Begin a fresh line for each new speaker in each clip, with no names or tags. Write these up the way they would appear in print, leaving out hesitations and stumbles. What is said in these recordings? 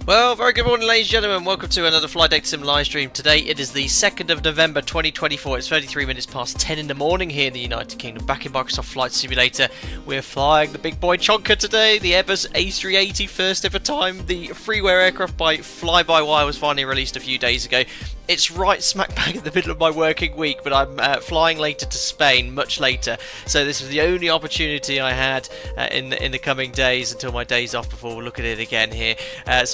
Well, very good morning, ladies and gentlemen. Welcome to another FlyDeck Sim live stream. Today it is the 2nd of November 2024. It's 33 minutes past 10 in the morning here in the United Kingdom. Back in Microsoft Flight Simulator, we're flying the big boy chonker today, the Airbus A380, first ever time. The freeware aircraft by FlyByWire was finally released a few days ago. It's right smack bang in the middle of my working week, but I'm flying later to Spain, much later. So this was the only opportunity I had in the coming days until my day's off before we'll look at it again here. That's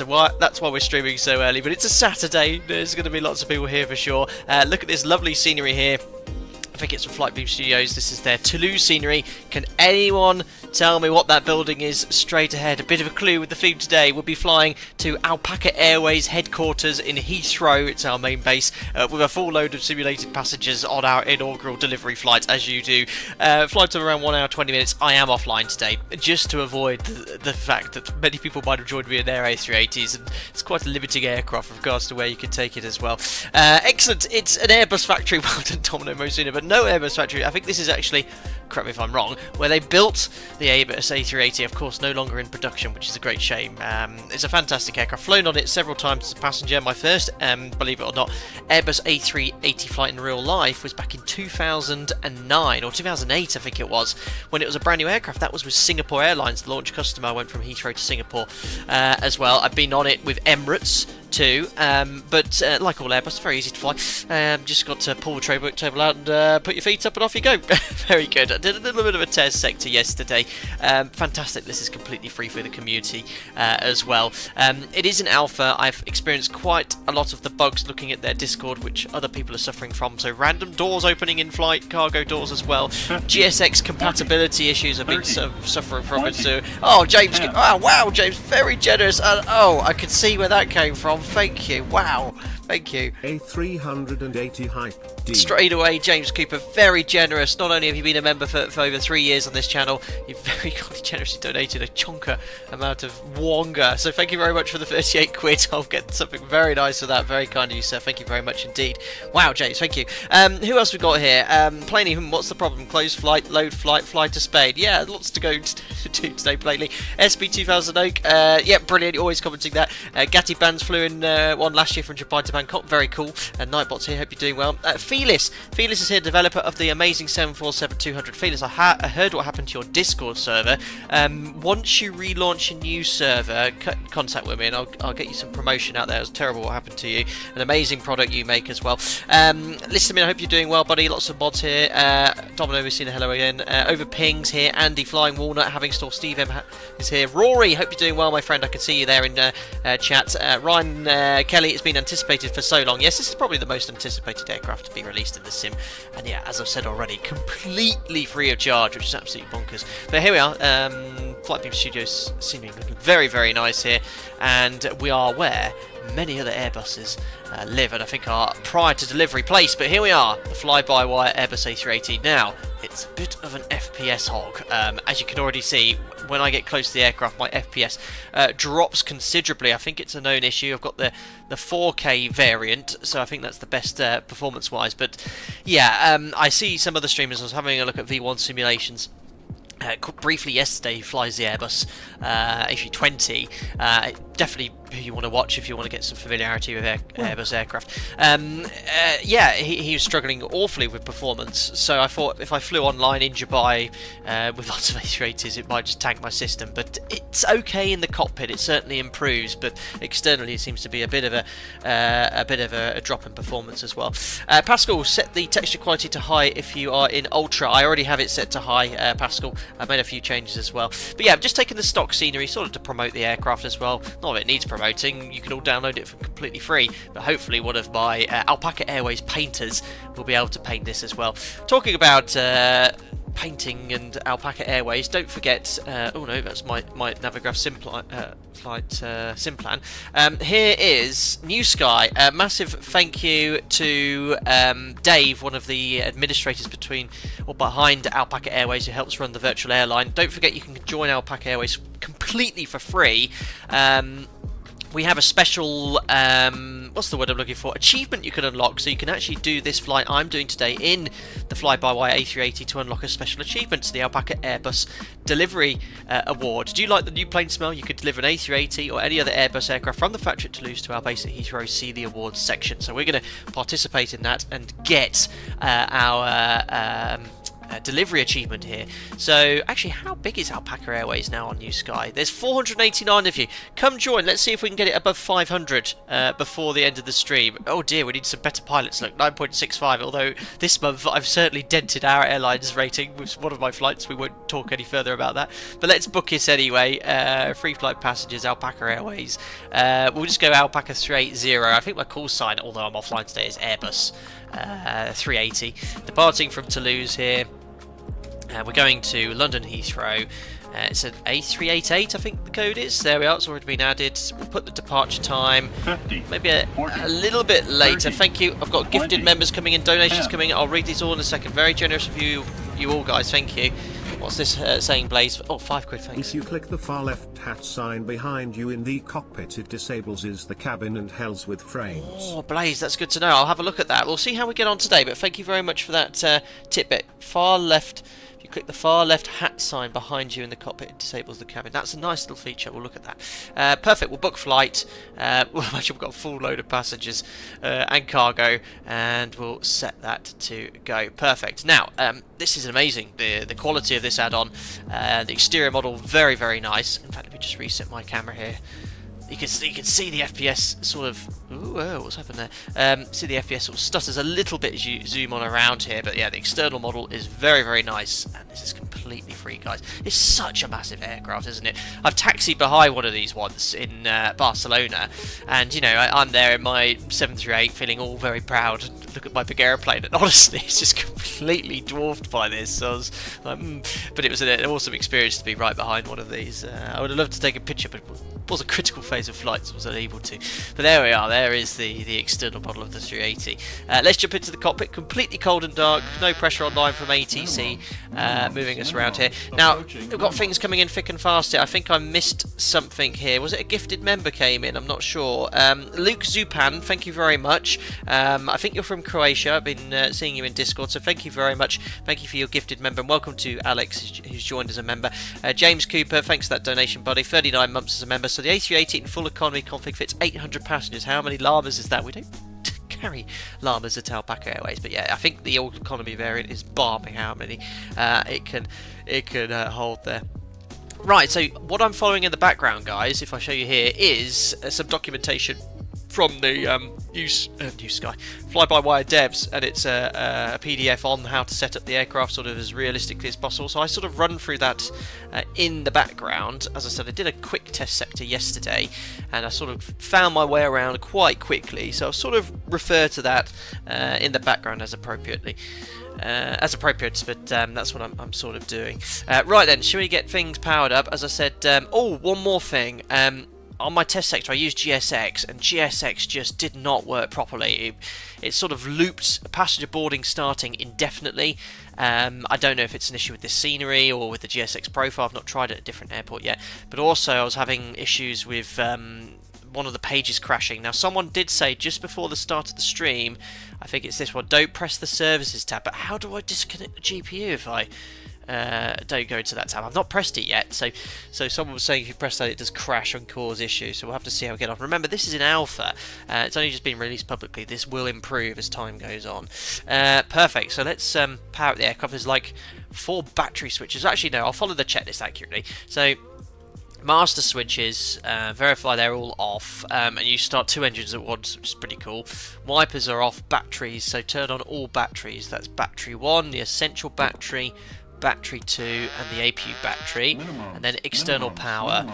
why we're streaming so early, but it's a Saturday. There's going to be lots of people here for sure. Look at this lovely scenery here. I think it's from FlyByWire Studios. This is their Toulouse scenery. Can anyone tell me what that building is straight ahead? A bit of a clue with the theme today. We'll be flying to Alpaca Airways headquarters in Heathrow. It's our main base with a full load of simulated passengers on our inaugural delivery flight, as you do. Flight of around 1 hour 20 minutes. I am offline today just to avoid the fact that many people might have joined me in their A380s, and it's quite a limiting aircraft with regards to where you can take it as well. Excellent. It's an Airbus factory. Well done, Domino Mosina, but no Airbus factory. I think this is actually, correct me if I'm wrong, where they built the Airbus A380, of course no longer in production, which is a great shame. It's a fantastic aircraft. Flown on it several times as a passenger. My first, believe it or not, Airbus A380 flight in real life was back in 2009 or 2008, I think it was, when it was a brand new aircraft. That was with Singapore Airlines, the launch customer. I went from Heathrow to Singapore as well. I've been on it with Emirates too, but like all Airbus, very easy to fly. Just got to pull the table out and put your feet up and off you go. Very good. I did a little bit of a test sector yesterday. Fantastic. This is completely free for the community as well. It is an alpha. I've experienced quite a lot of the bugs looking at their Discord, which other people are suffering from. So random doors opening in flight, cargo doors as well. GSX compatibility issues I've been suffering from it. So, oh, James. Oh, wow, James. Very generous. Oh, I could see where that came from. Thank you. Wow. Thank you.
A380 hype D.
Straight away, James Cooper, very generous. Not only have you been a member for over 3 years on this channel, you've very generously donated a chonker amount of wonga. So thank you very much for the 38 quid. I'll get something very nice for that. Very kind of you, sir. Thank you very much indeed. Wow, James, thank you. Who else we got here? Plainly, what's the problem? Closed flight, load flight, fly to Spain. Yeah, lots to go to today, Plainly. SB2000 Oak. Yeah, brilliant. Always commenting that. Gatti Bands flew in one last year from Japan to Bangkok. Very cool. Nightbot's here. Hope you're doing well. Felis is here, developer of the amazing 747-200. Felis, I heard what happened to your Discord server. Once you relaunch a new server, contact with me and I'll get you some promotion out there. It was terrible what happened to you. An amazing product you make as well. Listen to me, I hope you're doing well, buddy. Lots of mods here. Domino, we've seen a hello again. Over Pings here. Andy Flying Walnut, having store. Steve M is here. Rory, hope you're doing well, my friend. I can see you there in chat. Ryan Kelly, it's been anticipated for so long. Yes, this is probably the most anticipated aircraft to be released in the sim, and yeah, as I've said already, completely free of charge, which is absolutely bonkers. But here we are, FlyByWire Studios scenery looking very, very nice here, and we are where many other Airbuses live and I think are prior to delivery place. But here we are, the FlyByWire Airbus A380. Now, it's a bit of an FPS hog. As you can already see, when I get close to the aircraft, my FPS drops considerably. I think it's a known issue. I've got the 4K variant, so I think that's the best performance-wise. But yeah, I see some other streamers. I was having a look at V1 Simulations briefly yesterday. He flies the Airbus A320. Definitely who you want to watch if you want to get some familiarity with Airbus aircraft. Yeah, he was struggling awfully with performance, so I thought if I flew online in Dubai with lots of A380s, it might just tank my system. But it's okay in the cockpit. It certainly improves, but externally it seems to be a bit of a drop in performance as well. Pascal, set the texture quality to high if you are in ultra. I already have it set to high, Pascal. I've made a few changes as well. But yeah, I'm just taking the stock scenery sort of to promote the aircraft as well. Not that it needs promoting, you can all download it for completely free, but hopefully one of my Alpaca Airways painters will be able to paint this as well. Talking about painting and Alpaca Airways, don't forget, oh no, that's my Navigraph flight Simplan. Here is New Sky. A massive thank you to Dave, one of the administrators behind Alpaca Airways, who helps run the virtual airline. Don't forget you can join Alpaca Airways completely for free. we have a special, what's the word I'm looking for? Achievement you can unlock, so you can actually do this flight I'm doing today in the FlyByWire A380 to unlock a special achievement. It's the Alpaca Airbus Delivery Award. Do you like the new plane smell? You could deliver an A380 or any other Airbus aircraft from the factory at Toulouse to our base at Heathrow. See the awards section. So we're going to participate in that and get our delivery achievement here. So actually, how big is Alpaca Airways now on New Sky? There's 489 of you. Come join. Let's see if we can get it above 500 before the end of the stream. Oh dear, we need some better pilots. Look, 9.65, although this month I've certainly dented our airline's rating with one of my flights. We won't talk any further about that, but let's book it anyway. Free flight passengers, Alpaca Airways. We'll just go Alpaca 380. I think my call sign, although I'm offline today, is Airbus 380. Departing from Toulouse here. We're going to London Heathrow. It's an A388, I think the code is. There we are, it's already been added. We'll put the departure time
50,
maybe a little bit later. 30, thank you. I've got gifted members coming in, donations coming in. I'll read these all in a second. Very generous of you all guys, thank you. What's this saying, Blaze? Oh, £5, thanks.
If you click the far left hat sign behind you in the cockpit, it disables the cabin and hells with frames.
Oh, Blaze, that's good to know. I'll have a look at that. We'll see how we get on today, but thank you very much for that tidbit. Far left. You click the far left hat sign behind you in the cockpit, it disables the cabin. That's a nice little feature. We'll look at that. Perfect. We'll book flight. We'll imagine we've got a full load of passengers and cargo, and we'll set that to go. Perfect. Now, this is amazing. The quality of this add-on, the exterior model, very, very nice. In fact, let me just reset my camera here. You can see the FPS sort of. Ooh, what's happened there? See the FPS sort of stutters a little bit as you zoom on around here, but yeah, the external model is very, very nice, and this is completely free, guys. It's such a massive aircraft, isn't it? I've taxied behind one of these once in Barcelona, and you know I'm there in my 738, feeling all very proud. And look at my big airplane, and honestly, it's just completely dwarfed by this. So I was like, but it was an awesome experience to be right behind one of these. I would have loved to take a picture, but it was a critical phase of flight, so I was unable to. But there we are. There is the external model of the 380. Let's jump into the cockpit. Completely cold and dark. No pressure online from ATC. Moving us around here. Now we've got things coming in thick and fast here. I think I missed something here. Was it a gifted member came in? I'm not sure. Luke Zupan, thank you very much. I think you're from Croatia. I've been seeing you in Discord, so thank you very much. Thank you for your gifted member, and welcome to Alex, who's joined as a member. James Cooper, thanks for that donation, buddy. 39 months as a member. So the A380 in full economy config fits 800 passengers. How many llamas is that? We don't carry llamas at Alpaca Airways, but yeah, I think the old economy variant is balmy how many it can hold there. Right, so what I'm following in the background, guys, if I show you here, is some documentation from the New Sky Fly-by-Wire devs, and it's a PDF on how to set up the aircraft sort of as realistically as possible. So I sort of run through that in the background. As I said, I did a quick test sector yesterday, and I sort of found my way around quite quickly. So I'll sort of refer to that in the background as appropriate, but that's what I'm sort of doing. Right then, shall we get things powered up? As I said, oh, one more thing. On my test sector I used GSX, and GSX just did not work properly. It sort of looped passenger boarding starting indefinitely. I don't know if it's an issue with the scenery or with the GSX profile. I've not tried it at a different airport yet. But also I was having issues with one of the pages crashing. Now someone did say just before the start of the stream, I think it's this one, don't press the services tab. But how do I disconnect the GPU if I don't go to that tab? I've not pressed it yet, so someone was saying if you press that it does crash and cause issues, so we'll have to see how we get on. Remember, this is in alpha, it's only just been released publicly. This will improve as time goes on. Perfect, so let's power up the aircraft. There's like 4 battery switches. Actually no, I'll follow the checklist accurately. So master switches, verify they're all off, and you start 2 engines at once, which is pretty cool. Wipers are off, batteries, so turn on all batteries. That's battery 1, the essential battery, battery 2, and the APU battery, and then external power.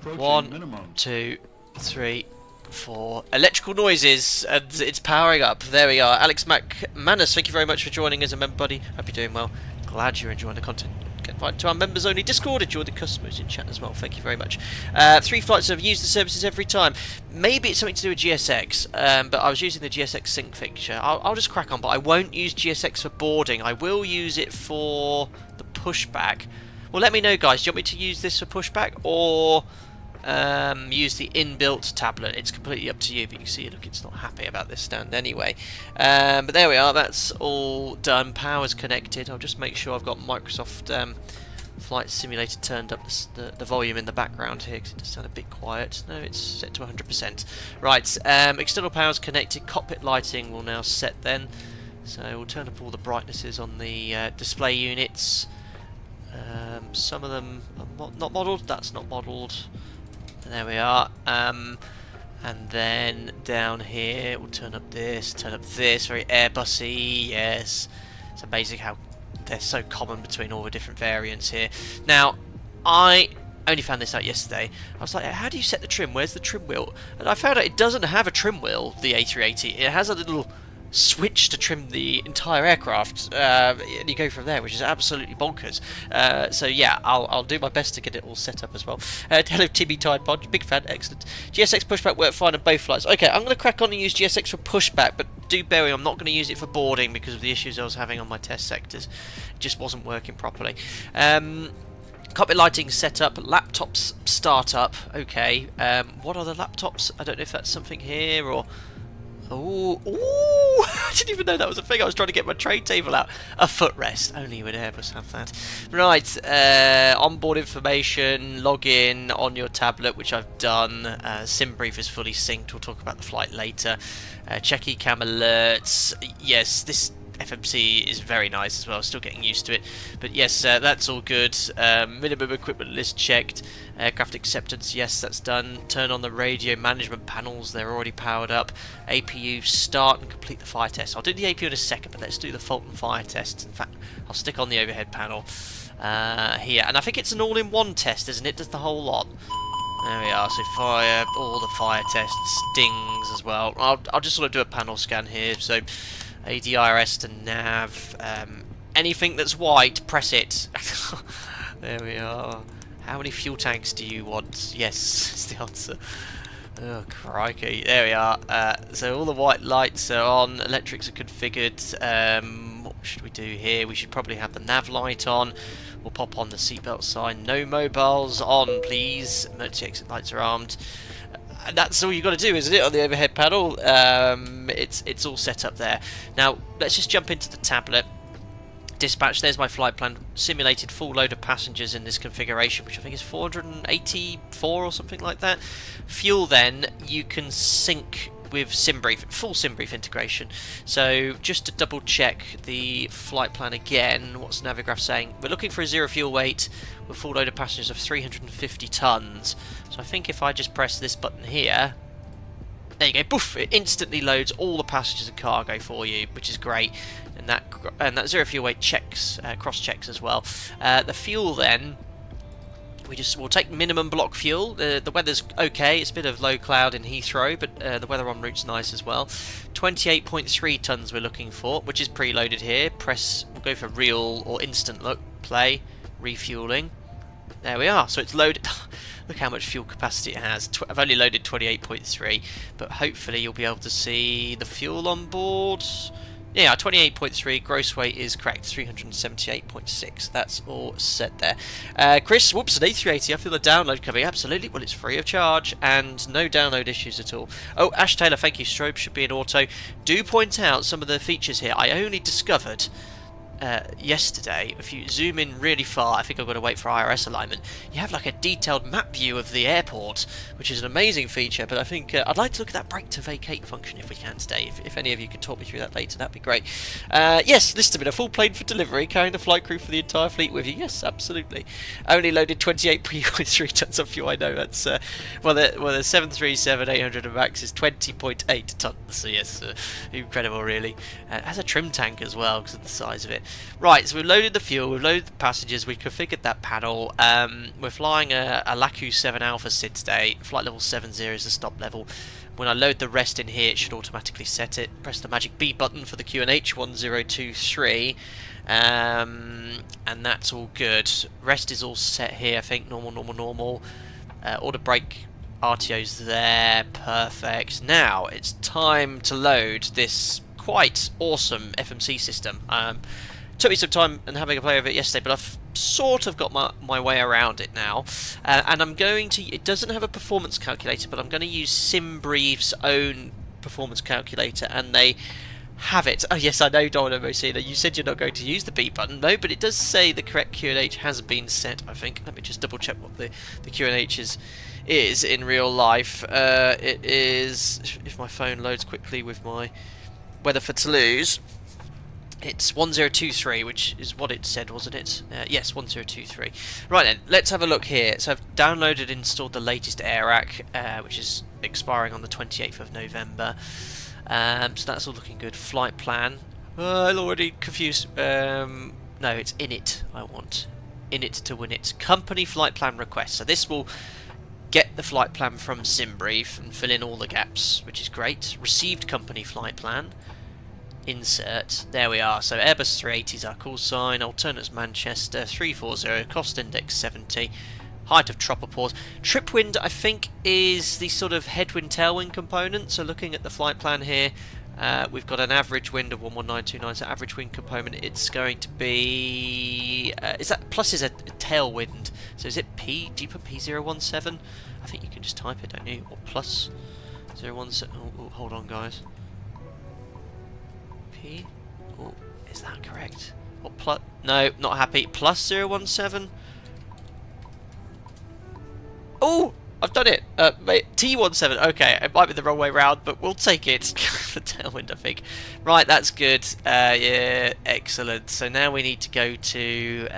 1, 2, 3, 4. Electrical noises, and it's powering up. There we are. Alex McManus, thank you very much for joining as a member, buddy. Hope you're doing well. Glad you're enjoying the content. Get invited to our members only Discord. Enjoy the customers in chat as well. Thank you very much. 3 flights have used the services every time. Maybe it's something to do with GSX, but I was using the GSX sync feature. I'll just crack on, but I won't use GSX for boarding. I will use it for the pushback. Well, let me know, guys. Do you want me to use this for pushback, or use the inbuilt tablet. It's completely up to you, but you can see, look, it's not happy about this stand anyway. But there we are, that's all done. Power's connected. I'll just make sure I've got Microsoft Flight Simulator turned up the volume in the background here, because it does sound a bit quiet. No, it's set to 100%. Right, external power's connected. Cockpit lighting will now set then. So we'll turn up all the brightnesses on the display units. Some of them are not modelled. That's not modelled. There we are. And then down here we'll turn up this, very Airbusy. Yes, it's amazing how they're so common between all the different variants here. Now, I only found this out yesterday. I was like, how do you set the trim? Where's the trim wheel? And I found out it doesn't have a trim wheel, the A380. It has a little switch to trim the entire aircraft, and you go from there, which is absolutely bonkers. So yeah, I'll do my best to get it all set up as well. Hello Timmy Tide Pod, big fan, excellent. GSX Pushback worked fine on both flights. Okay, I'm going to crack on and use GSX for Pushback, but do bear with me, I'm not going to use it for boarding because of the issues I was having on my test sectors. It just wasn't working properly. Cockpit lighting set up, laptops start up. Okay, what are the laptops? I don't know if that's something here or... Oh, I didn't even know that was a thing. I was trying to get my tray table out. A footrest. Only would Airbus have that. Right, onboard information, log in on your tablet, which I've done. SimBrief is fully synced. We'll talk about the flight later. Check eCam alerts. Yes, this FMC is very nice as well. Still getting used to it. But yes, that's all good. Minimum equipment list checked. Aircraft acceptance, yes, that's done. Turn on the radio management panels, they're already powered up. APU start and complete the fire test. I'll do the APU in a second, but let's do the fault and fire test. In fact, I'll stick on the overhead panel here. And I think it's an all-in-one test, isn't it? Does the whole lot. There we are, so fire, all the fire tests, dings as well. I'll just sort of do a panel scan here. So ADIRS to nav. Anything that's white, press it. There we are. How many fuel tanks do you want? Yes, is the answer. Oh, crikey. There we are. So all the white lights are on, electrics are configured. What should we do here? We should probably have the nav light on. We'll pop on the seatbelt sign. No mobiles on, please. Emergency exit lights are armed. That's all you've got to do, isn't it, on the overhead panel? It's all set up there. Now, let's just jump into the tablet. Dispatch, there's my flight plan. Simulated full load of passengers in this configuration, which I think is 484 or something like that. Fuel, then, you can sync with SimBrief, full SimBrief integration. So just to double check the flight plan again, what's Navigraph saying? We're looking for a zero fuel weight with full load of passengers of 350 tons. So I think if I just press this button here, there you go, poof, it instantly loads all the passengers and cargo for you, which is great. And that zero fuel weight checks, cross checks as well. The fuel then, we'll take minimum block fuel. The weather's okay. It's a bit of low cloud in Heathrow, but the weather en route's nice as well. 28.3 tons we're looking for, which is preloaded here. We'll go for real or instant play, refueling. There we are. So it's loaded. Look how much fuel capacity it has. I've only loaded 28.3, but hopefully you'll be able to see the fuel on board. Yeah, 28.3, gross weight is correct, 378.6. That's all set there. Chris, whoops, an A380. I feel the download coming. Absolutely. Well, it's free of charge and no download issues at all. Oh, Ash Taylor, thank you. Strobe should be in auto. Do point out some of the features here. I only discovered yesterday, if you zoom in really far, I think I've got to wait for IRS alignment, you have like a detailed map view of the airport, which is an amazing feature, but I think I'd like to look at that brake to vacate function if we can today. If any of you could talk me through that later, that'd be great. Yes, listed in a full plane for delivery, carrying the flight crew for the entire fleet with you. Yes, absolutely. Only loaded 28.3 tons of fuel. I know that's well, the 737-800 and max is 20.8 tons. So yes, incredible, really. It has a trim tank as well because of the size of it. Right, so we've loaded the fuel, we've loaded the passengers, we've configured that panel. We're flying a Laku 7 Alpha SID today. Flight level 70 is the stop level. When I load the rest in here, it should automatically set it. Press the magic B button for the QNH 1023, and that's all good. Rest is all set here, I think. Normal. Order brake RTO's there, perfect. Now it's time to load this quite awesome FMC system. Took me some time and having a play of it yesterday, but I've sort of got my way around it now. And I'm going to... It doesn't have a performance calculator, but I'm going to use SimBrief's own performance calculator, and they have it. Oh yes, I know, Domino Mosina, you said you're not going to use the B button. No, but it does say the correct QNH has been set, I think. Let me just double check what the QNH is in real life. It is, if my phone loads quickly with my weather for Toulouse, it's 1023, which is what it said, wasn't it? Yes, 1023. Right then, let's have a look here. So I've downloaded and installed the latest AirAC, which is expiring on the 28th of November. So that's all looking good. Flight plan. I'm already confused. No, it's init I want. Init to win it. Company flight plan request. So this will get the flight plan from SimBrief and fill in all the gaps, which is great. Received company flight plan. Insert. There we are. So Airbus A380 is our call sign. Alternates Manchester 340. Cost index 70. Height of tropopause. Trip wind, I think, is the sort of headwind tailwind component. So looking at the flight plan here, we've got an average wind of 11929. So average wind component, it's going to be... is that plus is a tailwind? So is it P? Do you put P017? I think you can just type it, don't you? Or plus 017. Oh, hold on, guys. P? Oh, is that correct? Or plus? No, not happy. Plus 017. Oh, I've done it. T17. Okay, it might be the wrong way round, but we'll take it. The tailwind, I think. Right, that's good. Yeah, excellent. So now we need to go to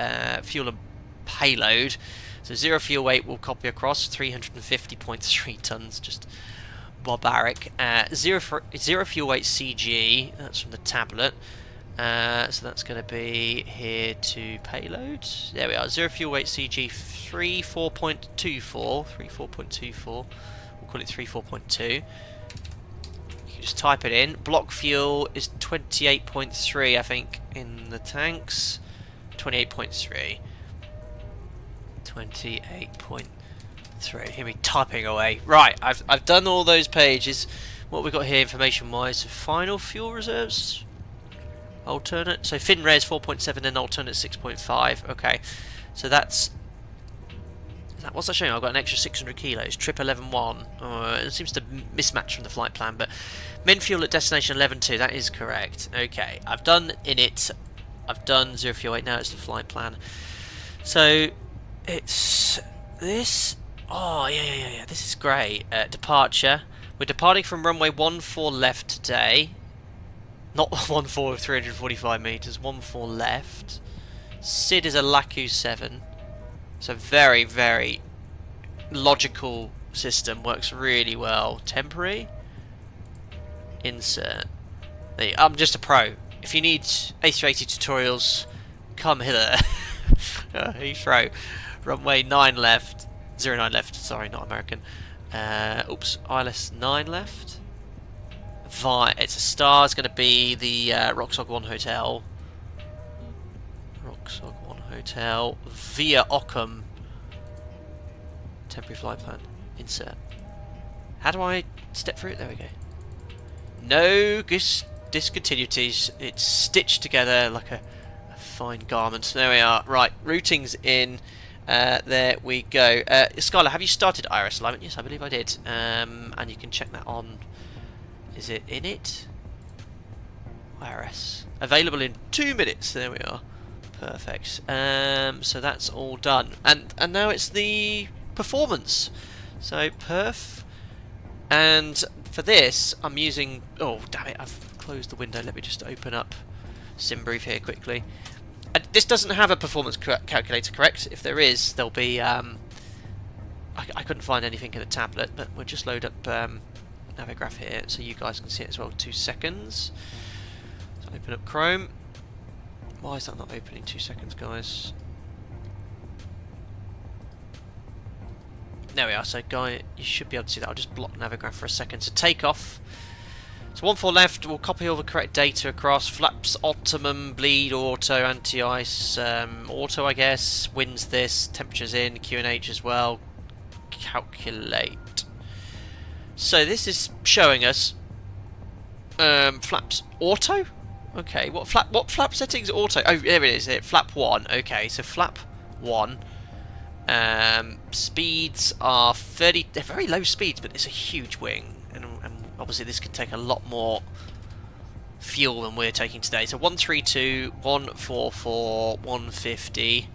fuel and payload. So zero fuel weight will copy across 350.3 tons. Just barbaric. Zero fuel weight CG. That's from the tablet. So that's going to be here to payload. There we are. Zero fuel weight CG 34.24. 34.24. We'll call it 34.2. You can just type it in. Block fuel is 28.3, I think, in the tanks. 28.3. 28.3. Hear me typing away. Right, I've done all those pages. What we've got here information-wise. Final fuel reserves. Alternate, so fin res 4.7 and alternate 6.5. Okay, so that's what's that showing? I've got an extra 600 kilos. Trip 11.1. It seems to mismatch from the flight plan, but min fuel at destination 11.2. That is correct. Okay, I've done init. I've done zero fuel weight. Now it's the flight plan. So it's this. Oh yeah. This is great. Departure. We're departing from runway 14 left today. Not 14 of 345 metres, 14 left. SID is a Laku 7. So very, very logical system, works really well. Temporary. Insert. I'm just a pro. If you need A380 tutorials, come hither. Heathrow. Runway 9 left. 09 left, sorry, not American. Oops, ILS 9 left. It's a star. It's going to be the Roxog 1 Hotel. Roxog 1 Hotel via Ockham. Temporary flight plan. Insert. How do I step through it? There we go. No discontinuities. It's stitched together like a fine garment. There we are. Right, routing's in. There we go. Skylar, have you started IRS alignment? Yes, I believe I did. And you can check that on. Is it in it? IRS. Available in 2 minutes. There we are. Perfect. So that's all done. And now it's the performance. So perf. And for this, I'm using... Oh, damn it. I've closed the window. Let me just open up SimBrief here quickly. This doesn't have a performance calculator, correct? If there is, there'll be... I couldn't find anything in the tablet, but we'll just load up... Navigraph here so you guys can see it as well. 2 seconds. So open up Chrome. Why is that not opening? 2 seconds, guys. There we are. So guy, you should be able to see that. I'll just block Navigraph for a second. So takeoff. So 14 left. We'll copy all the correct data across. Flaps optimum, bleed, auto, anti-ice, auto I guess. Winds this. Temperatures in. QNH as well. Calculate. So this is showing us flaps auto. Okay, what flap settings? Auto. Oh, there it is. Flap 1. Okay, so flap 1. Speeds are 30. They're very low speeds, but it's a huge wing, and obviously this could take a lot more fuel than we're taking today. So 132, 144, 150.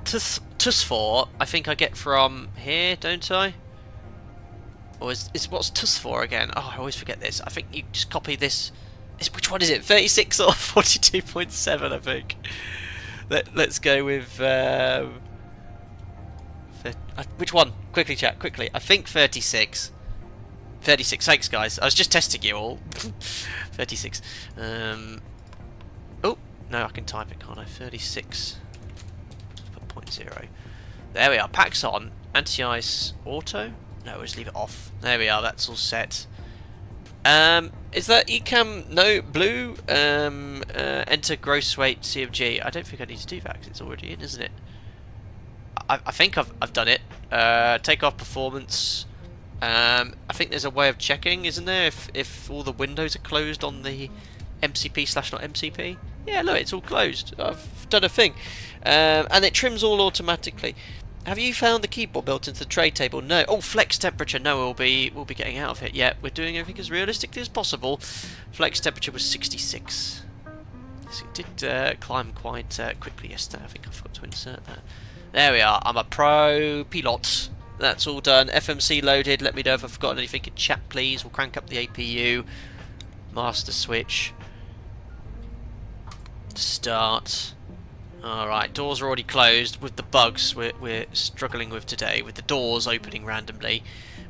TUS4, I think I get from here, don't I? Or is what's TUS4 again? Oh, I always forget this. I think you just copy this. Which one is it? 36 or 42.7, I think. Let's go with... which one? Quickly, chat, quickly. I think 36. 36, thanks guys. I was just testing you all. 36. Oh, no, I can type it, can't I? 36. Put 0.0. There we are. Packs on. Anti-ice auto. No, just leave it off. There we are. That's all set. Is that ECAM? No, blue. Enter gross weight CFG. I don't think I need to do that because it's already in, isn't it? I think I've done it. Takeoff performance. I think there's a way of checking, isn't there? If all the windows are closed on the MCP/not MCP. Yeah, look, it's all closed. I've done a thing, and it trims all automatically. Have you found the keyboard built into the tray table? No. Oh, flex temperature. No, we'll be getting out of it. Yeah, we're doing everything as realistically as possible. Flex temperature was 66. So it did climb quite quickly yesterday. I think I forgot to insert that. There we are. I'm a pro pilot. That's all done. FMC loaded. Let me know if I've forgotten anything in chat, please. We'll crank up the APU. Master switch. Start. Alright, doors are already closed with the bugs we're struggling with today, with the doors opening randomly.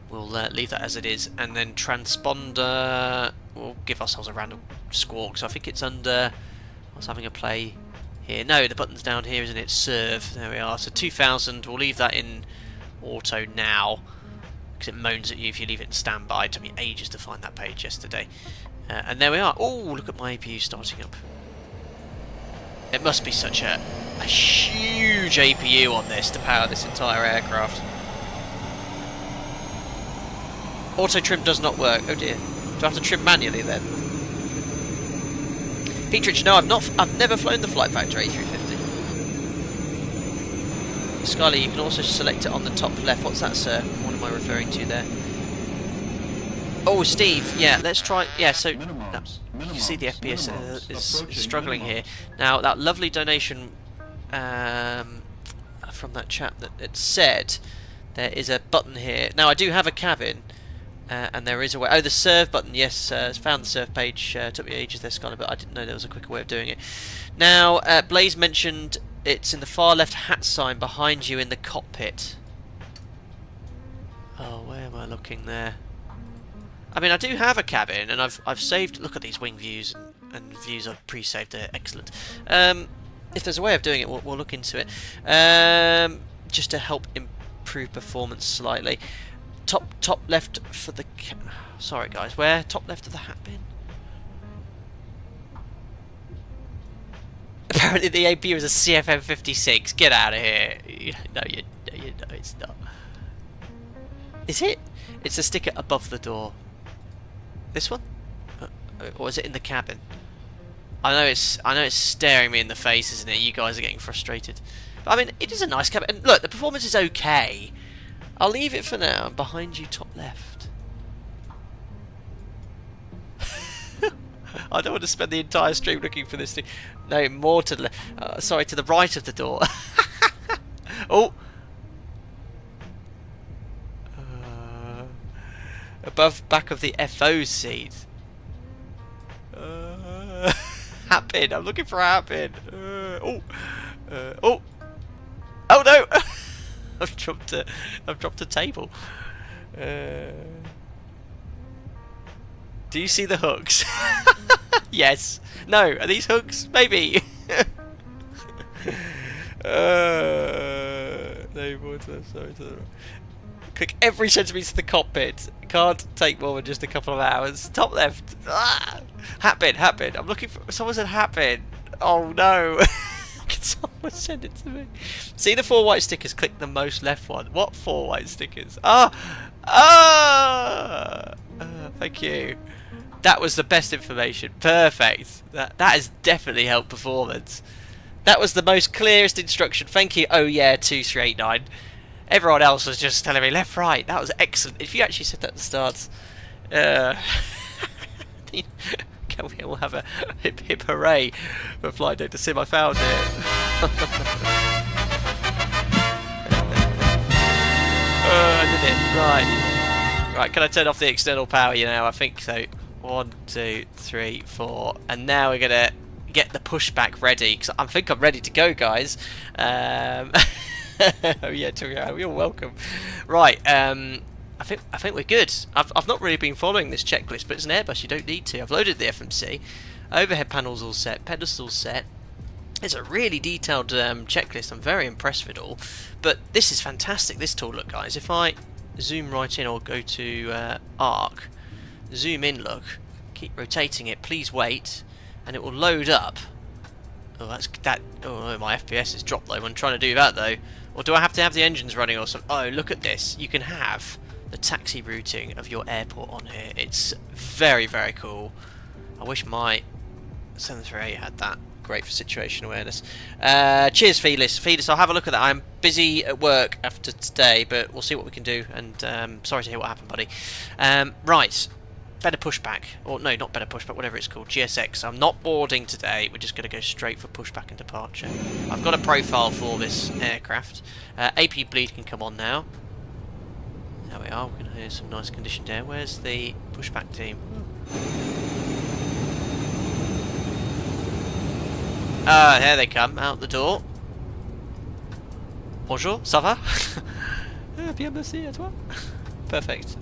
We'll leave that as it is, and then transponder, we'll give ourselves a random squawk. So I think it's under, I was having a play here. No, the button's down here, isn't it? Serve, there we are. So 2000, we'll leave that in auto now, because it moans at you if you leave it in standby. It took me ages to find that page yesterday. And there we are. Oh, look at my APU starting up. It must be such a huge APU on this to power this entire aircraft. Auto trim does not work. Oh dear. Do I have to trim manually then? Petrich, no, I've never flown the Flight Factor A350. Scarlett, you can also select it on the top left. What's that, sir? What am I referring to there? Oh, Steve, yeah, let's try. Yeah, so you see the FPS is struggling here. Now, that lovely donation from that chap that it said there is a button here. Now, I do have a cabin, and there is a way. Oh, the serve button, yes, found the serve page. Took me ages there, Scarlett, but I didn't know there was a quicker way of doing it. Now, Blaze mentioned it's in the far left hat sign behind you in the cockpit. Oh, where am I looking there? I mean, I do have a cabin, and I've saved. Look at these wing views and views I've pre-saved. They're excellent. If there's a way of doing it, we'll look into it. Just to help improve performance slightly. Top left for the. Sorry, guys. Where top left of the hat bin? Apparently, the APU is a CFM56. Get out of here. No, it's not. Is it? It's the sticker above the door. This one? Or is it in the cabin? I know it's staring me in the face, isn't it? You guys are getting frustrated. But I mean, it is a nice cabin. And look, the performance is okay. I'll leave it for now. Behind you, top left. I don't want to spend the entire stream looking for this thing. No, more to the sorry, to the right of the door. Oh. Above back of the FO seat. Hat pin. I'm looking for a hat pin. Oh no! I've dropped a table. Do you see the hooks? Yes. No. Are these hooks? Maybe. No more to the sorry to the right. Click every centimetre to the cockpit. Can't take more than just a couple of hours. Top left. Ah! Hat bin. I'm looking for. Someone said hat bin. Oh no. Can someone send it to me? See the 4 white stickers? Click the most left one. What 4 white stickers? Thank you. That was the best information. Perfect. That has definitely helped performance. That was the most clearest instruction. Thank you. Oh yeah, 2389. Everyone else was just telling me left, right. That was excellent. If you actually said that at the start, can we all have a hip hip hooray for Flight Data Sim? I found it. I did it. Right. Right, can I turn off the external power now? I think so. 1, 2, 3, 4. And now we're going to get the pushback ready, because I think I'm ready to go, guys. Oh yeah, you're welcome. Right, I think we're good. I've not really been following this checklist, but it's an Airbus, you don't need to. I've loaded the FMC. Overhead panels all set, pedestals set. It's a really detailed checklist. I'm very impressed with it all. But this is fantastic, this tool. Look, guys, if I zoom right in or go to ARC, zoom in, look, keep rotating it, please wait, and it will load up. Oh, that's that. Oh, my FPS has dropped though. I'm trying to do that though. Or do I have to have the engines running or something? Oh, look at this. You can have the taxi routing of your airport on here. It's very, very cool. I wish my 738 had that. Great for situation awareness. Cheers, Felis. I'll have a look at that. I'm busy at work after today, but we'll see what we can do. And sorry to hear what happened, buddy. Right. Better pushback, or no, not better pushback, whatever it's called, GSX. I'm not boarding today, we're just going to go straight for pushback and departure. I've got a profile for this aircraft. AP bleed can come on now. There we are, we're going to hear some nice conditioned air. Where's the pushback team? Here they come, out the door. Bonjour, ça va? Bien merci, à toi. Perfect.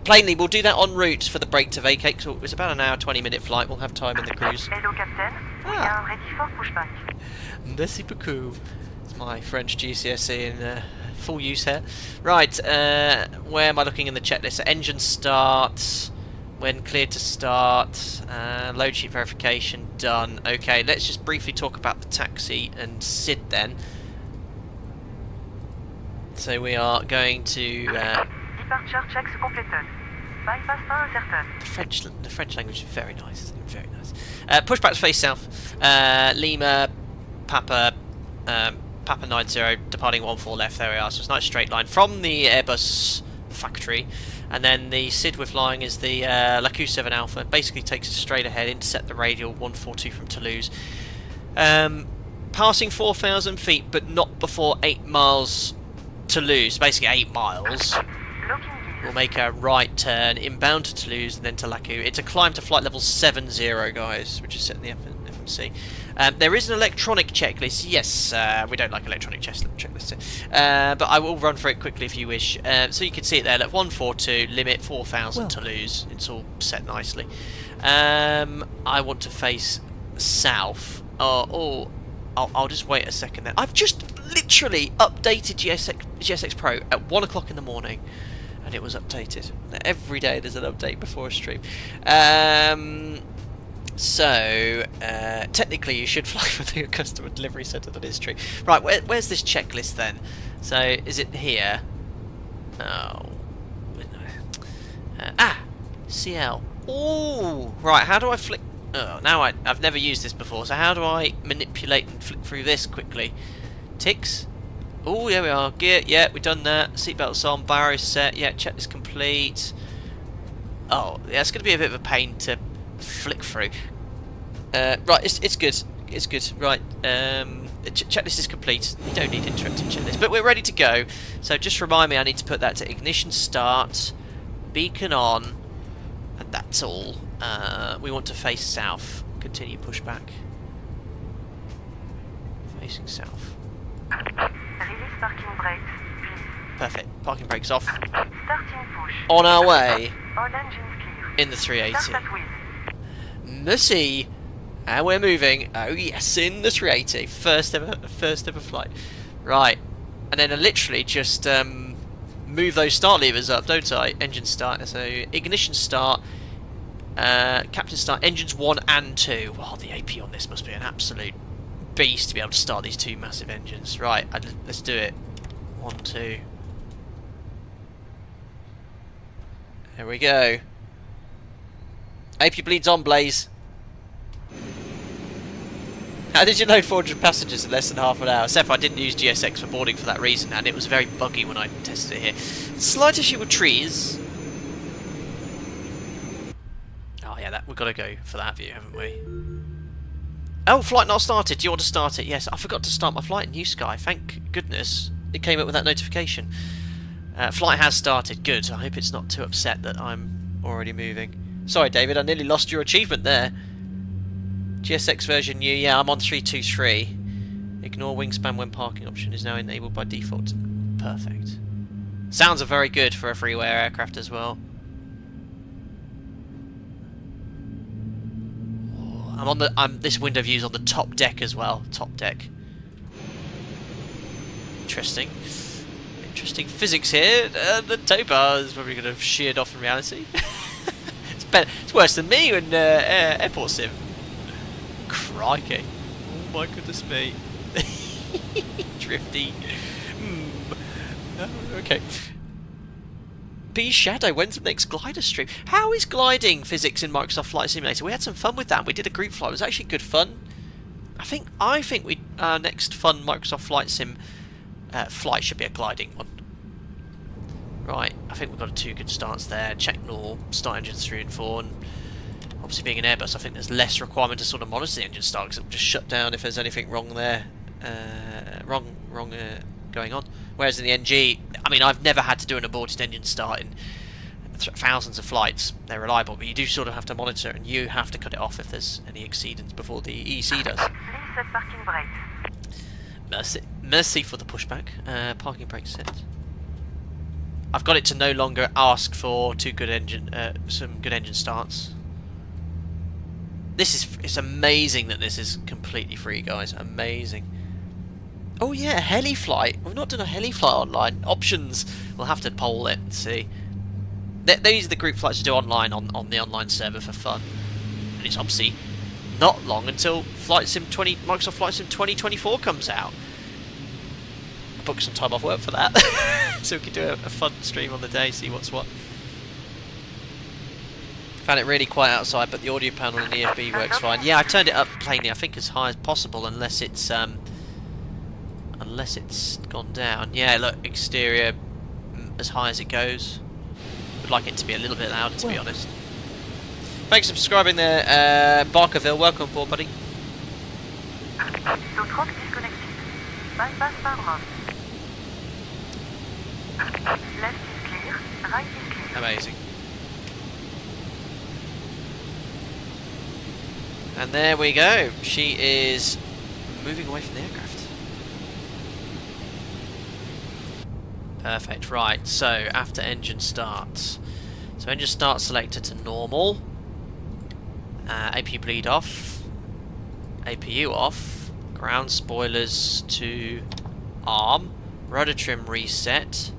Plainly, we'll do that en route for the break to vacate, so it's about an hour, 20-minute flight. We'll have time in the cruise.
Hello, Captain. We are ready for pushback.
Merci beaucoup. It's my French GCSE in full use here. Right, where am I looking in the checklist? So engine start, when cleared to start, load sheet verification done. Okay, let's just briefly talk about the taxi and SID then. So we are going to...
Departure checks completed. Bypass pas incertain.
The French language is very nice, isn't it? Very nice. Pushback to face south. Lima, Papa 90, departing 14 left. There we are. So it's a nice straight line from the Airbus factory. And then the SID we're flying is the LACU 7 Alpha. Basically takes us straight ahead, intercept the radial 142 from Toulouse. Passing 4,000 feet, but not before 8 miles Toulouse. Basically 8 miles. We'll make a right turn inbound to Toulouse and then to LACU. It's a climb to flight level 70, guys, which is set in the FMC. There is an electronic checklist. Yes, we don't like electronic checklists, but I will run through it quickly if you wish. So you can see it there. Look, 142, limit 4,000 Toulouse. It's all set nicely. I want to face south. I'll just wait a second then. I've just literally updated GSX Pro at 1 o'clock in the morning. And it was updated. Every day there's an update before a stream. So technically you should fly for the customer delivery centre. That is true. Right, where's this checklist then? So is it here? Oh, CL. Oh, right. How do I flick? Oh, now I've never used this before. So how do I manipulate and flick through this quickly? Ticks. Oh, there we are. Gear, yeah, we've done that. Seatbelts on, barrows set, yeah, checklist complete. Oh, yeah, it's going to be a bit of a pain to flick through. Right, it's good. It's good. Right, checklist is complete. You don't need interactive checklist, but we're ready to go. So just remind me, I need to put that to ignition start, beacon on, and that's all. We want to face south. Continue pushback. Facing south.
Release parking brakes, please.
Perfect. Parking brakes off.
Starting push.
On our way.
All engines clear.
In the 380.
Start at wheel.
Merci. And we're moving. Oh yes, in the 380. First ever flight. Right. And then I literally just move those start levers up, don't I? Engine start. So ignition start. Captain start. Engines 1 and 2. Wow, the AP on this must be an absolute beast to be able to start these two massive engines. Right, let's do it. 1, 2. There we go. AP bleeds on, Blaze. How did you load 400 passengers in less than half an hour? Seth, I didn't use GSX for boarding for that reason, and it was very buggy when I tested it here. Slight issue with trees. Oh yeah, we've got to go for that view, haven't we? Oh, flight not started. Do you want to start it? Yes, I forgot to start my flight in New Sky. Thank goodness it came up with that notification. Flight has started. Good. I hope it's not too upset that I'm already moving. Sorry, David, I nearly lost your achievement there. GSX version new, yeah, I'm on 323. Ignore wingspan when parking option is now enabled by default. Perfect. Sounds are very good for a freeware aircraft as well. I'm on the. This window view's on the top deck as well. Top deck. Interesting. Interesting physics here. The tow bar is probably going to have sheared off in reality. It's better. It's worse than me in airport sim. Crikey. Oh my goodness me. Drifty. Oh, okay. B Shadow, when's the next glider stream? How is gliding physics in Microsoft Flight Simulator? We had some fun with that. We did a group flight. It was actually good fun. I think we next fun Microsoft Flight Sim flight should be a gliding one. Right, I think we've got 2 good starts there. Check null, start engines 3 and 4, and obviously being an Airbus, I think there's less requirement to sort of monitor the engine start because it will just shut down if there's anything wrong there, going on. Whereas in the NG, I mean, I've never had to do an aborted engine start in thousands of flights. They're reliable, but you do sort of have to monitor, and you have to cut it off if there's any exceedance before the EC does.
Please set parking brakes.
Mercy for the pushback. Parking brake set. I've got it to no longer ask for some good engine starts. It's amazing that this is completely free, guys. Amazing. Oh yeah, heli flight. We've not done a heli flight online. Options. We'll have to poll it and see. These are the group flights to do online on the online server for fun. And it's obviously not long until Microsoft Flight Sim 2024 comes out. I'll book some time off work for that. So we can do a fun stream on the day, see what's what. Found it really quiet outside, but the audio panel in the EFB works fine. Yeah, I turned it up plainly, I think as high as possible, unless it's gone down. Yeah, look, exterior as high as it goes. Would like it to be a little bit louder, to be honest. Thanks for subscribing there, Barkerville. Welcome aboard, buddy.
Pistol truck disconnected. Bypass par droite. Left is clear, right is clear.
Amazing. And there we go. She is moving away from the aircraft. Perfect. Right. So after engine start. So engine start selected to normal. APU bleed off. APU off. Ground spoilers to arm. Rudder trim reset.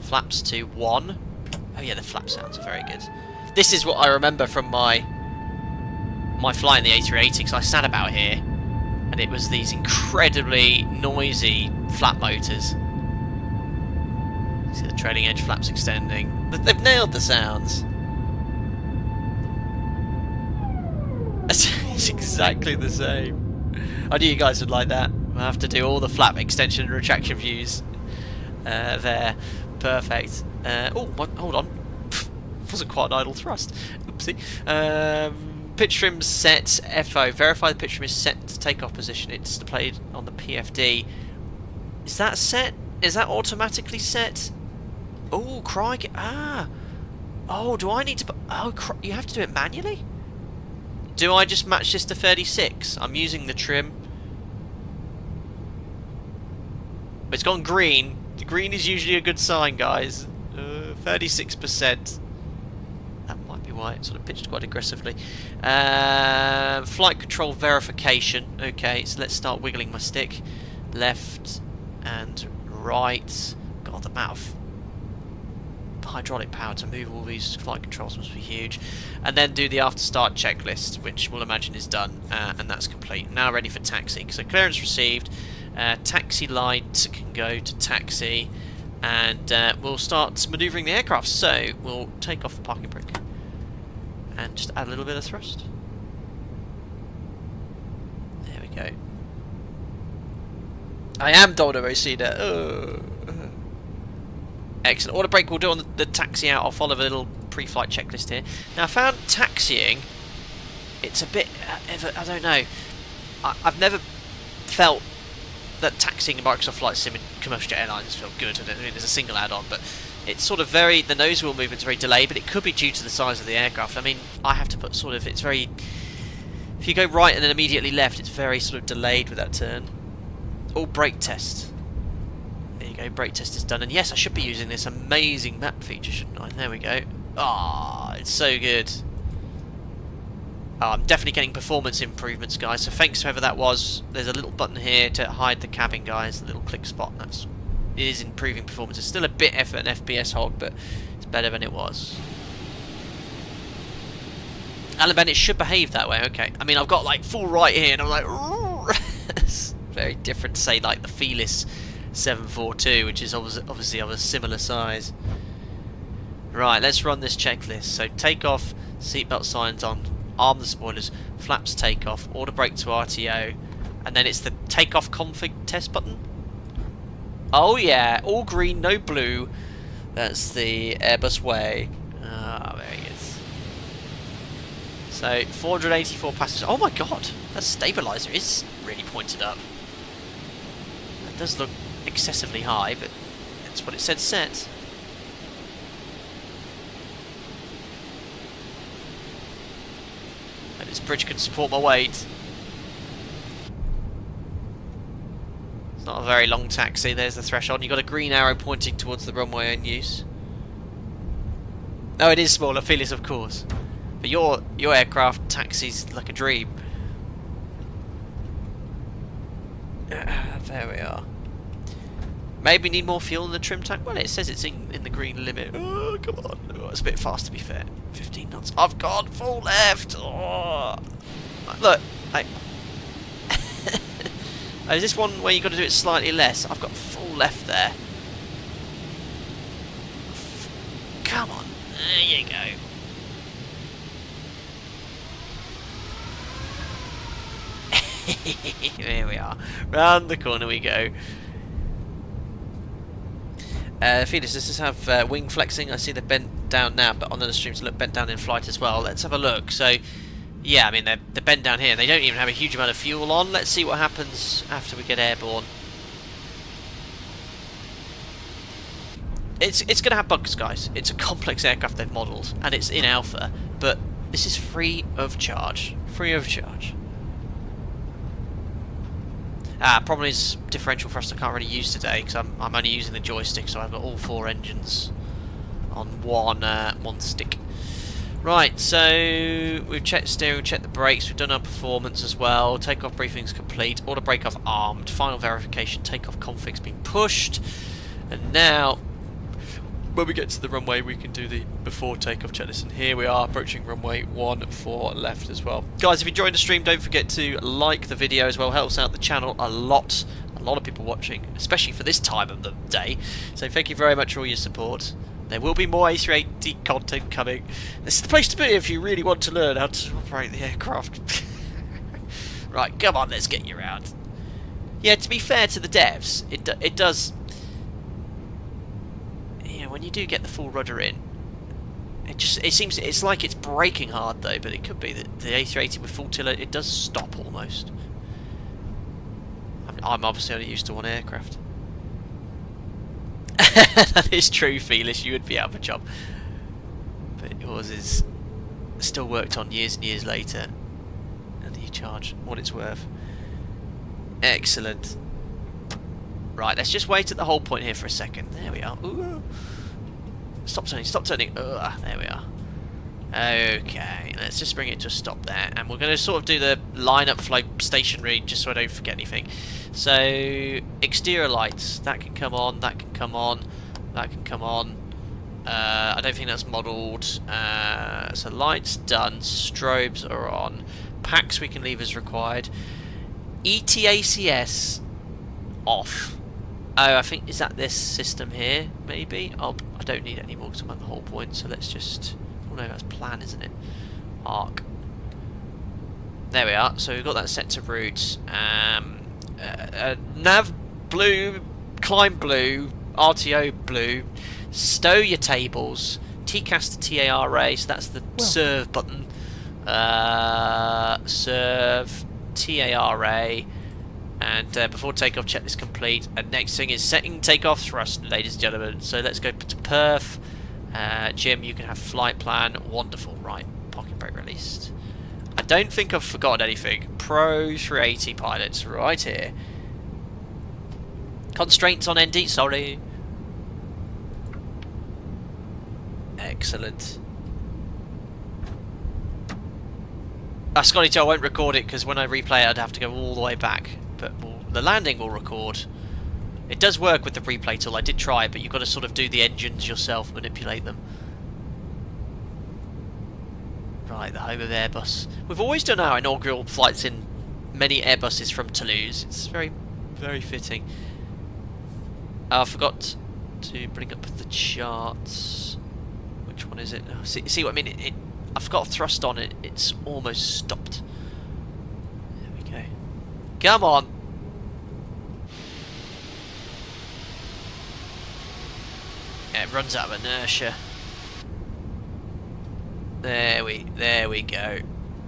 Flaps to 1. Oh yeah, the flap sounds are very good. This is what I remember from my flight in the A380, because I sat about here and it was these incredibly noisy flap motors. See the trailing edge flaps extending. They've nailed the sounds. It's exactly the same. I knew you guys would like that. We'll have to do all the flap extension and retraction views there. Perfect. Hold on. Wasn't quite an idle thrust. Oopsie. Pitch trim set FO. Verify the pitch trim is set to takeoff position. It's displayed on the PFD. Is that set? Is that automatically set? Oh, crikey. Ah. Oh, do I need to... Oh, you have to do it manually? Do I just match this to 36? I'm using the trim. But it's gone green. The green is usually a good sign, guys. 36%. That might be why it sort of pitched quite aggressively. Flight control verification. Okay, so let's start wiggling my stick. Left and right. God, the amount of hydraulic power to move all these flight controls must be huge. And then do the after start checklist, which we'll imagine is done, and that's complete. Now ready for taxi. So clearance received. Taxi light can go to taxi, and we'll start manoeuvring the aircraft. So we'll take off the parking brake and just add a little bit of thrust. There we go. I am Dolder Rosina. Excellent. Auto brake we'll do on the taxi out. I'll follow a little pre-flight checklist here. Now I found taxiing, it's a bit, I don't know, I've never felt that taxiing in Microsoft Flight Sim in commercial jet airlines felt good. I mean, there's a single add-on, but it's sort of very, the nose wheel movement's very delayed, but it could be due to the size of the aircraft. I mean, I have to put sort of, it's very, if you go right and then immediately left, it's very sort of delayed with that turn. All brake test. There you go, brake test is done. And yes, I should be using this amazing map feature, shouldn't I? There we go. Ah, it's so good. Oh, I'm definitely getting performance improvements, guys. So thanks to whoever that was. There's a little button here to hide the cabin, guys. The little click spot. It is improving performance. It's still a bit of an FPS hog, but it's better than it was. Alan Bennett should behave that way. Okay. I mean, I've got like full right here, and I'm like, it's very different to say like the Felis 742, which is obviously of a similar size. Right, let's run this checklist. So takeoff, seatbelt signs on, arm the spoilers, flaps takeoff, auto brake to RTO, and then it's the takeoff config test button. Oh yeah, all green, no blue. That's the Airbus way. Ah, there he is. So 484 passengers. Oh my god, that stabilizer is really pointed up. That does look excessively high, but that's what it said set. And this bridge can support my weight. It's not a very long taxi. There's the threshold. You've got a green arrow pointing towards the runway in use. No, it is smaller, Felis, of course. But your aircraft taxis like a dream. There we are. Maybe need more fuel in the trim tank. Well, it says it's in the green limit. Oh, come on. Oh, it's a bit fast to be fair. 15 knots. I've gone full left. Oh. Look. Is this one where you've got to do it slightly less? I've got full left there. Come on. There you go. There we are. Round the corner we go. Felis, does this have wing flexing? I see they're bent down now, but on the streams look bent down in flight as well. Let's have a look. So, yeah, I mean, they're bent down here. They don't even have a huge amount of fuel on. Let's see what happens after we get airborne. It's going to have bugs, guys. It's a complex aircraft they've modelled, and it's in alpha, but this is free of charge. Free of charge. Problem is differential thrust I can't really use today because I'm only using the joystick, so I've got all 4 engines on one stick. Right, so we've checked steering, we've checked the brakes, we've done our performance as well. Takeoff briefing's complete. Auto brake off armed. Final verification. Takeoff config's been pushed, and now when we get to the runway we can do the before takeoff checklist, and here we are approaching runway 14 left as well. Guys, if you enjoyed the stream, don't forget to like the video as well. Helps out the channel a lot of people watching, especially for this time of the day, so thank you very much for all your support. There will be more A380 content coming. This is the place to be if you really want to learn how to operate the aircraft. Right, come on, let's get you around. Yeah, to be fair to the devs, it does. When you do get the full rudder in, it seems it's like it's braking hard though, but it could be that the A380 with full tiller it does stop almost. I'm obviously only used to one aircraft. That is true, Felis. You would be out of a job, but yours is still worked on years and years later, and you charge what it's worth. Excellent. Right, let's just wait at the hold point here for a second. There we are. Ooh. Stop turning, stop turning. Ugh, there we are. Okay, let's just bring it to a stop there. And we're going to sort of do the line-up flow stationary, just so I don't forget anything. So, exterior lights. That can come on, that can come on, that can come on. I don't think that's modelled. So lights done, strobes are on. Packs we can leave as required. ETACS off. Oh, I think, is that this system here, maybe? Oh, I don't need it anymore because I'm at the whole point, so let's just... Oh no, that's plan, isn't it? Arc. There we are. So we've got that set to route. Nav blue, climb blue, RTO blue. Stow your tables. TCAS to TARA. So that's the serve button. Serve TARA. And before takeoff, checklist complete. And next thing is setting takeoff thrust, ladies and gentlemen. So let's go to Perth. Jim, you can have flight plan. Wonderful. Right, parking brake released. I don't think I've forgotten anything. Pro 380 pilots right here. Constraints on ND, sorry. Excellent. Scotty Joe, I won't record it because when I replay it I'd have to go all the way back. But the landing will record. It does work with the replay tool. I did try it, but you've got to sort of do the engines yourself, manipulate them. Right, the home of Airbus. We've always done our inaugural flights in many Airbuses from Toulouse. It's very, very fitting. I forgot to bring up the charts. Which one is it? Oh, see what I mean? I've got thrust on it. It's almost stopped. There we go. Come on. Yeah, it runs out of inertia. There we go.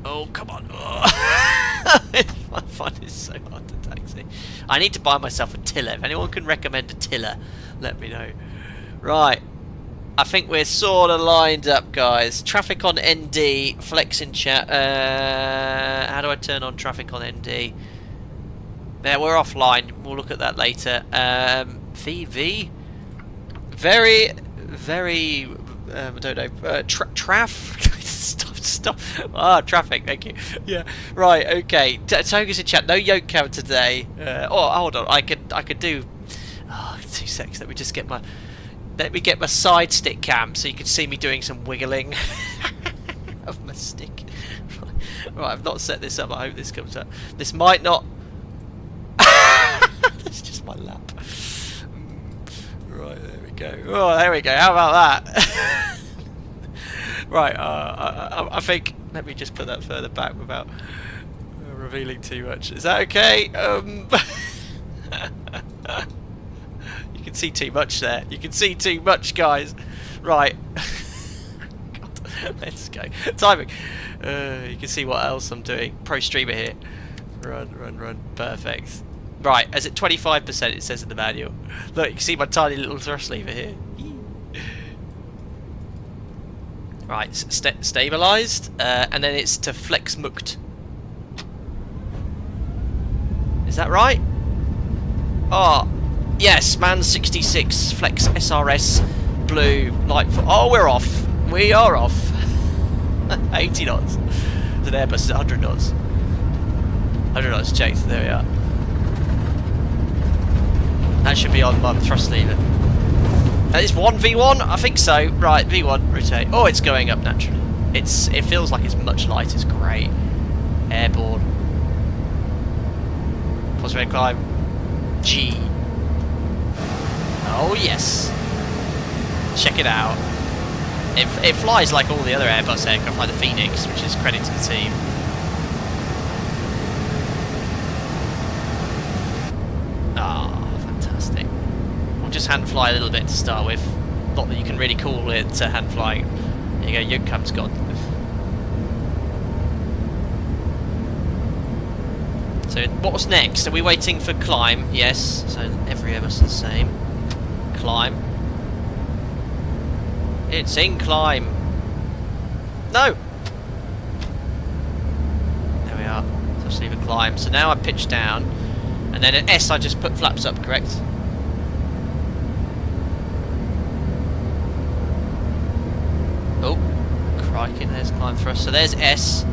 Oh, come on. Oh. I find it so hard to taxi. I need to buy myself a tiller. If anyone can recommend a tiller, let me know. Right. I think we're sort of lined up, guys. Traffic on ND. Flex in chat. How do I turn on traffic on ND? There, we're offline. We'll look at that later. VV. Very, very... I don't know. Stop. Traffic. Thank you. Yeah. Right. Okay. Toga's in chat. No yoke count today. Hold on. I could do. 2 seconds. Let me get my side stick cam so you can see me doing some wiggling of my stick. Right. I've not set this up. I hope this comes up. This might not. That's just my lap. Right. There we go. Oh, there we go. How about that? Right, I think, let me just put that further back without revealing too much. Is that okay? You can see too much there. You can see too much, guys. Right. God, let's go. Timing. You can see what else I'm doing. Pro streamer here. Run. Perfect. Right, as at 25% it says in the manual. Look, you can see my tiny little thrust lever here. Right, stabilised, and then it's to flex mucked. Is that right? Oh, yes, man 66, flex SRS, blue, light. Oh, we're off. We are off. 80 knots. It's an Airbus, 100 knots. 100 knots, chase, there we are. That should be on my thrust lever. It's 1v1? I think so. Right, V1, rotate. Oh, it's going up naturally. It feels like it's much lighter. It's great. Airborne. Positive climb. G. Oh, yes. Check it out. It flies like all the other Airbus aircraft, like the Phoenix, which is credit to the team. Just hand fly a little bit to start with. Not that you can really call it hand flying. There you go, yoke cam's gone. So what's next? Are we waiting for climb? Yes. So every Airbus is the same. Climb. It's in climb. No. There we are. So just leave a climb. So now I pitch down, and then at S I just put flaps up. Correct. Oh, crikey, there's climb thrust. So there's S.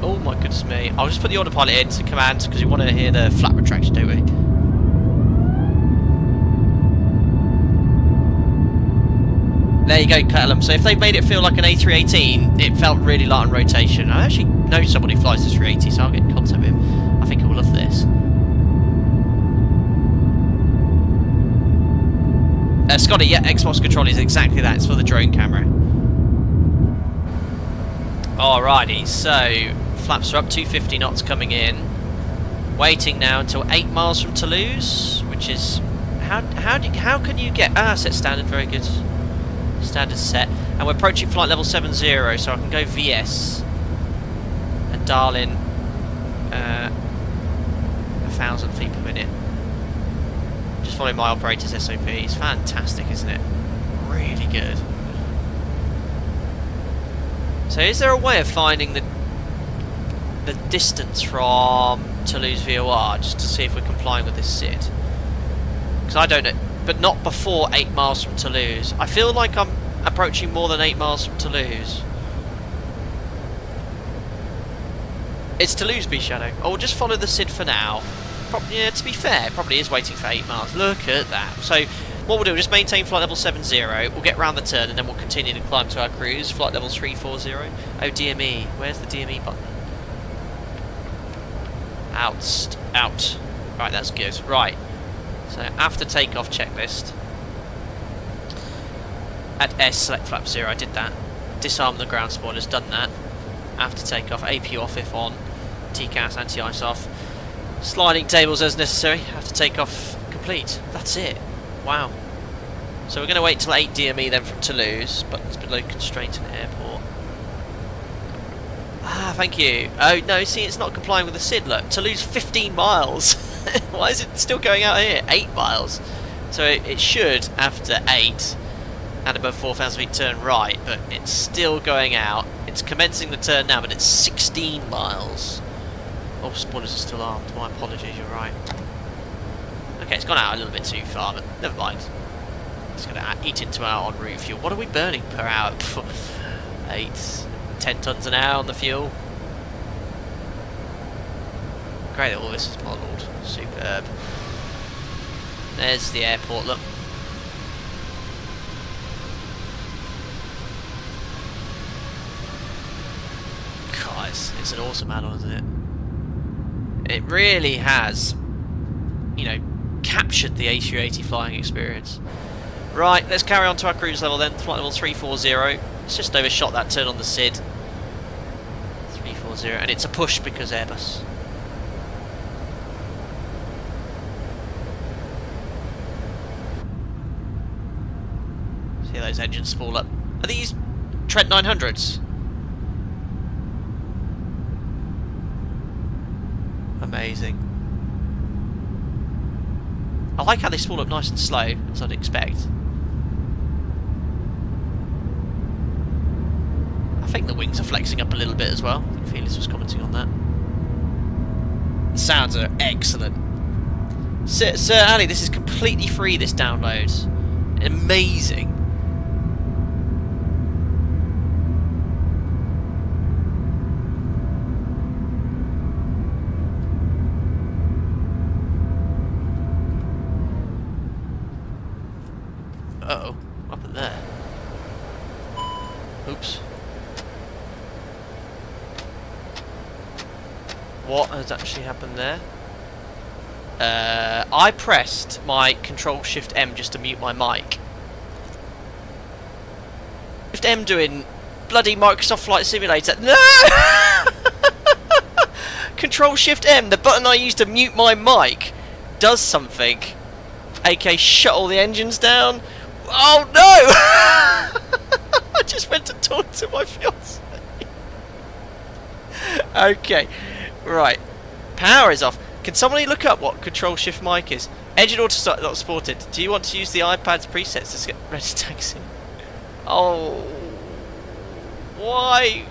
Oh my goodness me. I'll just put the autopilot in to command because we want to hear the flap retraction, don't we? There you go, Catalum. So if they've made it feel like an A380, it felt really light on rotation. I actually know somebody who flies the 380, so I'll get in contact with him. I think he'll love this. Scotty, yeah, Xbox controller is exactly that. It's for the drone camera. Alrighty, so flaps are up, 250 knots coming in. Waiting now until 8 miles from Toulouse, which is how can you get set standard, very good. Standard set, and we're approaching flight level 70, so I can go VS and dial in 1,000 feet per minute. Just following my operator's SOPs. Fantastic, isn't it? Really good. So is there a way of finding the distance from Toulouse VOR, just to see if we're complying with this SID? Because I don't know, but not before 8 miles from Toulouse. I feel like I'm approaching more than 8 miles from Toulouse. It's Toulouse B Shadow. Oh, we'll just follow the SID for now. Yeah, to be fair, it probably is waiting for 8 miles. Look at that. So what we'll do, we'll just maintain flight level 70, we'll get round the turn, and then we'll continue to climb to our cruise, flight level 340. Oh, DME. Where's the DME button? Out. Right, that's good. Right. So after takeoff checklist. At S, select flap 0, I did that. Disarm the ground spoilers, done that. After takeoff, APU off if on. TCAS, anti-ice off. Sliding tables as necessary. After takeoff, complete. That's it. Wow. So we're going to wait till 8 DME then from Toulouse, but it's below constraint in airport. Ah, thank you. Oh, no, see, it's not complying with the SID. Look, Toulouse 15 miles. Why is it still going out here? 8 miles. So it should, after 8, and above 4,000 feet, turn right, but it's still going out. It's commencing the turn now, but it's 16 miles. Oh, spoilers are still armed. My apologies, you're right. Okay, it's gone out a little bit too far, but never mind. It's going to eat into our en route fuel. What are we burning per hour? 10 tons an hour on the fuel. Great that all this is modelled. Superb. There's the airport, look. God, it's an awesome add-on, isn't it? It really has, you know, captured the A380 flying experience. Right, let's carry on to our cruise level then, flight level 340. It's just overshot that turn on the SID. 340, and it's a push because Airbus. See those engines spool up. Are these Trent 900s? Amazing. I like how they spool up nice and slow, as I'd expect. I think the wings are flexing up a little bit as well. I think Felix was commenting on that. The sounds are excellent. Sir Ali, this is completely free, this download. Amazing. Uh-oh, what happened there? Oops. What has actually happened there? I pressed my Control-Shift-M just to mute my mic. Shift-M doing bloody Microsoft Flight Simulator. No! Control-Shift-M, the button I use to mute my mic, does something. AK, shut all the engines down. Oh no! I just went to talk to my fiance. Okay, right. Power is off. Can somebody look up what Control Shift Mic is? Engine auto start not supported. Do you want to use the iPad's presets to get ready to taxi? Oh, why?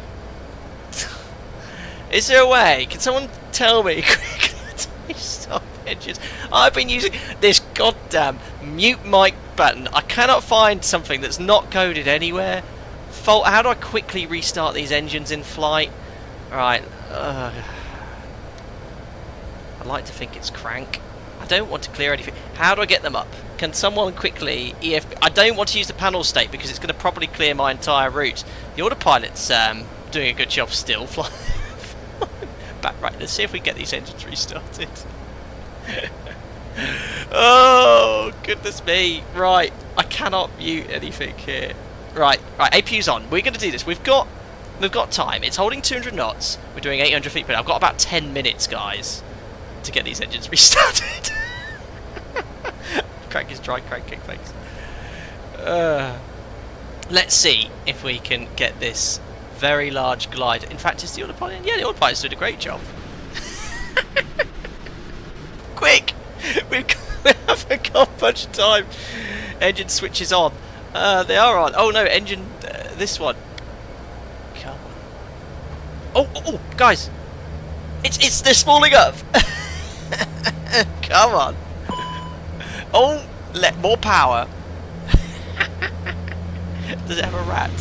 Is there a way? Can someone tell me quickly to stop engines? I've been using this goddamn mute mic button. I cannot find something that's not coded anywhere. Fault. How do I quickly restart these engines in flight? Right. I'd like to think it's crank. I don't want to clear anything. How do I get them up? Can someone quickly EFB? I don't want to use the panel state because it's going to probably clear my entire route. The autopilot's doing a good job still. Back right. Let's see if we get these engines restarted. Oh goodness me! Right, I cannot mute anything here. Right, APU's on. We're going to do this. We've got we've got time. It's holding 200 knots. We're doing 800 feet per minute. I've got about 10 minutes, guys, to get these engines restarted. Crank is dry, crank kick face. Let's see if we can get this very large glider. In fact, is the autopilot? Yeah, the autopilot's doing a great job. Quick! We haven't got much time. Engine switches on. They are on. Oh no, engine. This one. Come on. Oh, guys! They're spooling up. Come on. Oh, let more power. Does it have a rat?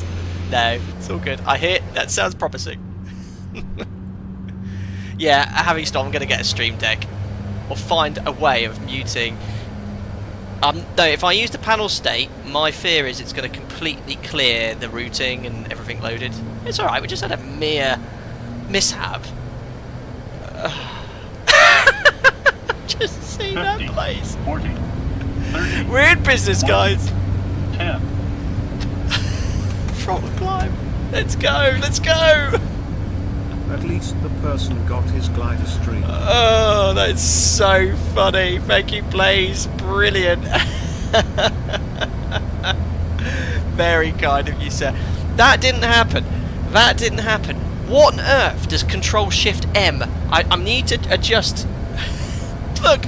No, it's all good. I hear that sounds promising. Yeah, having stopped, I'm going to get a stream deck or find a way of muting. No, if I use the panel state, my fear is it's going to completely clear the routing and everything loaded. It's all right. We just had a mere mishap. Just see 50, that place. 40, 30, we're in business, 20, guys. 10. Throttle climb. Let's go. Let's go.
At least the person got his glider stream.
Oh, that's so funny. Thank you, Blaze. Brilliant. Very kind of you, sir. That didn't happen. That didn't happen. What on earth does Control Shift M? I need to adjust. Look,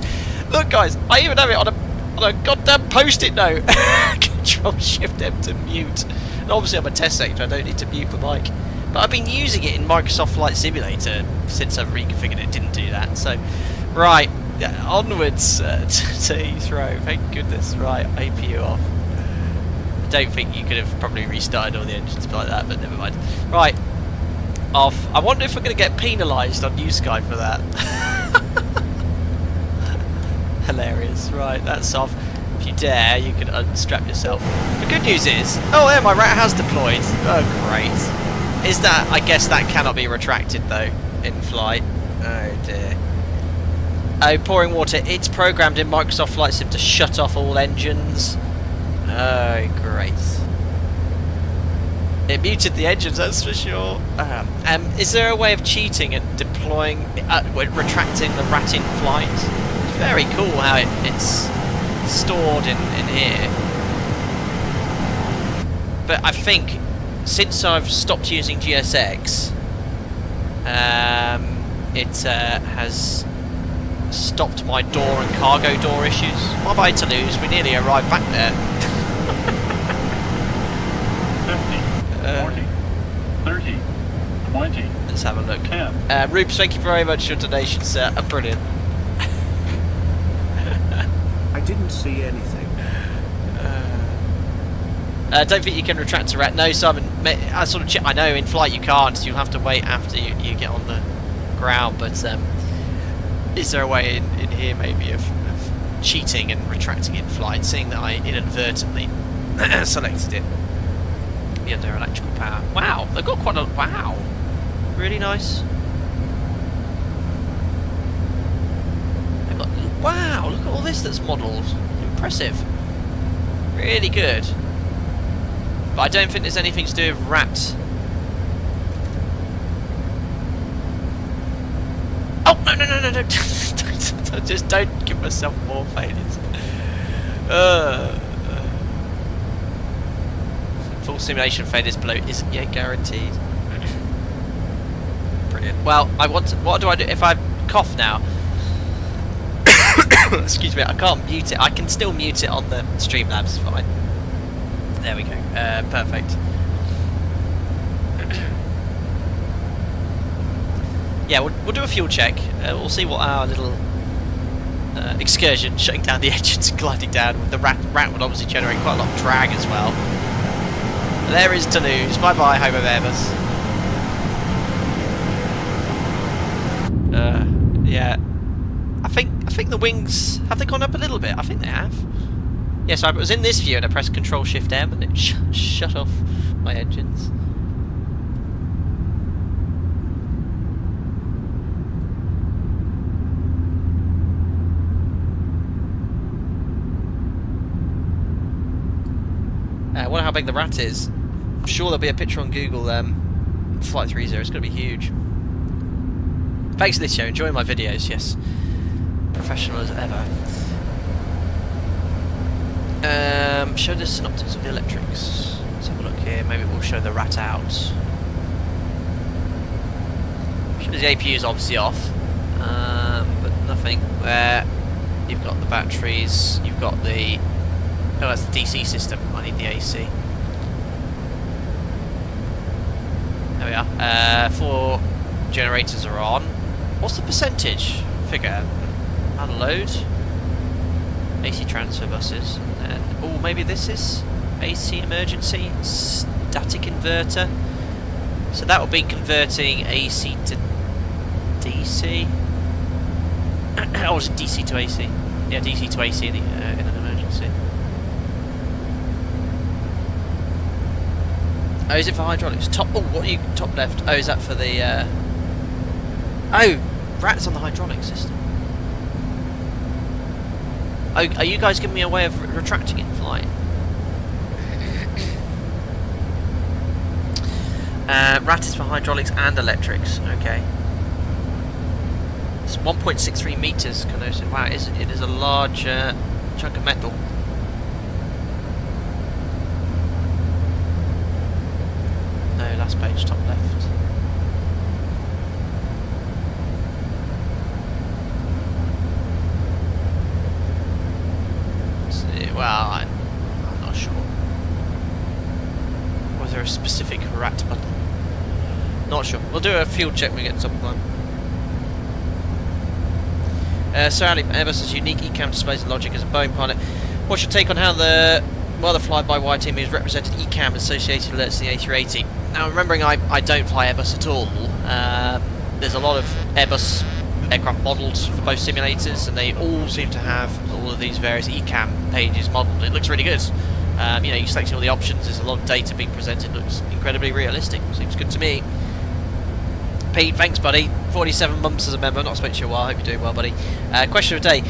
guys. I even have it on a goddamn post-it note. Control Shift M to mute. And obviously, I'm a test sector. I don't need to mute the mic. But I've been using it in Microsoft Flight Simulator since I've reconfigured it. Didn't do that. So, right, onwards to Heathrow. Thank goodness. Right, APU off. I don't think you could have probably restarted all the engines like that, but never mind. Right, off. I wonder if we're going to get penalised on Sky for that. Hilarious. Right, that's off. If you dare, you can unstrap yourself. The good news is, oh, there, my rat has deployed. Oh, great. Is that, I guess that cannot be retracted though, in flight. Oh dear. Oh, pouring water. It's programmed in Microsoft Flight Sim to shut off all engines. Oh, great. It muted the engines, that's for sure. Is there a way of cheating and deploying, retracting the rat in flight? It's very cool how it's stored in here. But I think, since I've stopped using GSX, it has stopped my door and cargo door issues. Bye bye Toulouse, we nearly arrived back there.
50, 40, 30, 20.
Let's have a look.
10.
Roops, thank you very much for your donation, sir. Brilliant.
I didn't see anything.
I don't think you can retract a rat. No, Simon. I sort of I know in flight you can't. So you'll have to wait after you get on the ground. But is there a way in here maybe of cheating and retracting in flight? Seeing that I inadvertently selected it. Be under electrical power. Wow, they've got quite a wow. Really nice. They've got wow. Look at all this that's modelled. Impressive. Really good. But I don't think there's anything to do with rat. Oh no! Just don't give myself more failures. Full simulation failures below isn't yet guaranteed. Brilliant. Well, what do I do if I cough now? Excuse me, I can't mute it. I can still mute it on the Streamlabs. Fine. There we go. Perfect. Yeah, we'll do a fuel check. We'll see what our little excursion, shutting down the engines and gliding down with the rat would obviously generate quite a lot of drag as well. There is Toulouse. Bye bye, home of Airbus. Yeah. I think the wings, have they gone up a little bit? I think they have. Yes, I was in this view and I pressed Control Shift M and it shut off my engines. I wonder how big the rat is. I'm sure there'll be a picture on Google Flight 30. It's going to be huge. Thanks for this show. Enjoying my videos. Yes. Professional as ever. Show the synoptics of the electrics. Let's have a look here. Maybe we'll show the rat out. Show the APU is obviously off, but nothing there. You've got the batteries. You've got the. Oh, that's the DC system. I need the AC. There we are. 4 generators are on. What's the percentage figure? Unload. AC transfer buses. Oh, maybe this is AC emergency. Static inverter. So that will be converting AC to DC. Or is it DC to AC? Yeah, DC to AC in an emergency. Oh, is it for hydraulics? Top. Oh, what are you? Top left. Oh, is that for the? Oh, rats on the hydraulic system. Oh, are you guys giving me a way of retracting it in flight? Rat is for hydraulics and electrics. Okay. It's 1.63 meters. Wow, it is a large chunk of metal. No, last page, top left. Well, I'm not sure. Was there a specific rat button? Not sure. We'll do a field check when we get to top line. Sadly, Airbus's unique ECAM displays the logic as a Boeing pilot. What's your take on how the fly-by-wire team has represented ECAM associated alerts in the A380? Now, remembering I don't fly Airbus at all, there's a lot of Airbus aircraft modelled for both simulators, and they all seem to have all of these various ECAM pages modelled. It looks really good. You know, you're selecting all the options, there's a lot of data being presented, looks incredibly realistic. Seems good to me. Pete, thanks buddy. 47 months as a member, not spoken to you in a while, hope you're doing well buddy. Question of the day,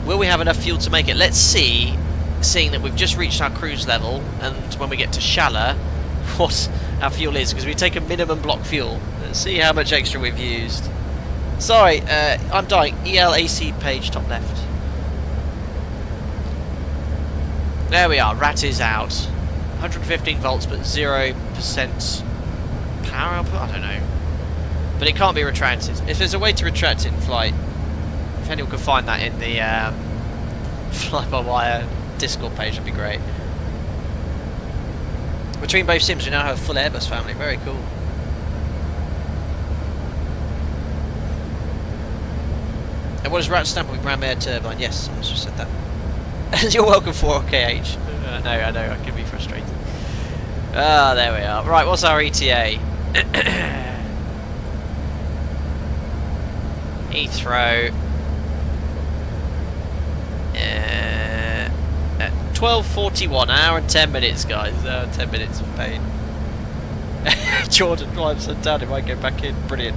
will we have enough fuel to make it? Let's see, seeing that we've just reached our cruise level, and when we get to Shala, what our fuel is, because we take a minimum block fuel. Let's see how much extra we've used. Sorry, I'm dying. ELAC page, top left. There we are, rat is out. 115 volts, but 0% power output? I don't know. But it can't be retracted. If there's a way to retract it in flight, if anyone could find that in the fly-by-wire Discord page, that'd be great. Between both sims, we now have a full Airbus family. Very cool. And what does rat stand for? Ram air turbine. Yes, I just said that. You're welcome, 4KH. I know, I can be frustrated. Ah, there we are. Right, what's our ETA? Heathrow. At 12:41, hour and 10 minutes, guys. 10 minutes of pain. Jordan drives us down. It might go back in. Brilliant.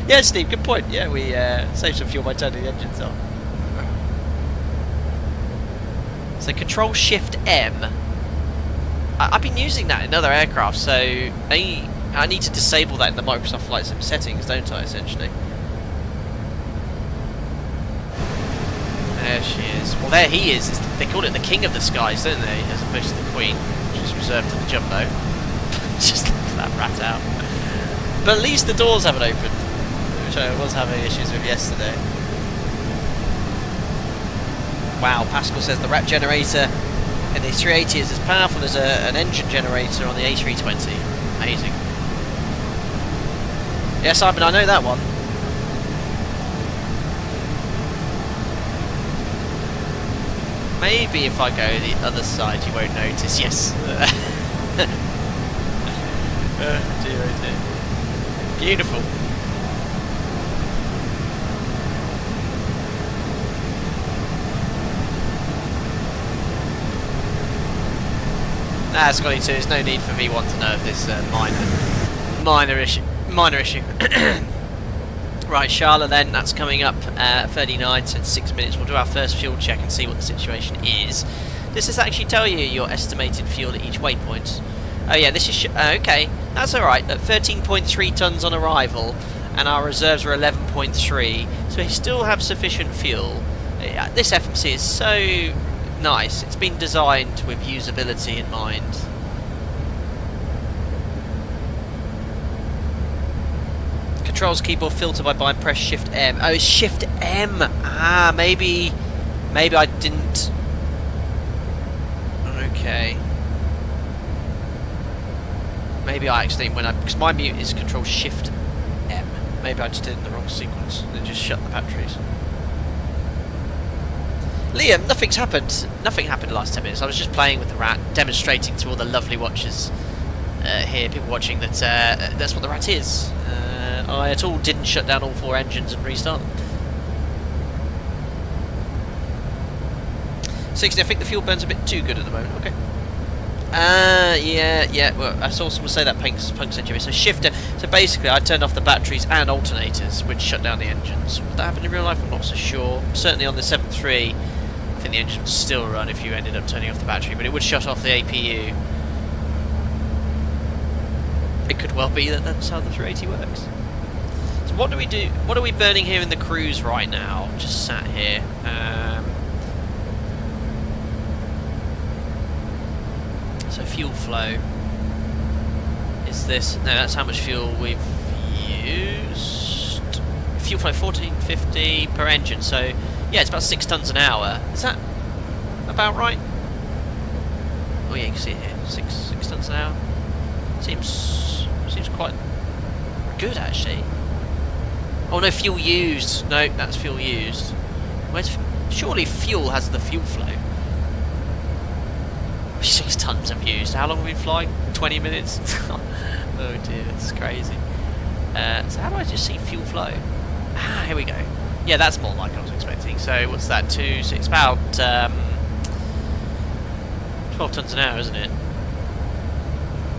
Yeah, Steve, good point. Yeah, we saved some fuel by turning the engines on. So Control Shift M. I've been using that in other aircraft, so I need to disable that in the Microsoft Flight Sim settings, don't I, essentially? There she is. Well, there he is. They call it the King of the Skies, don't they? As opposed to the Queen, which is reserved to the Jumbo. Just look at that rat out. But at least the doors haven't opened, which I was having issues with yesterday. Wow, Pascal says the rat generator in the 380 is as powerful as an engine generator on the A320. Amazing. Yes, Simon, I know that one. Maybe if I go the other side you won't notice, yes. Oh dear, oh dear. Beautiful. Nah, Scotty 2, there's no need for V1 to know of this minor issue. Right, Charlotte then, that's coming up 39, so in 6 minutes. We'll do our first fuel check and see what the situation is. Does this actually tell you your estimated fuel at each waypoint? Oh yeah, this is okay. That's all right. At 13.3 tons on arrival, and our reserves are 11.3, so we still have sufficient fuel. This FMC is so nice. It's been designed with usability in mind. Controls keyboard filter by bind, press Shift M. Oh, it's Shift M. Ah, maybe I didn't. Okay. Maybe I accidentally because my mute is Control Shift M. Maybe I just did it in the wrong sequence and just shut the batteries. Liam, nothing's happened. Nothing happened in the last 10 minutes. I was just playing with the rat, demonstrating to all the lovely watchers here, people watching, that that's what the rat is. I at all didn't shut down all 4 engines and restart them. 60, I think the fuel burns a bit too good at the moment. Okay. Yeah. Well, I saw someone say that Punk said to me. So shifter. So basically, I turned off the batteries and alternators, which shut down the engines. Would that happen in real life? I'm not so sure. Certainly on the 7.3, I think the engine would still run if you ended up turning off the battery, but it would shut off the APU. It could well be that that's how the 380 works. So what do we do? What are we burning here in the cruise right now? Just sat here. So fuel flow is this. No, that's how much fuel we've used. Fuel flow 1450 per engine. So yeah, it's about 6 tons an hour. Is that about right? Oh yeah, you can see it here. 6 tons an hour. Seems quite good actually. Oh no, fuel used. No, that's fuel used. Where's surely fuel has the fuel flow. 6 tons of used. How long have we been flying? 20 minutes? Oh dear, it's crazy. So how do I just see fuel flow? Ah, here we go. Yeah, that's more like I was expecting. So what's that? 6 about 12 tons an hour, isn't it?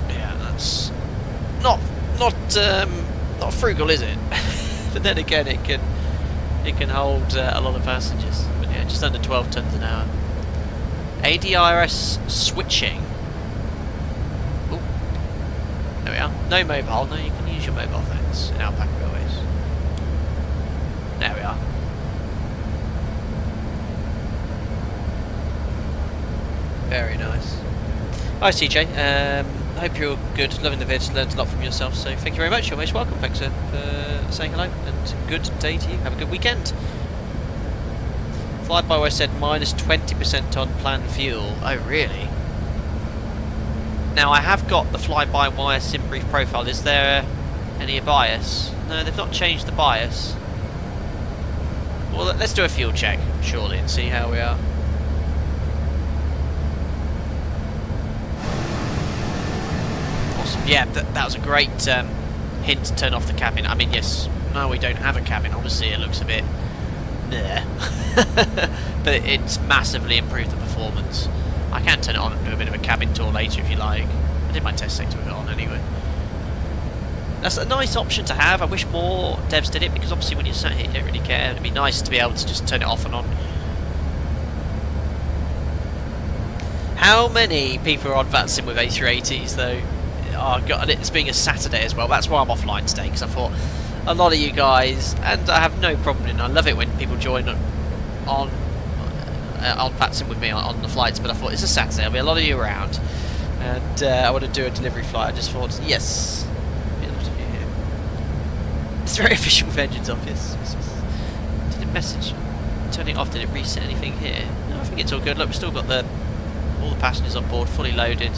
Yeah, that's not frugal, is it? But then again, it can hold a lot of passengers. But yeah, just under 12 tons an hour. ADRS switching. Ooh. There we are. No mobile. No, you can use your mobile phones in Alpaca Railways. There we are. Very nice. Hi CJ. Hope you're good. Loving the vids. Learned a lot from yourself. So thank you very much. You're most welcome. Thanks for saying hello. And good day to you. Have a good weekend. FlyByWire said minus 20% on planned fuel. Oh, really? Now, I have got the FlyByWire sim brief profile. Is there any bias? No, they've not changed the bias. Well, let's do a fuel check, surely, and see how we are. Awesome. Yeah, that was a great hint to turn off the cabin. I mean, yes, no, we don't have a cabin. Obviously, it looks a bit... but it's massively improved the performance. I can turn it on and do a bit of a cabin tour later if you like. I did my test sector with it on anyway. That's a nice option to have. I wish more devs did it, because obviously when you're sat here you don't really care. It'd be nice to be able to just turn it off and on. How many people are on VATSIM with A380s though? Oh god, it's being a Saturday as well. That's why I'm offline today, because I thought a lot of you guys, and I have no problem in, I love it when people join on VATSIM with me on the flights, but I thought it's a Saturday, there'll be a lot of you around, and I want to do a delivery flight. I just thought, yes, be a lot of you here. It's very efficient with engines off, yes. Did it message turning it off? Did it reset anything here? No, I think it's all good. Look, we've still got all the passengers on board, fully loaded.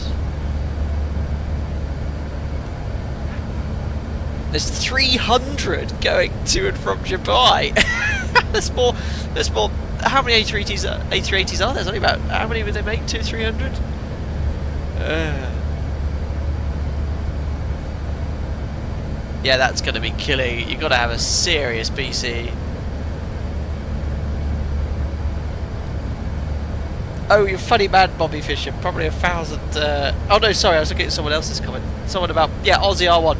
There's 300 going to and from Dubai. There's more. How many A380s are there? There's only about, how many would they make? 200-300? Yeah, that's going to be killing. You've got to have a serious PC. Oh, you funny man, Bobby Fisher. Probably 1,000. Oh no, sorry, I was looking at someone else's comment. Someone about, yeah, Aussie R1.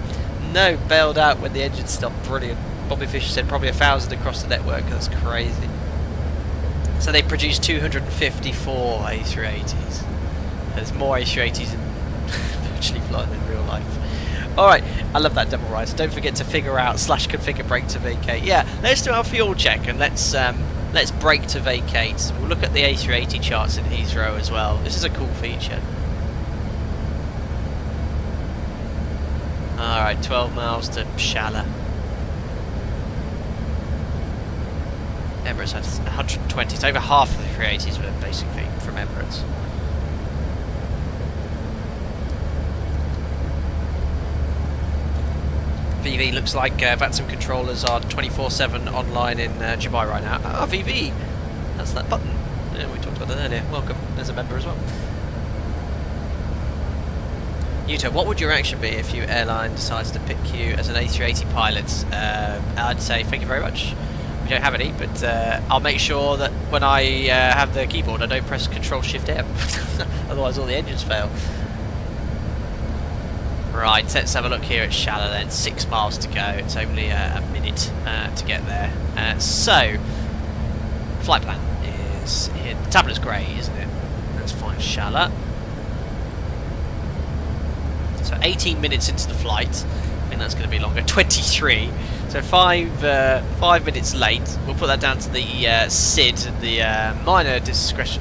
No, bailed out when the engine stopped. Brilliant. Bobby Fisher said probably 1,000 across the network. That's crazy. So they produced 254 A380s. There's more A380s actually flying in real life. Alright, I love that double rise. Don't forget to figure out /configure brake to vacate. Yeah, let's do our fuel check and let's brake to vacate. We'll look at the A380 charts in Heathrow as well. This is a cool feature. Alright, 12 miles to Shala. Emirates had 120, so over half of the 380s were basically from Emirates. VV looks like VATSIM controllers are 24/7 online in Dubai right now. Ah, VV! That's that button. Yeah, we talked about that earlier. Welcome, there's a member as well. Yuto, what would your reaction be if your airline decides to pick you as an A380 pilot? I'd say thank you very much. We don't have any, but I'll make sure that when I have the keyboard I don't press Control-Shift-M. Otherwise all the engines fail. Right, let's have a look here at Shala then. 6 miles to go. It's only a minute to get there. So, flight plan is here. The tablet's grey, isn't it? Let's find Shala. So 18 minutes into the flight. I think that's going to be longer. 23. So 5 minutes late. We'll put that down to the SID, the minor discrepancy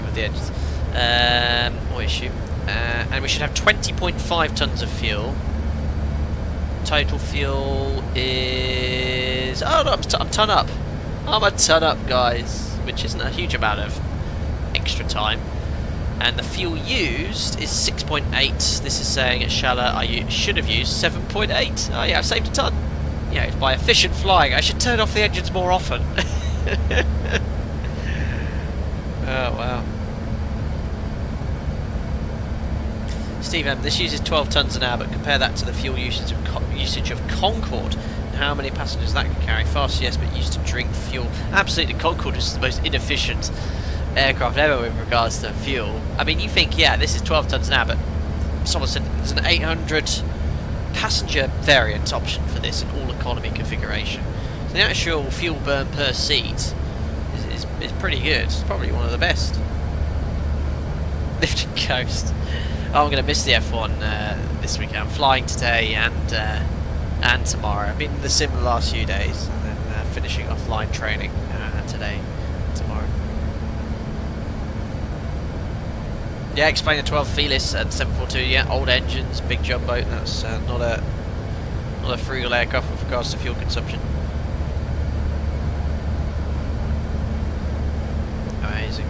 with the engines. Or issue. And we should have 20.5 tons of fuel. Total fuel is... Oh no, I'm a ton up. I'm a ton up, guys. Which isn't a huge amount of extra time. And the fuel used is 6.8. This is saying at Shala I should have used 7.8. Oh yeah, I've saved a ton. Yeah, it's by efficient flying. I should turn off the engines more often. Oh wow. Steve M, this uses 12 tons an hour, but compare that to the fuel usage of Concorde. And how many passengers that can carry? Fast, yes, but used to drink fuel. Absolutely, Concorde is the most inefficient aircraft ever with regards to fuel. I mean, you think, yeah, this is 12 tons an hour, but someone said there's an 800 passenger variant option for this in all economy configuration. So the actual fuel burn per seat is pretty good. It's probably one of the best. Lifting coast. Oh, I'm going to miss the F1 this weekend. I'm flying today and tomorrow. I've been in the sim the last few days, and then finishing off line training today and tomorrow. Yeah, explain the 12 Felis and 742. Yeah, old engines, big jumbo. That's not a frugal aircraft with regards to fuel consumption. Amazing.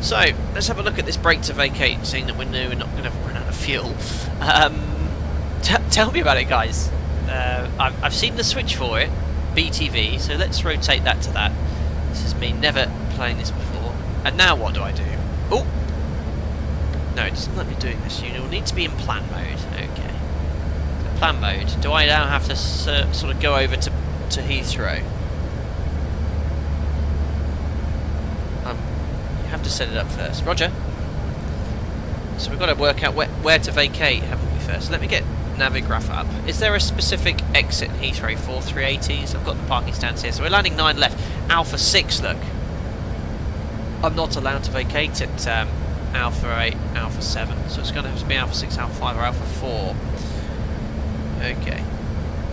So, let's have a look at this brake to vacate, seeing that we know we're not going to run out of fuel. Tell me about it, guys. I've seen the switch for it, BTV, so let's rotate that to that. This is me never playing this before. And now what do I do? Oh! No, it doesn't let me do this. You will need to be in plan mode. Okay. So plan mode. Do I now have to sort of go over to Heathrow? Have to set it up first. Roger. So we've got to work out where to vacate, haven't we, first? Let me get Navigraph up. Is there a specific exit in Heathrow for 380s? I've got the parking stands here. So we're landing 9 left. Alpha 6, look. I'm not allowed to vacate at Alpha 8, Alpha 7. So it's going to have to be Alpha 6, Alpha 5 or Alpha 4. Okay.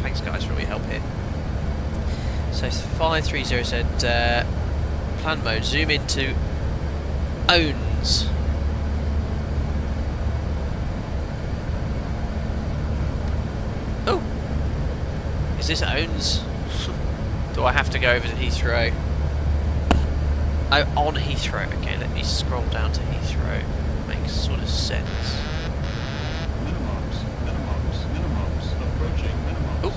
Thanks, guys, for all your help here. So 530 said plan mode. Zoom into owns. Oh, is this owns? Do I have to go over to Heathrow? Oh, on Heathrow. Okay, let me scroll down to Heathrow. Makes sort of sense.
Minimums, approaching minimums.
Oh,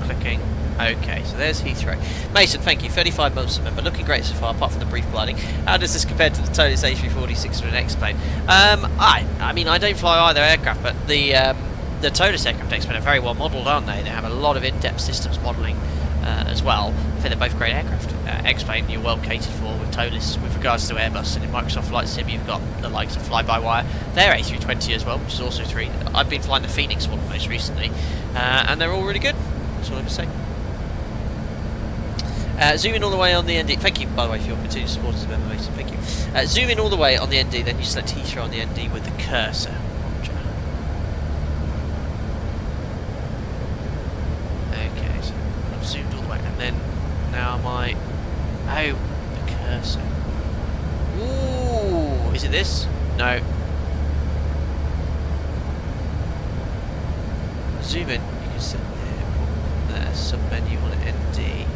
clicking. Okay, so there's Heathrow. Mason, thank you. 35 months member. Looking great so far, apart from the brief gliding. How does this compare to the Toulouse A340-600X plane? I mean, I don't fly either aircraft, but the Toulouse aircraft X-plane are very well modelled, aren't they? They have a lot of in-depth systems modelling as well. I think they're both great aircraft. X-plane you're well catered for with Toulouse with regards to Airbus, and in Microsoft Flight Sim you've got the likes of FlyByWire. They're A320 as well, which is also 3. I've been flying the Phoenix one most recently, and they're all really good. That's all I can say. Zoom in all the way on the ND. Thank you, by the way, for your continued support as a member. Thank you. Zoom in all the way on the ND, then you select Heathrow on the ND with the cursor. Roger. Okay, so I've zoomed all the way, and then now my... Oh, the cursor. Ooh, is it this? No. Zoom in. You can set there. Sub menu on ND.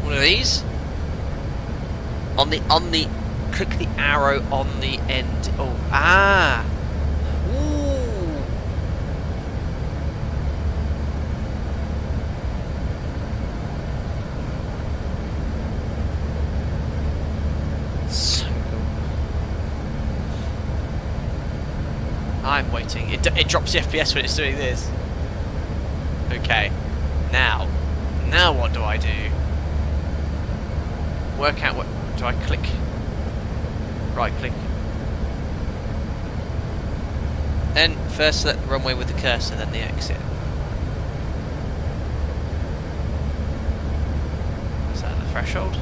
One of these. On the click the arrow on the end. Oh, ah. Ooh. So cool. I'm waiting. It drops the FPS when it's doing this. Okay. Now what do I do? Work out what... Do I click? Right click. Then first select the runway with the cursor, then the exit. Is that the threshold?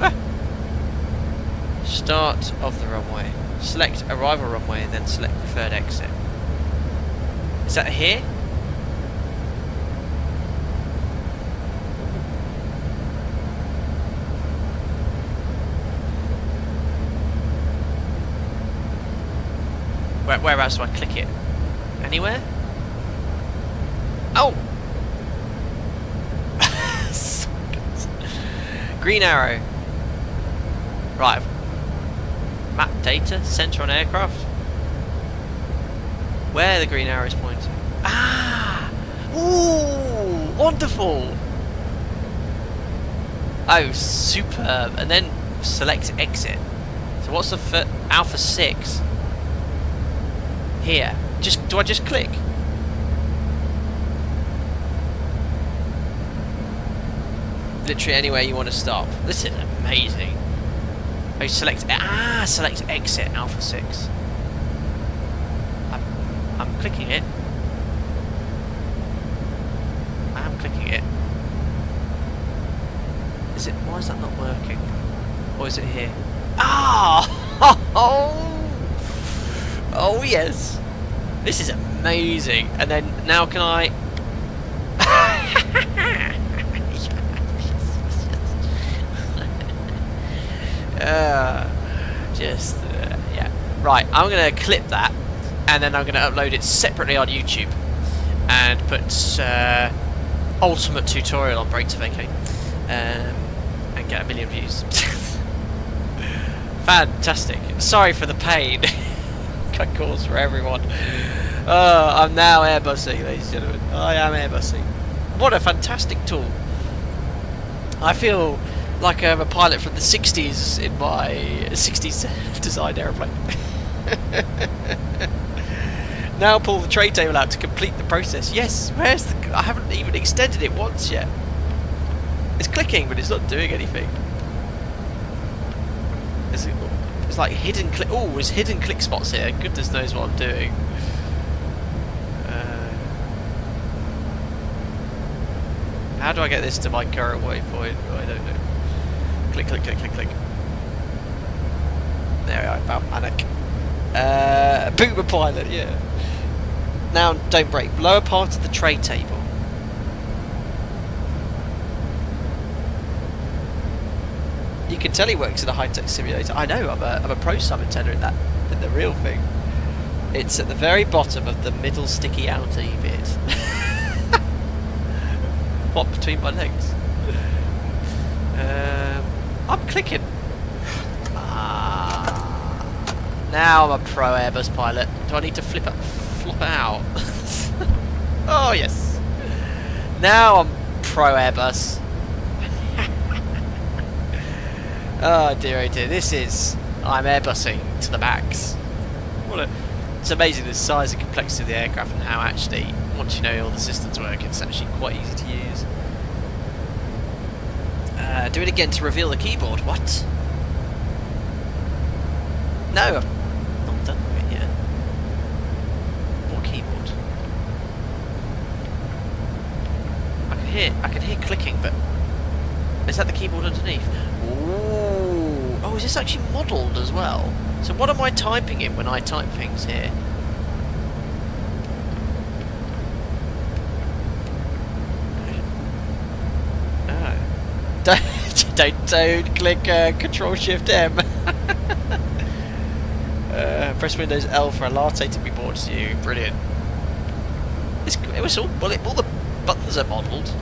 Ah! Start of the runway. Select arrival runway, then select preferred exit. Is that here? Where else do I click it? Anywhere? Oh! Green arrow. Right. Map data, center on aircraft. Where the green arrow is pointing. Ah! Ooh! Wonderful! Oh, superb. And then select exit. So what's the Alpha 6? Here. Do I just click? Literally anywhere you want to stop. This is amazing. Oh, select exit Alpha 6. I'm clicking it. I am clicking it. Is it? Why is that not working? Or is it here? Ah! Oh! Oh yes! This is amazing. And then now can I? Yeah. Right, I'm going to clip that, and then I'm going to upload it separately on YouTube, and put ultimate tutorial on brake to vacate, and get 1 million views. Fantastic. Sorry for the pain I cause for everyone. I'm now Airbusing, ladies and gentlemen. I am Airbusing. What a fantastic tool. I feel like I'm a pilot from the 60s in my 60s designed aeroplane. Now pull the tray table out to complete the process. Yes, where's the... I haven't even extended it once yet. It's clicking, but it's not doing anything. It's like hidden click... Oh, there's hidden click spots here. Goodness knows what I'm doing. How do I get this to my current waypoint? I don't know. Click, click, click, click, click. There we are, about panic. Boomer pilot, yeah. Now, don't brake. Lower part of the tray table. You can tell he works in a high-tech simulator. I know, I'm a pro subintender in the real thing. It's at the very bottom of the middle sticky outy bit. What, between my legs? I'm clicking. Now I'm a pro Airbus pilot. Do I need to flop out? Oh yes. Now I'm pro Airbus. Oh dear, oh dear. I'm Airbusing to the max. It's amazing the size and complexity of the aircraft, and how actually, once you know all the systems work, it's actually quite easy to use. Do it again to reveal the keyboard. What? No, I'm not done with it yet. More keyboard. I can hear clicking, but is that the keyboard underneath? Ooh. Oh, is this actually modelled as well? So what am I typing in when I type things here? Don't click Control Shift M. Press Windows L for a latte to be brought to you. Brilliant. It was all the buttons are modelled.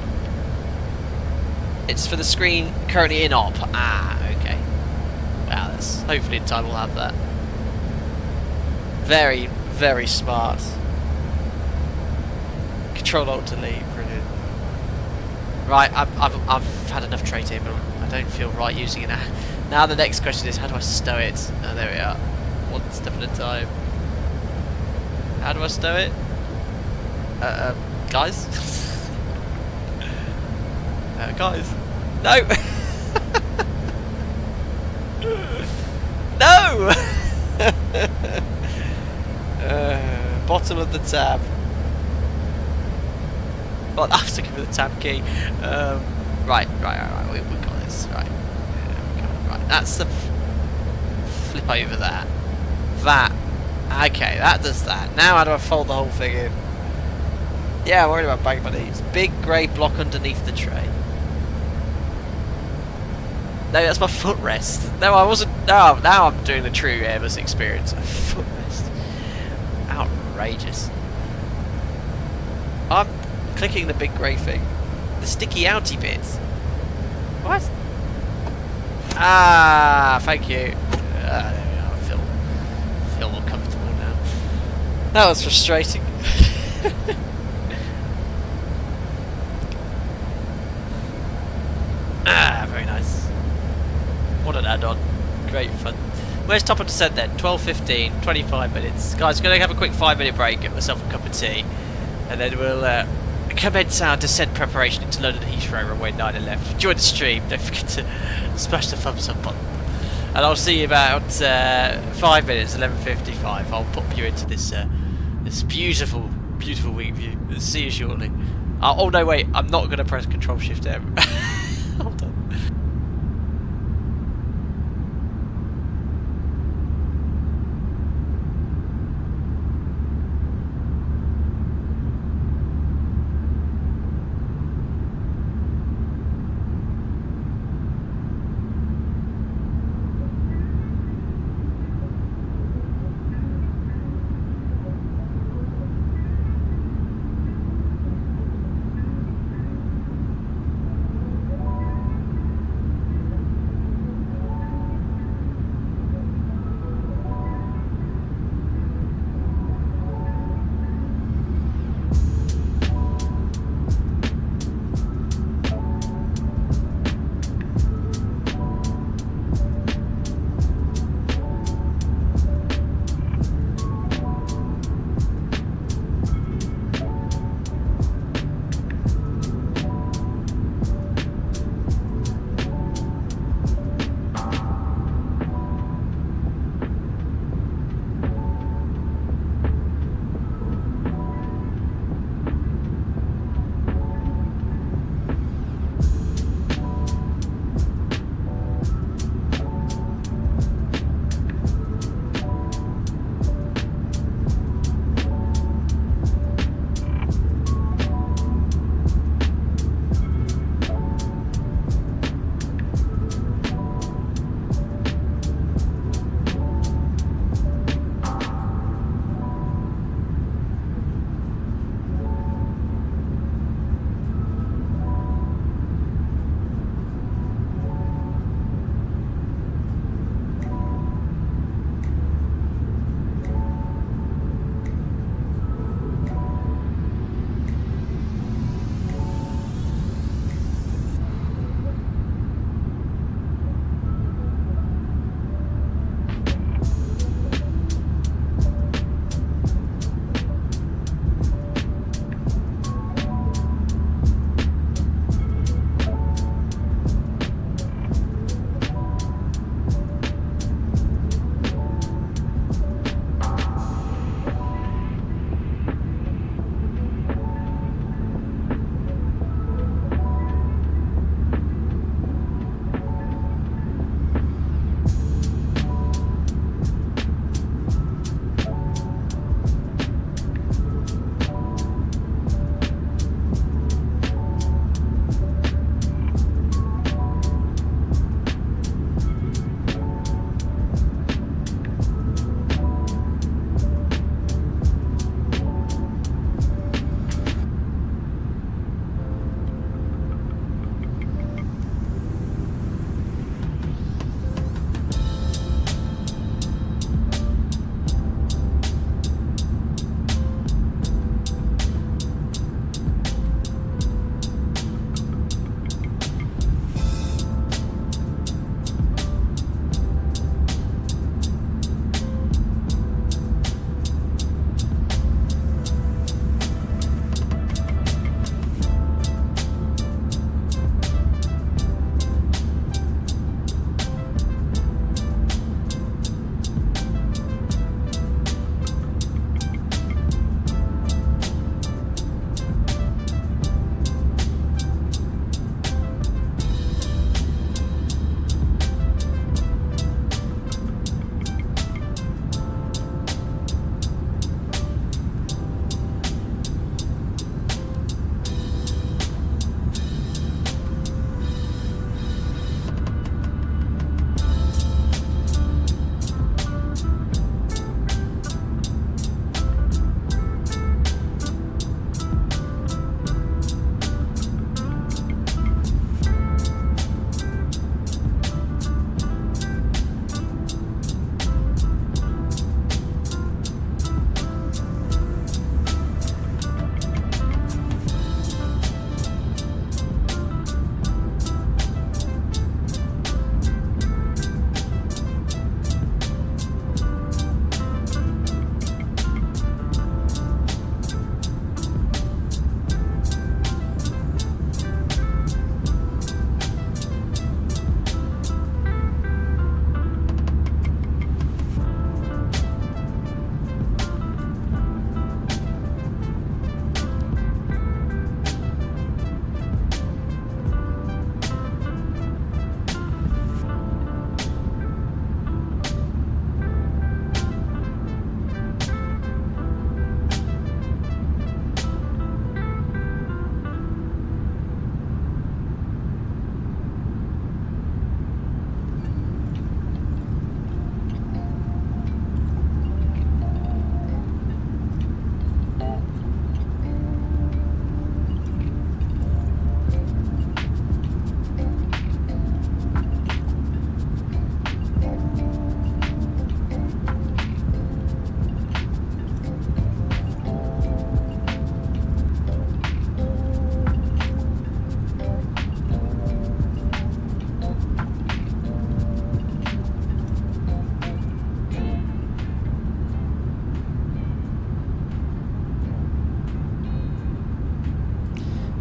It's for the screen currently in op. Ah, okay. Wow, that's hopefully in time we'll have that. Very, very smart. Control Alt Delete. Brilliant. Right, I've had enough trade here, but I don't feel right using it now. Now the next question is, how do I stow it? Oh, there we are. One step at a time. How do I stow it? Guys? Guys? No! No! Bottom of the tab. Well, I was looking for the tab key. Right. We got this. Right. Right. That's the flip over that. That. Okay, that does that. Now how do I fold the whole thing in? Yeah, I'm worried about banging my knees. Big grey block underneath the tray. No, that's my footrest. No, I wasn't. No, now I'm doing the true Airbus experience. A footrest. Outrageous. I'm clicking the big grey thing. The sticky outy bits. What? Ah, thank you. There we are. I feel more comfortable now. That was frustrating. Very nice. What an add-on. Great fun. Where's top of descent then? 12:15, 25 minutes. Guys, going to have a quick 5-minute break, get myself a cup of tea, and then we'll commence our descent preparation into London Heathrow, runway 9 and left. Join the stream, don't forget to smash the thumbs up button. And I'll see you about 5 minutes, 11:55. I'll pop you into this this beautiful, beautiful wing view. See you shortly. Oh no, wait, I'm not going to press Control Shift M. Hold on.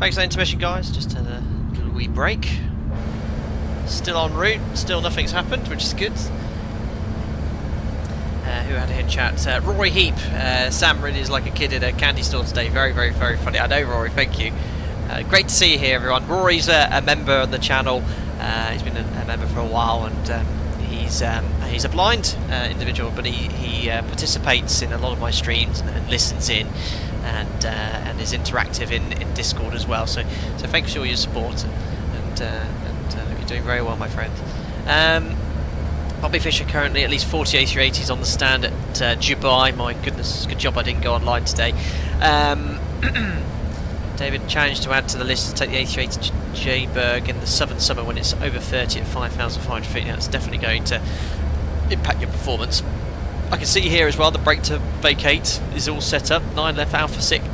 Thanks for the intermission, guys. Just had a little wee break. Still en route. Still nothing's happened, which is good. Who had it in chat? Rory Heap. Sam really is like a kid in a candy store today. Very, very, very funny. I know, Rory. Thank you. Great to see you here, everyone. Rory's a member on the channel. He's been a member for a while, and he's a blind individual, but he participates in a lot of my streams and listens in, and is interactive in Discord as well. So thanks for all your support, and you're doing very well, my friend. Bobby Fisher currently at least 40 A380s on the stand at Dubai. My goodness, good job I didn't go online today. David challenged to add to the list to take the A380 to Jayberg in the southern summer when it's over 30 at 5,500 feet. That's definitely going to impact your performance. I can see here as well the brake to vacate is all set up, 9 left Alpha 6.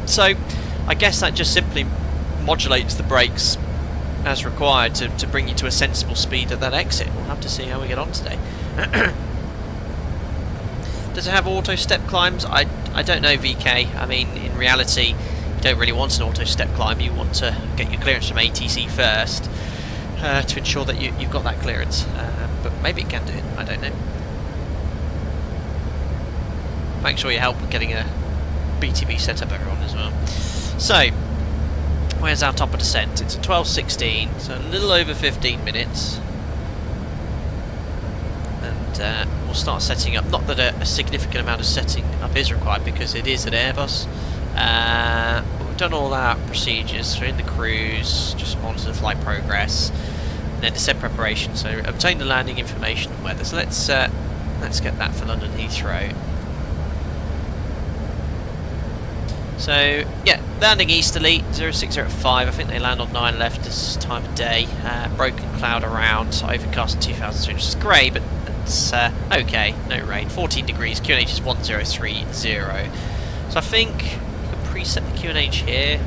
So I guess that just simply modulates the brakes as required to bring you to a sensible speed at that exit. We'll have to see how we get on today. Does it have auto step climbs? I don't know, VK. I mean, in reality, you don't really want an auto step climb. You want to get your clearance from ATC first to ensure that you've got that clearance. But maybe it can do it. I don't know. Make sure you help with getting a BTB set up, everyone, as well. So, where's our top of descent? It's at 12:16, so a little over 15 minutes. And we'll start setting up. Not that a significant amount of setting up is required because it is an Airbus. But we've done all our procedures. We're in the cruise, just monitor the flight progress, and then descent preparation. So obtain the landing information and weather. So let's get that for London Heathrow. So yeah, landing easterly 0605. I think they land on 9 left this time of day. Broken cloud around, overcast 2000, which is grey, but it's okay. No rain. 14 degrees. QNH is 1030. So I think you can preset the QNH here.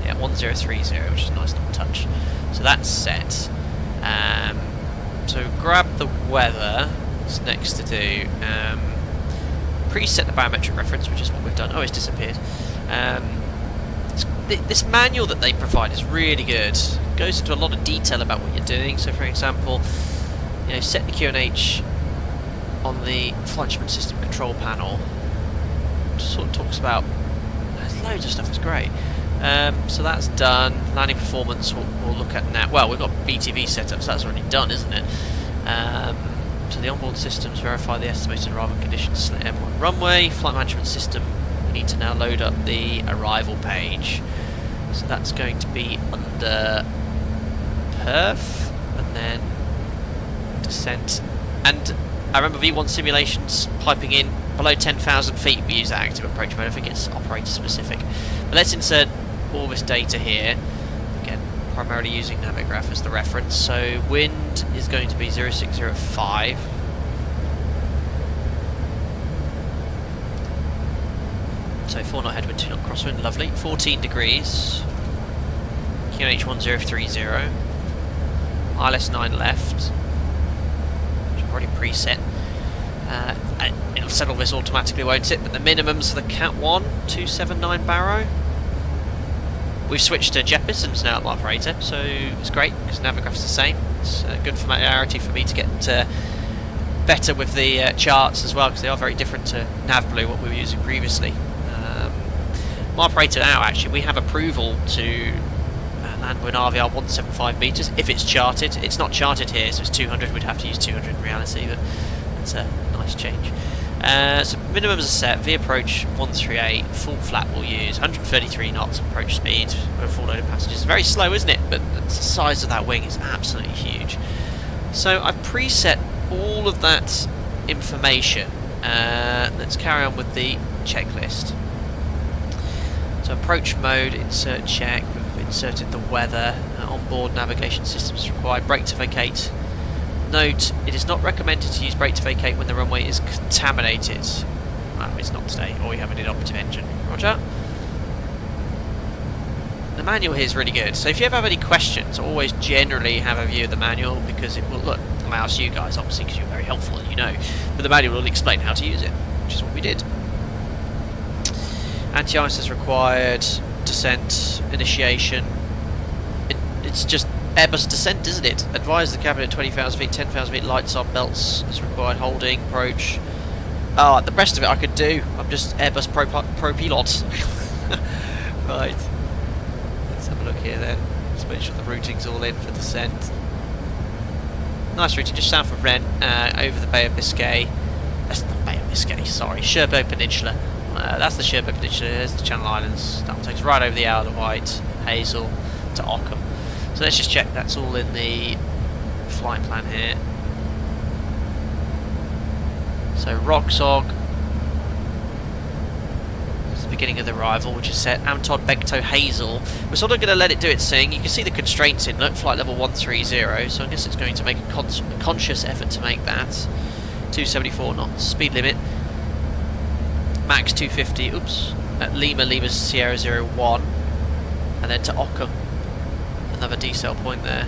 Yeah, 1030, which is a nice little touch. So that's set. So grab the weather. What's next to do? Preset the biometric reference, which is what we've done. Oh, it's disappeared. This manual that they provide is really good. It goes into a lot of detail about what you're doing. So, for example, set the QNH on the flight instrument system control panel. Sort of talks about. There's loads of stuff. It's great. So that's done. Landing performance. We'll look at now. Well, we've got BTV set up, so that's already done, isn't it? So the onboard systems verify the estimated arrival conditions to the airport runway. Flight management system. Need to now load up the arrival page, so that's going to be under perf and then descent. And I remember V1 simulations piping in below 10,000 feet. We use that active approach mode. I think it's operator specific. But let's insert all this data here. Again, primarily using Navigraph as the reference. So wind is going to be 0605. So 4 knot headwind, 2 knot crosswind, lovely. 14 degrees. QNH 1030. ILS 9 left. Which I've already preset. It'll settle this automatically, won't it? But the minimums for the Cat 1, 279 Barrow. We've switched to Jeppeson's now at my operator, so it's great because Navigraph's the same. It's good familiarity for me to get better with the charts as well, because they are very different to NavBlue, what we were using previously. My operator now, actually, we have approval to land with an RVR 175 metres if it's charted. It's not charted here, so it's 200. We'd have to use 200 in reality, but that's a nice change. So minimums are set. V approach 138, full flat we'll use 133 knots approach speed with full load of passengers. Very slow, isn't it? But the size of that wing is absolutely huge. So I've preset all of that information. Let's carry on with the checklist. So approach mode, insert check, we've inserted the weather, onboard navigation systems required, brake to vacate. Note, it is not recommended to use brake to vacate when the runway is contaminated. Well, it's not today, or you have an inoperative engine. Roger. The manual here is really good, so if you ever have any questions, always generally have a view of the manual, because it will allow you guys, obviously, because you're very helpful and you know, but the manual will explain how to use it, which is what we did. Anti-ice is required. descent, initiation. It's just Airbus descent, isn't it? Advise the cabin at 20,000 feet, 10,000 feet, lights on, belts as required, holding, approach. Oh, the rest of it I could do. I'm just Airbus pro pilot. Right. Let's have a look here then. Let's make sure the routing's all in for descent. Nice routing, just south of Rennes, over the Bay of Biscay. That's not Bay of Biscay, sorry, Cherbourg Peninsula. That's the Cherbourg Peninsula, there's the Channel Islands. That one takes right over the Isle of Wight, Hazel, to Ockham. So let's just check that's all in the flight plan here. So Roxog is the beginning of the arrival, which is set Amtod Begto Hazel. We're sort of going to let it do its thing. You can see the constraints in, look, flight level 130, so I guess it's going to make a conscious effort to make that. 274 knots, speed limit. Max 250, oops, at Lima Sierra 01, and then to Ockham. Another decel point there.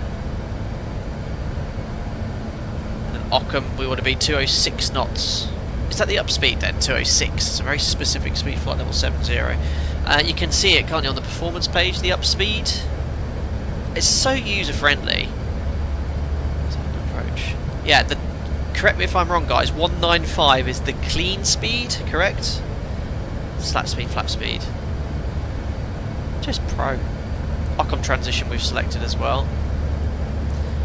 And Ockham, we want to be 206 knots. Is that the upspeed then? 206. It's a very specific speed, flight level 70. You can see it, can't you, on the performance page, the upspeed? It's so user friendly. Approach. Yeah, correct me if I'm wrong, guys. 195 is the clean speed, correct? Flat speed. Just pro. Ockham transition we've selected as well.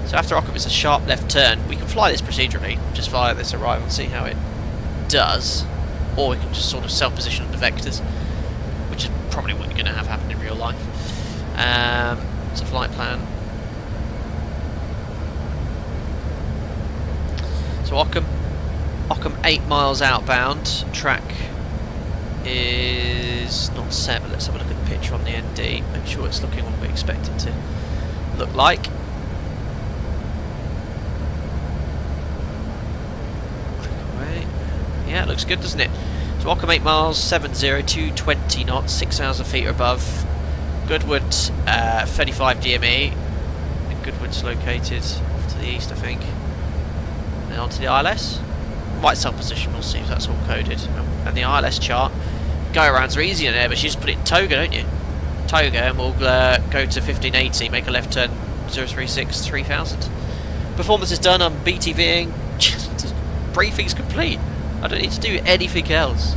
So after Ockham it's a sharp left turn. We can fly this procedurally, just via this arrival and see how it does. Or we can just sort of self-position on the vectors, which is probably what you're going to have happen in real life. It's a flight plan. So Ockham 8 miles outbound. Track is not set, but let's have a look at the picture on the ND, make sure it's looking what we expect it to look like. Click away. Yeah, it looks good, doesn't it? So Ockham 8 miles, 70, 220 knots, 6,000 feet or above. Goodwood 35 DME. And Goodwood's located off to the east, I think. And then onto the ILS. Might self-position, we'll see if that's all coded. And the ILS chart, go-arounds are easy in there, but you just put it in toga, don't you? Toga, and we'll go to 1580, make a left turn, 036, 3000. Performance is done, I'm BTVing, briefing's complete. I don't need to do anything else.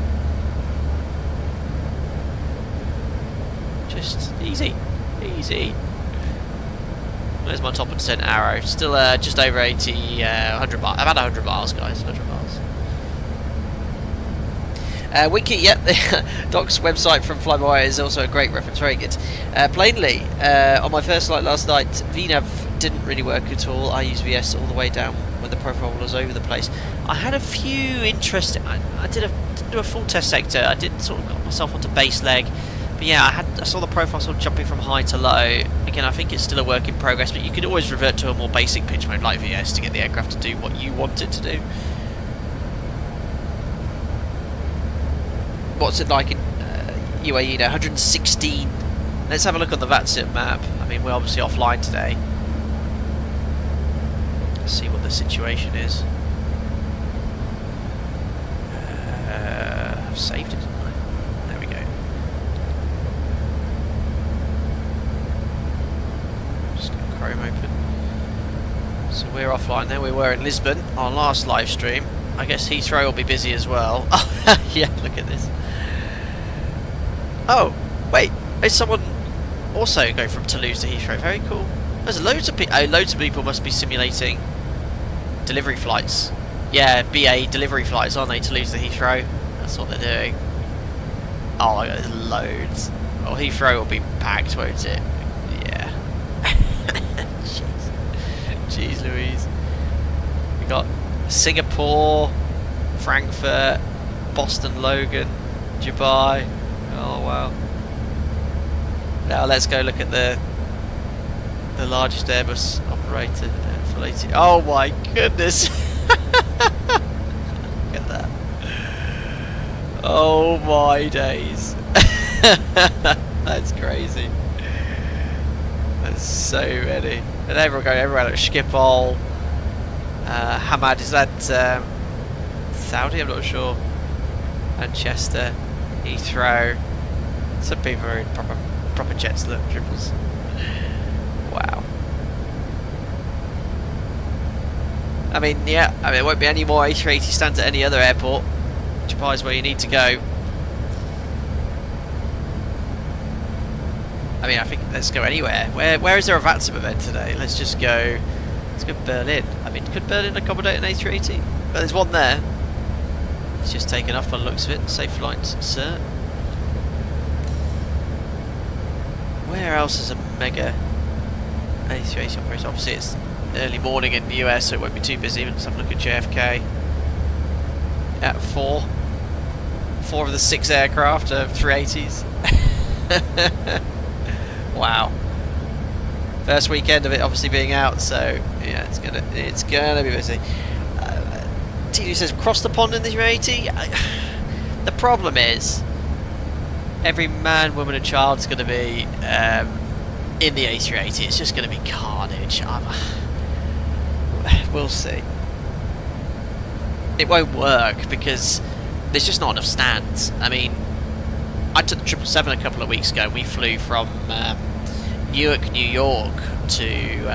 Just easy. There's my top and descent arrow. Still just over 80, 100 miles. About 100 miles, guys. 100 miles. Wiki, yep. Doc's website from FlyByWire is also a great reference. Very good. Plainly, on my first flight last night, VNAV didn't really work at all. I used VS all the way down when the profile was over the place. I had a few interesting. I didn't do a full test sector. I did sort of got myself onto base leg. But yeah, I saw the profile sort of jumping from high to low. Again, I think it's still a work in progress, but you can always revert to a more basic pitch mode like VS to get the aircraft to do what you want it to do. What's it like in UAE now? 116. Let's have a look on the VATSIP map. I mean, we're obviously offline today. Let's see what the situation is. I've saved it. There we go. Just get Chrome open. So we're offline there. We were in Lisbon, our last live stream. I guess Heathrow will be busy as well. Oh, yeah, look at this. Oh, wait, there's someone also going from Toulouse to Heathrow. Very cool. There's loads of people. Oh, loads of people must be simulating delivery flights. Yeah, BA delivery flights, aren't they? Toulouse to Heathrow. That's what they're doing. Oh my God, there's loads. Well, Heathrow will be packed, won't it? Yeah. Jeez Louise. We got Singapore, Frankfurt, Boston Logan, Dubai. Oh wow. Now let's go look at the largest Airbus operator. Oh my goodness. Look at that. Oh my days. That's crazy. There's so many. And everyone going everywhere like Schiphol. Hamad, is that Saudi? I'm not sure. Manchester, Heathrow. Some people are in proper proper jets, look, triples. Wow. I mean, yeah, there won't be any more A380 stands at any other airport. Japan is where you need to go. I mean, I think let's go anywhere. Where is there a VATSIM event today? Let's just go. Let's go Berlin. I mean, could Berlin accommodate an A380? But there's one there. It's just taken off by the looks of it. Safe flights, sir. Where else is a mega A380 operation? Obviously, it's early morning in the US, so it won't be too busy. Let's have a look at JFK. At 4 of the 6 aircraft are 380s. Wow. First weekend of it obviously being out, so yeah, it's gonna be busy. TJ says cross the pond in the 380. The problem is every man, woman and child is going to be in the A380. It's just going to be carnage. We'll see. It won't work because there's just not enough stands. I mean, I took the 777 a couple of weeks ago. We flew from Newark, New York to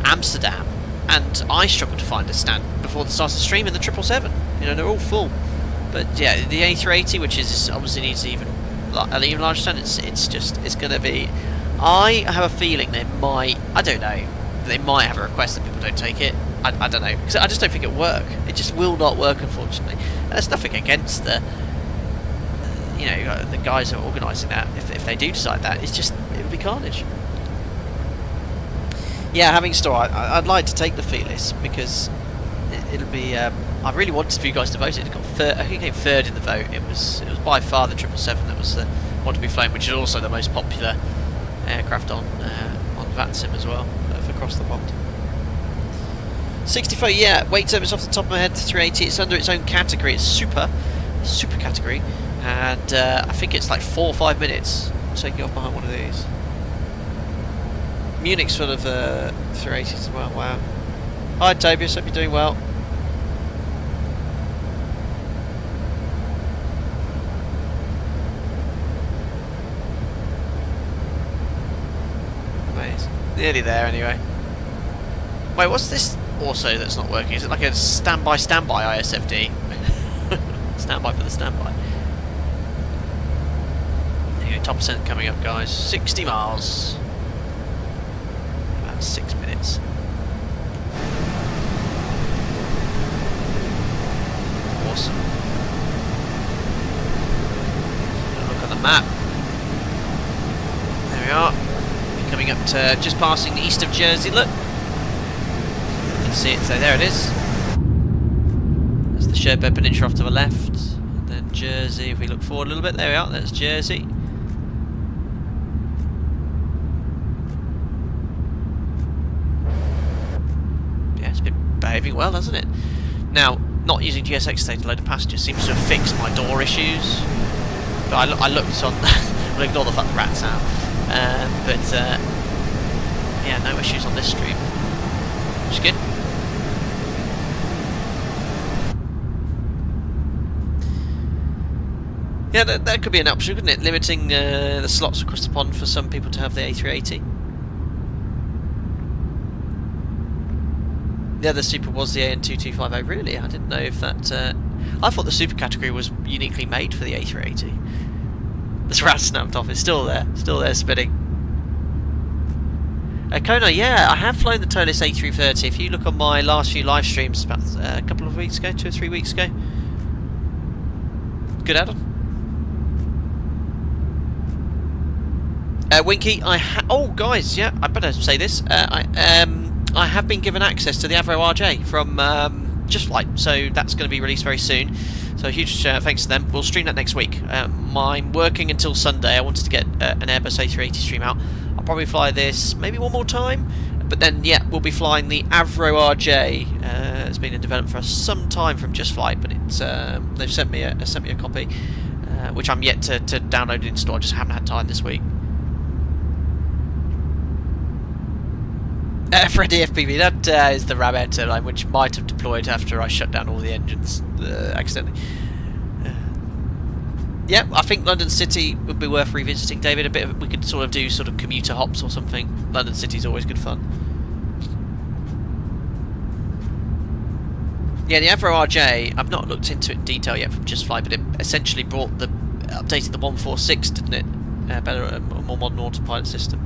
Amsterdam, and I struggled to find a stand before the start of the stream in the 777. You know, they're all full. But yeah, the A380, which is obviously needs an even larger stand, it's going to be. I have a feeling they might. I don't know. They might have a request that people don't take it. I don't know, because I just don't think it'll work. It just will not work, unfortunately. And there's nothing against the the guys who are organising that. If they do decide that, it'll be carnage. Yeah, having store, I'd like to take the Fearless because it'll be. I really wanted for you guys to vote it. It got third. I think it came third in the vote. It was by far the 777 that was the one to be flown, which is also the most popular aircraft on VATSIM as well for across the pond. 64, yeah. Weight service off the top of my head. The 380. It's under its own category. It's super category, and I think it's like 4 or 5 minutes taking off behind one of these. Munich's full of 380s as well. Wow. Hi Tobias, hope you're doing well. Amazing. Nearly there anyway. Wait, what's this also that's not working? Is it like a standby ISFD? Standby for the standby. There you go, top percent coming up, guys. 60 miles. 6 minutes. Awesome. Look at the map. There we are. We're coming up to just passing the east of Jersey. Look. You can see it. So there it is. That's the Cherbourg Peninsula off to the left. And then Jersey. If we look forward a little bit, there we are. That's Jersey. Behaving well, hasn't it? Now, not using GSX to take a load of passengers seems to have fixed my door issues. But I looked on. We'll ignore the fact the rat's out. Yeah, no issues on this stream. Which is good. Yeah, that could be an option, couldn't it? Limiting the slots across the pond for some people to have the A380. The other super was the AN2250. Really? I didn't know if that. I thought the super category was uniquely made for the A380. This rat snapped off. It's still there spinning. Kona, yeah, I have flown the Toulouse A330. If you look on my last few live streams, about a couple of weeks ago, 2 or 3 weeks ago. Good add-on. Winky, oh guys, yeah, I better say this. I have been given access to the Avro RJ from Just Flight, so that's going to be released very soon. So huge thanks to them. We'll stream that next week. I'm working until Sunday. I wanted to get an Airbus A380 stream out. I'll probably fly this maybe one more time, but then yeah, we'll be flying the Avro RJ. It's been in development for some time from Just Flight, but it's they've sent me a copy, which I'm yet to download and install. I just haven't had time this week. Freddy FPV, that is the Ram Air turbine, which might have deployed after I shut down all the engines accidentally. Yeah, I think London City would be worth revisiting, David. We could sort of do sort of commuter hops or something. London City's always good fun. Yeah, the Avro RJ, I've not looked into it in detail yet from Just Fly, but it essentially updated the 146, didn't it? Better, a more modern autopilot system.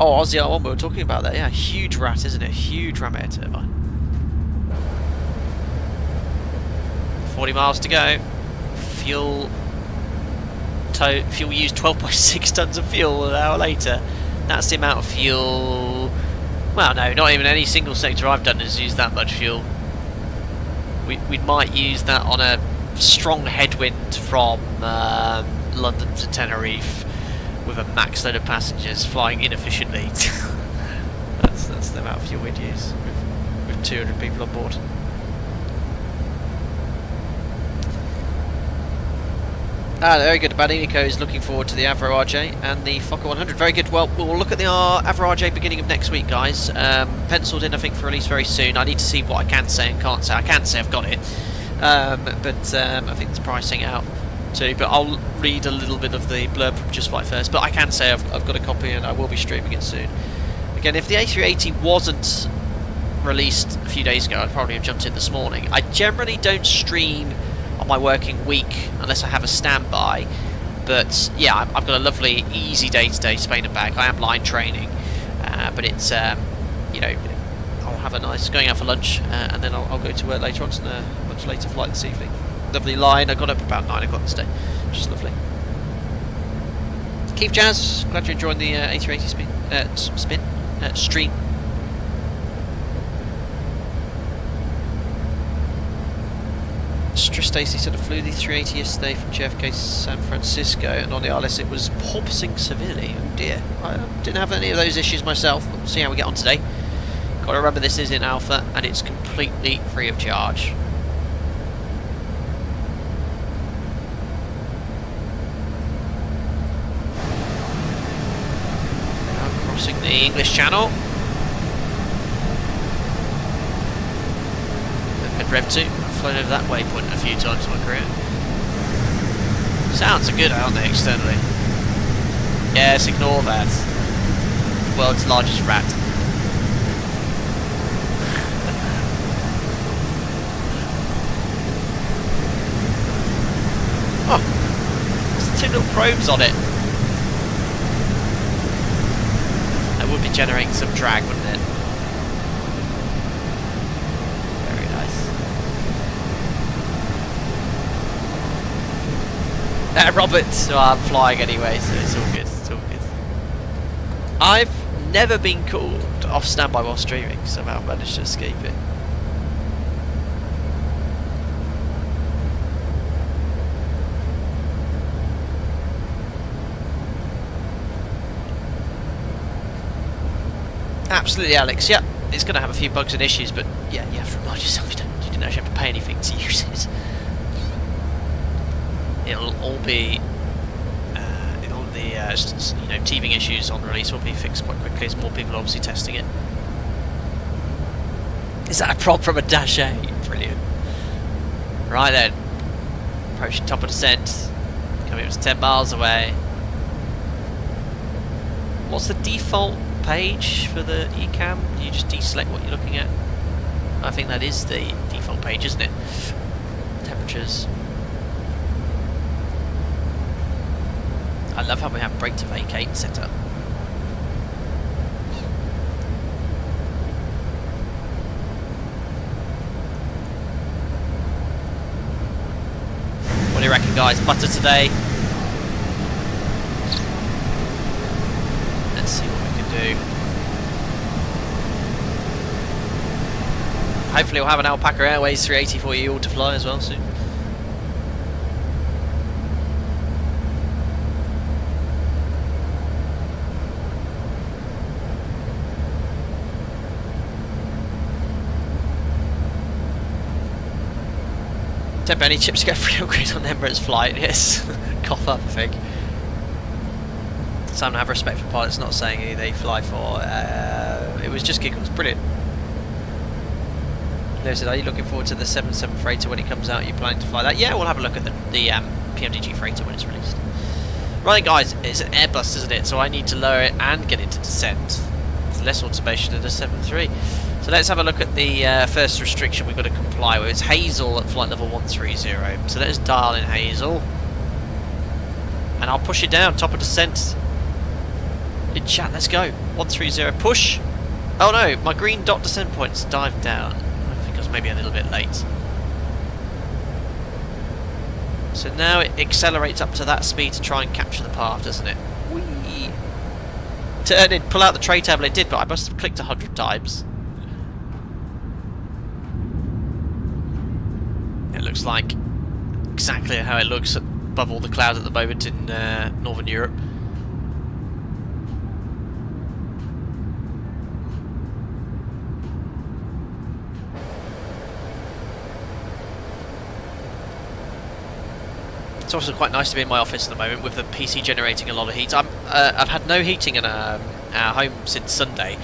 Oh, Aussie R1, we were talking about that. Yeah, huge rat, isn't it? Huge ram air turbine. 40 miles to go. Fuel used 12.6 tons of fuel an hour later. That's the amount of fuel. Well, no, not even any single sector I've done has used that much fuel. We might use that on a strong headwind from London to Tenerife with a max load of passengers flying inefficiently. that's the amount of fuel we'd use with 200 people on board. Very good. Badinico is looking forward to the Avro RJ and the Fokker 100. Very good. Well, we'll look at the Avro RJ beginning of next week, guys. Penciled in, I think, for release very soon. I need to see what I can say and can't say. I can say I've got it, but I think it's pricing out too. But I'll read a little bit of the blurb from Just Flight first. But I can say I've got a copy and I will be streaming it soon. Again, if the A380 wasn't released a few days ago, I'd probably have jumped in this morning. I generally don't stream on my working week unless I have a standby, but yeah, I've got a lovely easy day-to-day Spain and back. I am line training, but it's you know, I'll have a nice going out for lunch and then I'll go to work later on. It's a much later flight this evening. Lovely line. I got up about 9 o'clock today, which is lovely. Keith Jazz, glad you're enjoying the A380 stream. Stacey said I flew the 380 yesterday from JFK to San Francisco, and on the ILS it was porpoising severely. Oh dear, I didn't have any of those issues myself. We'll see how we get on today. Got to remember this is in alpha and it's completely free of charge. Now crossing the English Channel. At Rev 2. Flown over that waypoint a few times in my career. Sounds are good, aren't they, externally? Yes, ignore that. World's largest rat. Oh, there's 2 little probes on it. That would be generating some drag, wouldn't it? Robert, so I'm flying anyway, so it's all good, it's all good. I've never been called off standby while streaming, somehow managed to escape it. Absolutely, Alex, yeah, it's going to have a few bugs and issues, but yeah, you have to remind yourself you didn't actually have to pay anything to use it. It'll all be, all the you know, teething issues on release will be fixed quite quickly as more people are obviously testing it. Is that a prop from a Dash 8? Brilliant. Right then, approaching top of descent, coming up to 10 miles away. What's the default page for the eCam? You just deselect what you're looking at? I think that is the default page, isn't it? Temperatures. I love how we have brake to vacate set up. What do you reckon, guys? Butter today? Let's see what we can do. Hopefully we'll have an Alpaca Airways 380 for you all to fly as well soon. Any chips to get free upgrade on Emirates flight, yes. Cough up, I think. Sam, have respect for pilots not saying who they fly for. It was just giggles, brilliant. Lewis said, are you looking forward to the 77 freighter when it comes out? Are you planning to fly that? Yeah, we'll have a look at the PMDG freighter when it's released. Right guys, it's an Airbus, isn't it? So I need to lower it and get into descent. It's less automation than a 7.3. So let's have a look at the first restriction we've got to comply with. It's Hazel at flight level 130. So let's dial in Hazel. And I'll push it down, top of descent. In chat, let's go. 130, push. Oh no, my green dot descent point's dived down. I think I was maybe a little bit late. So now it accelerates up to that speed to try and capture the path, doesn't it? Whee! Turn in, pull out the tray table, it did, but I must have clicked 100 times. It looks like exactly how it looks above all the clouds at the moment in Northern Europe. It's also quite nice to be in my office at the moment with the PC generating a lot of heat. I've had no heating in our home since Sunday.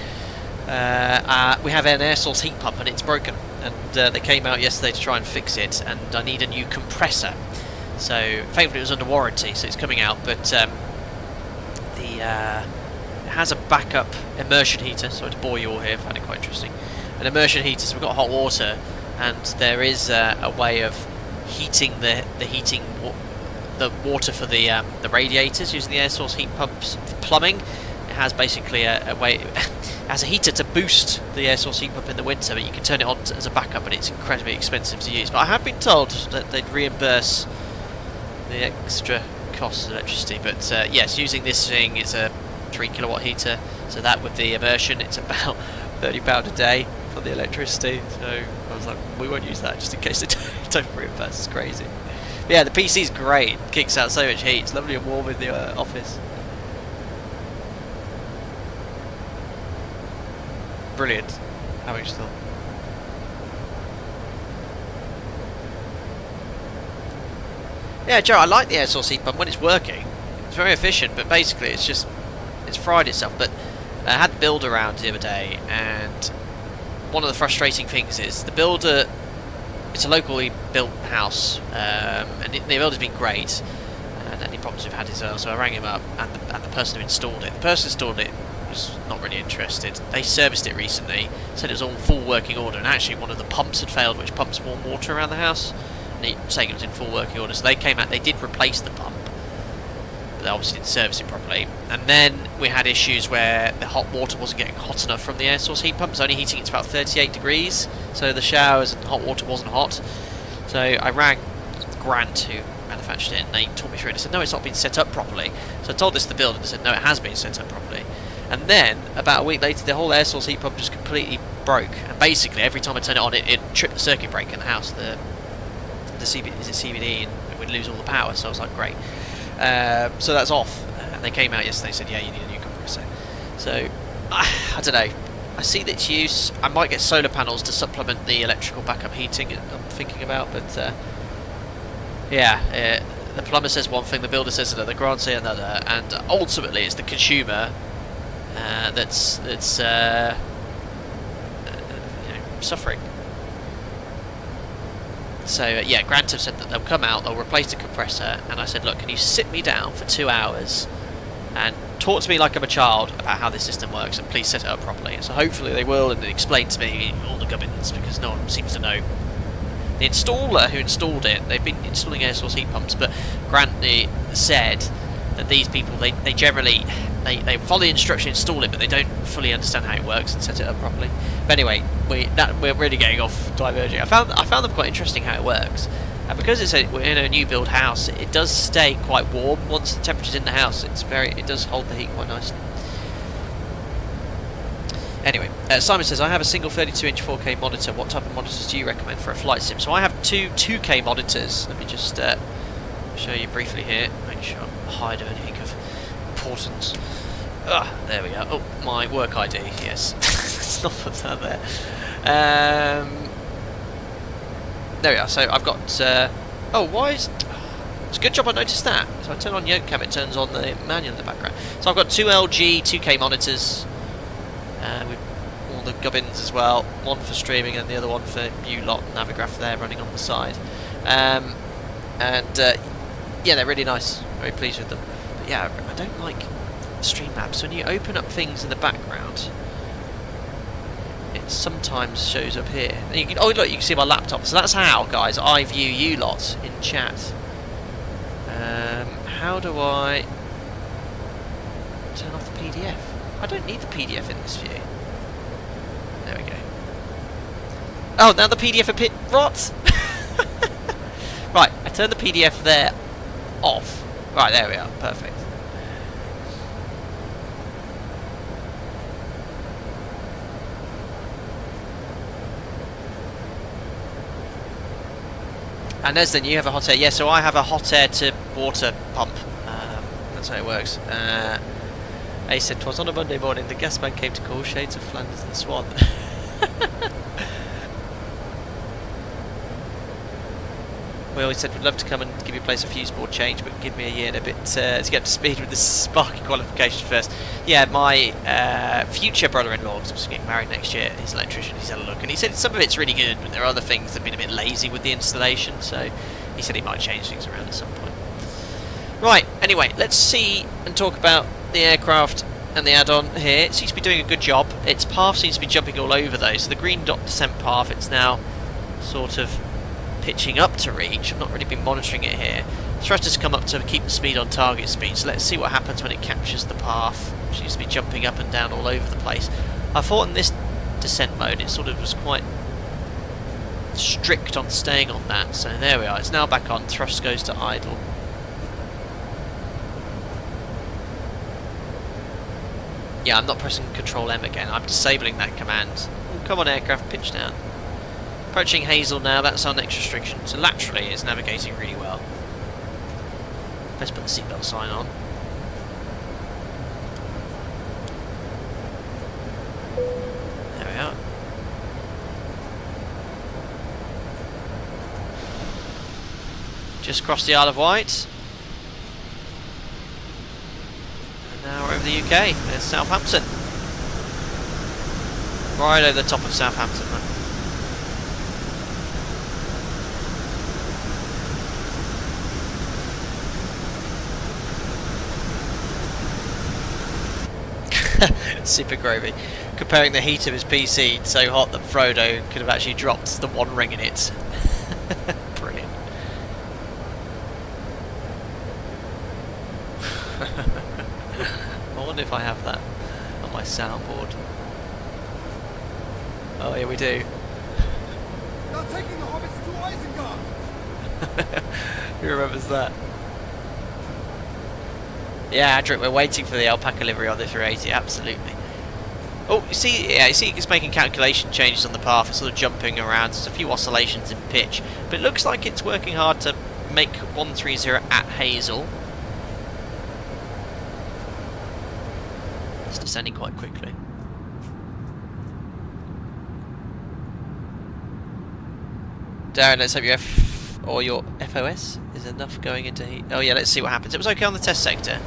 We have an air source heat pump and it's broken, and they came out yesterday to try and fix it, and I need a new compressor. So thankfully it was under warranty, so it's coming out, but it has a backup immersion heater. Sorry to bore you all here, I found it quite interesting. An immersion heater, so we've got hot water, and there is a way of heating the water for the radiators using the air source heat pumps plumbing. It has basically a way, it has a heater to boost the air source heat pump in the winter, but you can turn it on as a backup, but it's incredibly expensive to use. But I have been told that they'd reimburse the extra cost of electricity, but yes, using this thing is a 3 kilowatt heater, so that with the immersion it's about £30 a day for the electricity. So I was like, we won't use that just in case they don't reimburse. It's crazy. But yeah, the PC's great, it kicks out so much heat, it's lovely and warm in the office. Brilliant. How much still? Yeah, Joe, I like the air source heat pump when it's working. It's very efficient, but basically it's fried itself. But I had the builder around the other day, and one of the frustrating things is the builder, it's a locally built house, and the builder's been great, and any problems we've had is so I rang him up, and the person who installed it, was not really interested. They serviced it recently, said it was all full working order, and actually one of the pumps had failed, which pumps warm water around the house, and he was saying it was in full working order. So they came out, they did replace the pump, but they obviously didn't service it properly. And then we had issues where the hot water wasn't getting hot enough from the air source heat pump. It's only heating it to about 38 degrees, so the showers and hot water wasn't hot. So I rang Grant, who manufactured it, and they talked me through it. They said, no, it's not been set up properly. So I told this to the builder, and they said, no, it has been set up properly. And then, about a week later, the whole air source heat pump just completely broke. And basically, every time I turn it on, it tripped the circuit breaker in the house. The CVD, and we'd lose all the power. So I was like, great. So that's off. And they came out yesterday and said, yeah, you need a new compressor. So, I don't know. I see its use. I might get solar panels to supplement the electrical backup heating I'm thinking about. But, yeah, the plumber says one thing, the builder says another, Grant says another. And ultimately, it's the consumer that's suffering. So yeah, Grant have said that they'll come out, they'll replace the compressor, and I said, look, can you sit me down for 2 hours and talk to me like I'm a child about how this system works, and please set it up properly. So hopefully they will, and explain to me all the gubbins, because no one seems to know. The installer who installed it, they've been installing air source heat pumps, but Grant said that these people, they generally they follow the instruction, install it, but they don't fully understand how it works and set it up properly. But anyway, we're really getting off diverging. I found them quite interesting how it works, and because we're in a new build house, it does stay quite warm once the temperature's in the house. It does hold the heat quite nicely. Anyway, Simon says, I have a single 32-inch 4K monitor. What type of monitors do you recommend for a flight sim? So I have two 2K monitors. Let me just show you briefly here. Make sure I hide anything of importance. There we go. Oh, my work ID. Yes, let's not put that there. There we are. So I've got. It's a good job I noticed that. So I turn on yoke cam, it turns on the manual in the background. So I've got two LG 2K monitors with more the gubbins as well. One for streaming and the other one for U-Lot Navigraph there running on the side. Yeah, they're really nice. Very pleased with them. But yeah, I don't like Streamlabs. When you open up things in the background, it sometimes shows up here. And you can, oh look, you can see my laptop. So that's how, guys, I view U-Lot in chat. How do I turn off the PDF? I don't need the PDF in this view. There we go. Oh, now the PDF appeared. What? Right, I turned the PDF there off. Right, there we are. Perfect. And as then you have a hot air. Yeah, so I have a hot air to water pump. That's how it works. Ace said, "'Twas on a Monday morning, the gas man came to call, shades of Flanders and Swan." We always said we'd love to come and give your place a fuse board change, but give me a year and a bit to get up to speed with the Sparky qualification first. Yeah, my future brother-in-law, because I'm getting married next year, he's an electrician, he's had a look, and he said some of it's really good, but there are other things that have been a bit lazy with the installation, so he said he might change things around at some point. Right, anyway, let's see and talk about the aircraft and the add-on here. It seems to be doing a good job. Its path seems to be jumping all over though, so the green dot descent path, it's now sort of pitching up to reach. I've not really been monitoring it here. Thrusters come up to keep the speed on target speed, so let's see what happens when it captures the path. It seems to be jumping up and down all over the place. I thought in this descent mode it sort of was quite strict on staying on that, so there we are. It's now back on. Thrust goes to idle. Yeah, I'm not pressing Control M again. I'm disabling that command. Oh, come on, aircraft, pitch down. Approaching Hazel now, that's our next restriction. So laterally it's navigating really well. Let's put the seatbelt sign on. There we are. Just crossed the Isle of Wight. And now we're over the UK. There's Southampton. Right over the top of Southampton, man. Super gravy. Comparing the heat of his PC so hot that Frodo could have actually dropped the one ring in it. Brilliant. I wonder if I have that on my soundboard. Oh yeah, we do.
Now taking the hobbits to Isengard.
Who remembers that? Yeah, Adric, we're waiting for the alpaca livery on the 380, absolutely. Oh, you see, yeah, you see it's making calculation changes on the path, it's sort of jumping around, there's a few oscillations in pitch, but it looks like it's working hard to make 130 at Hazel. It's descending quite quickly. Darren, let's hope your your FOS is enough going into heat. Oh yeah, let's see what happens. It was okay on the test sector.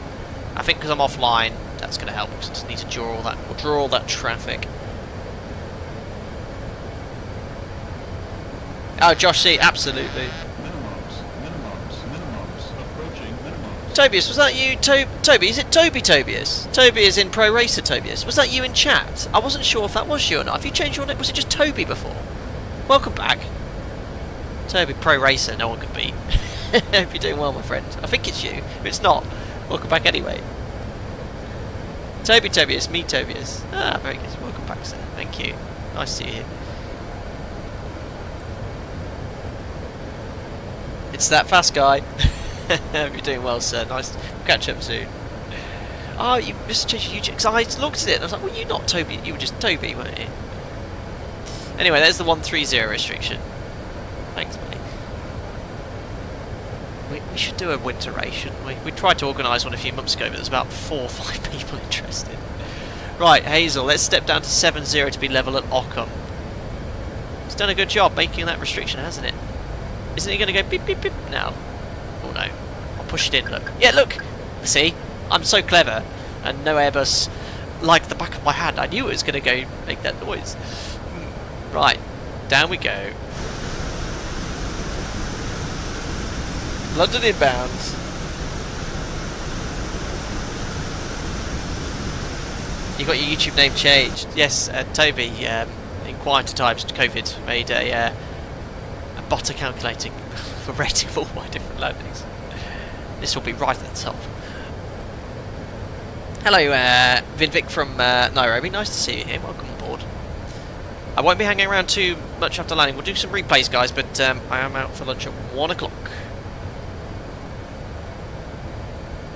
I think because I'm offline, that's going to help. Because I just need to draw all that traffic. Oh, Josh C, absolutely.
Minimums, approaching minimums.
Tobias, was that you? Toby, is it Tobias? Toby is in Pro Racer Tobias. Was that you in chat? I wasn't sure if that was you or not. Have you changed your name? Was it just Toby before? Welcome back. Toby Pro Racer, no one could beat. Hope you're doing well, my friend. I think it's you. If it's not, welcome back anyway. Tobias, me Tobias. Ah, very good. Welcome back, sir. Thank you. Nice to see you here. It's that fast guy. Hope you're doing well, sir. Nice. We'll catch up soon. Oh, you must change your YouTube. Because I looked at it and I was like, well, you're not Toby. You were just Toby, weren't you? Anyway, there's the 130 restriction. Thanks, mate. We should do a winter race, shouldn't we? We tried to organise one a few months ago, but there's about 4 or 5 people interested. Right, Hazel, let's step down to 70 to be level at Ockham. It's done a good job making that restriction, hasn't it? Isn't it going to go beep beep beep now? Oh no. I'll push it in, look. Yeah, look! See? I'm so clever. And no Airbus like the back of my hand. I knew it was going to go make that noise. Right, down we go. London inbound. You got your YouTube name changed. Yes, Toby, in quieter times, COVID made a botter calculating for rating of all my different landings. This will be right at the top. Hello, Vinvic from Nairobi. Nice to see you here. Welcome aboard. I won't be hanging around too much after landing. We'll do some replays, guys, but I am out for lunch at 1 o'clock.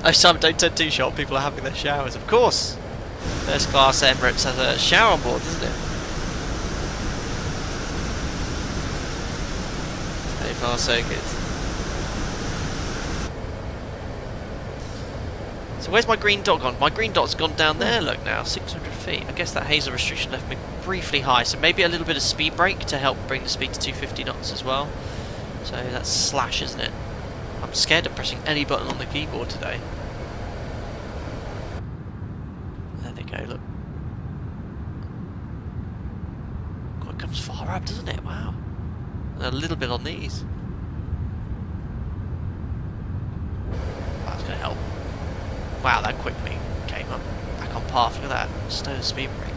Oh, Simon, don't turn too short. People are having their showers. Of course. First class Emirates has a shower on board, doesn't it? So far, so good. So where's my green dot gone? My green dot's gone down there, look now, 600 feet. I guess that hazel restriction left me briefly high, so maybe a little bit of speed brake to help bring the speed to 250 knots as well. So that's slash, isn't it? I'm scared of pressing any button on the keyboard today. There they go, look. God, it comes far up, doesn't it? Wow. And a little bit on these. That's going to help. Wow, that quickly came up back on path. Look at that. Stone speed brake.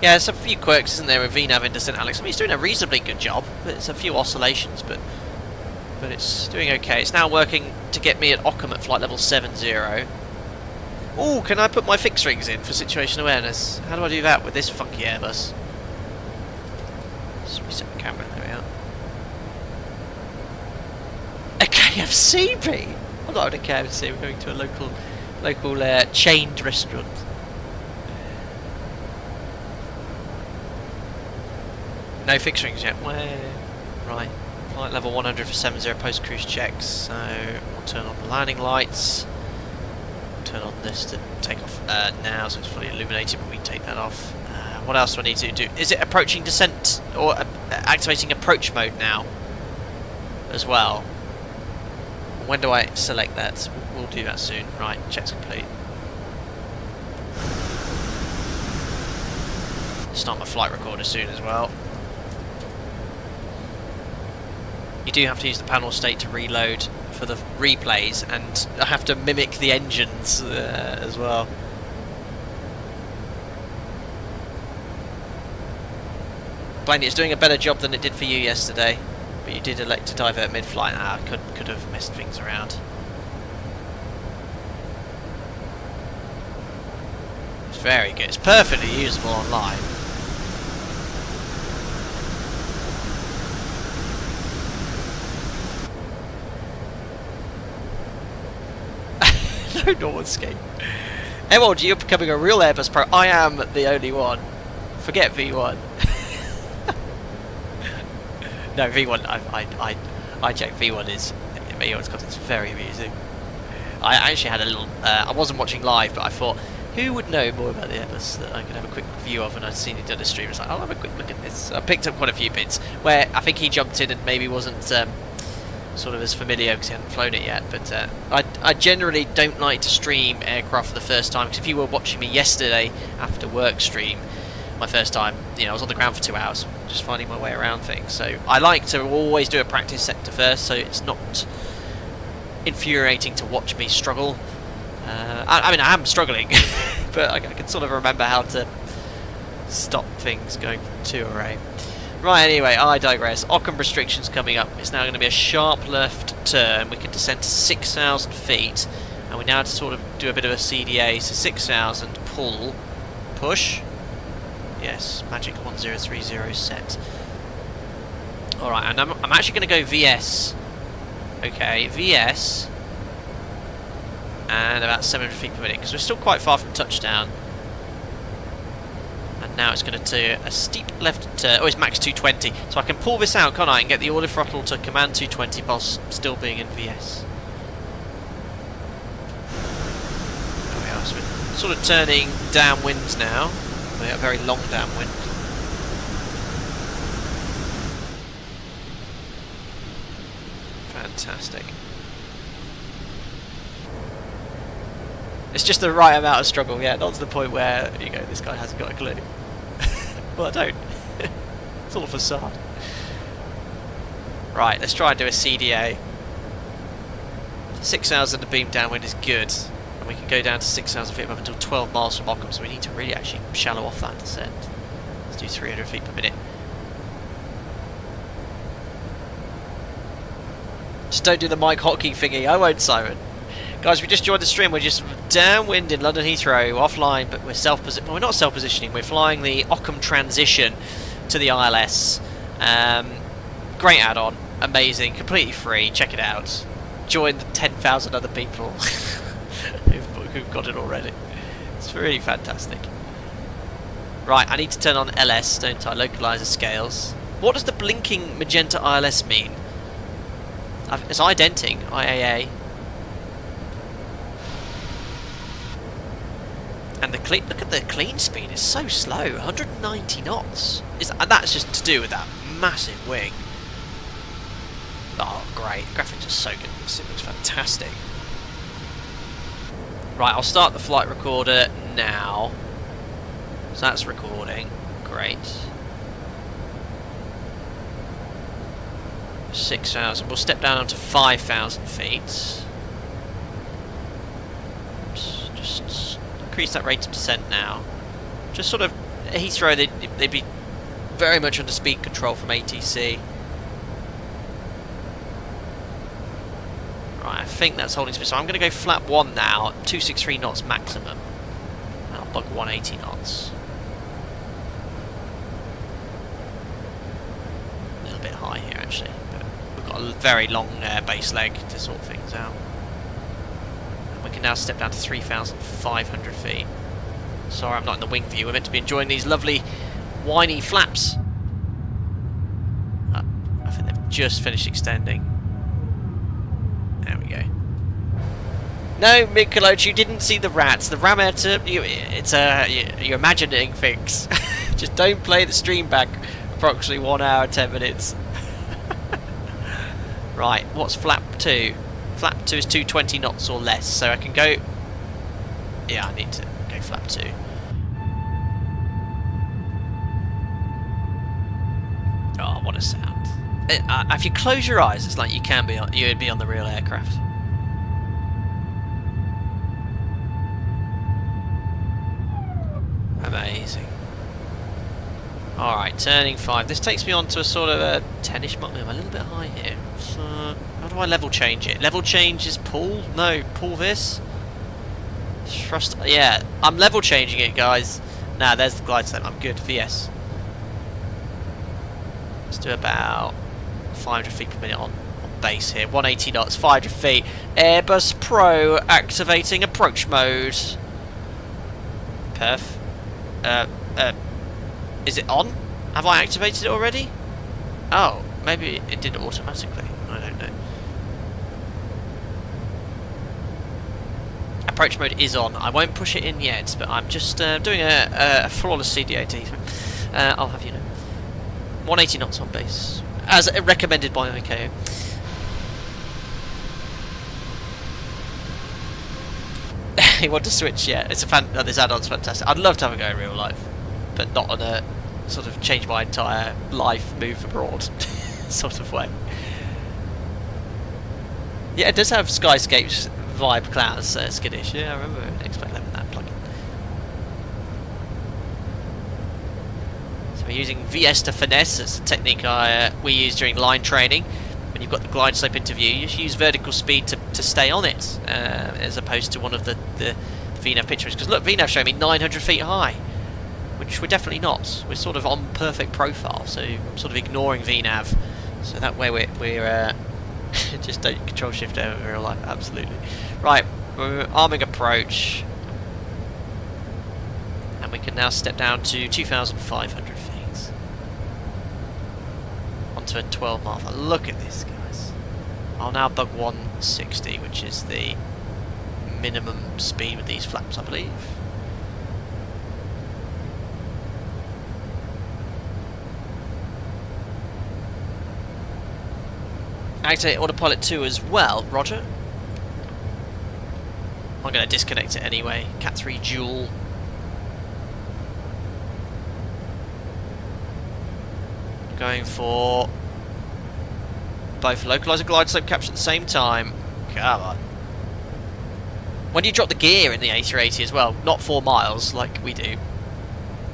Yeah, there's a few quirks, isn't there, with VNAV in descent, Alex? I mean, he's doing a reasonably good job. There's a few oscillations, but it's doing okay. It's now working to get me at Ockham at flight level 70. Ooh, can I put my fixed rings in for situation awareness? How do I do that with this funky Airbus? Let's reset the camera. There we are. A KFC, I'm not at a KFC. We're going to a local chained restaurant. No fixed rings yet. Right. Flight level 100 for 70 post cruise checks. So we'll turn on the landing lights. Turn on this to take off now, so it's fully illuminated. But we take that off. What else do I need to do? Is it approaching descent or activating approach mode now as well? When do I select that? We'll do that soon. Right. Checks complete. Start my flight recorder soon as well. You do have to use the panel state to reload for the replays, and I have to mimic the engines as well. Blaney, it's doing a better job than it did for you yesterday, but you did elect to divert mid-flight. Could have messed things around. It's very good. It's perfectly usable online. No normal escape. MLG, you're becoming a real Airbus pro. I am the only one. Forget V1. No, V1. I checked. V1's content's very amusing. I actually had a little. I wasn't watching live, but I thought, who would know more about the Airbus that I could have a quick view of? And I'd seen it done a stream. I was like, I'll have a quick look at this. I picked up quite a few bits where I think he jumped in and maybe wasn't sort of as familiar because he hadn't flown it yet, but I generally don't like to stream aircraft for the first time, because if you were watching me yesterday after work stream, my first time, you know, I was on the ground for 2 hours just finding my way around things, so I like to always do a practice sector first, so it's not infuriating to watch me struggle. I mean, I am struggling, but I can sort of remember how to stop things going from 2 array. Right, anyway, I digress. Ockham restrictions coming up. It's now going to be a sharp left turn. We can descend to 6,000 feet. And we now have to sort of do a bit of a CDA. So 6,000, pull, push. Yes, magic 1030 set. Alright, and I'm actually going to go VS. Okay, VS. And about 700 feet per minute, because we're still quite far from touchdown. And now it's going to do a steep left turn. Oh, it's max 220. So I can pull this out, can't I, and get the auto throttle to command 220 while still being in VS. There we are. So we're sort of turning downwind now. We have a very long downwind. Fantastic. It's just the right amount of struggle, yeah, not to the point where, you go, this guy hasn't got a clue. Well, I don't. It's all a facade. Right, let's try and do a CDA. 6,000 the beam downwind is good. And we can go down to 6,000 feet up until 12 miles from Ockham, so we need to really actually shallow off that descent. Let's do 300 feet per minute. Just don't do the Mike Hotkey thingy, I won't, Simon. Guys, we just joined the stream. We're just downwind in London Heathrow, offline, but we're well, we're not self-positioning. We're flying the Ockham transition to the ILS. Great add-on, amazing, completely free. Check it out. Join the 10,000 other people who've got it already. It's really fantastic. Right, I need to turn on LS, don't I? Localizer scales. What does the blinking magenta ILS mean? It's identing, IAA. And look at the clean speed, it's so slow, 190 knots. And that's just to do with that massive wing. Oh, great. Graphics are so good. This looks fantastic. Right, I'll start the flight recorder now. So that's recording. Great. 6,000. We'll step down to 5,000 feet. Just increase that rate of descent now. Just sort of Heathrow, they'd be very much under speed control from ATC. Right, I think that's holding speed. So I'm going to go flap 1 now, 263 knots maximum. And I'll bug 180 knots. A little bit high here actually, but we've got a very long base leg to sort things out. And we can now step down to 3,500 feet. Sorry, I'm not in the wing view. We're meant to be enjoying these lovely whiny flaps. I think they've just finished extending. There we go. No, Mikoloch, you didn't see the rats. The Rametta, you're imagining things. Just don't play the stream back approximately 1 hour, 10 minutes. Right, what's flap 2? Flap 2 is 220 knots or less, so I can go... Yeah, I need to go flap 2. Oh, what a sound. If you close your eyes, it's like you'd be on the real aircraft. Amazing. Alright, turning 5. This takes me on to a sort of a 10-ish mark. I'm a little bit high here. So, how do I level change it? Level change is pull? No, pull this. Thrust. Yeah, I'm level changing it, guys. Now, there's the glide slope. I'm good. VS. Let's do about 500 feet per minute on base here. 180 knots, 500 feet. Airbus Pro activating approach mode. Perf. Is it on? Have I activated it already? Oh, maybe it did it automatically. I don't know. Approach mode is on. I won't push it in yet, but I'm just doing a flawless CDAT. I'll have you know. 180 knots on base, as recommended by ICAO. You want to switch? Yeah, it's a this add-on's fantastic. I'd love to have a go in real life, but not on a sort of change my entire life, move abroad sort of way. Yeah, it does have Skyscapes vibe clouds, skittish. Yeah, I remember Expect 11 that plugin. So we're using VS to finesse. It's a technique we use during line training. When you've got the glide slope interview, you just use vertical speed to stay on it, as opposed to one of the VNAV pictures. Because look, VNAV showing me 900 feet high, which we're definitely not. We're sort of on perfect profile, so I'm sort of ignoring VNAV. So that way we're just don't control shift over in real life. Absolutely. Right, we're arming approach, and we can now step down to 2,500 feet onto a 12 mile. Look at this, guys. I'll now bug 160, which is the minimum speed with these flaps, I believe. Activate autopilot 2 as well, Roger. I'm going to disconnect it anyway. Cat 3 dual. Going for both localizer glide slope capture at the same time. Come on. When do you drop the gear in the A380 as well? Not 4 miles like we do.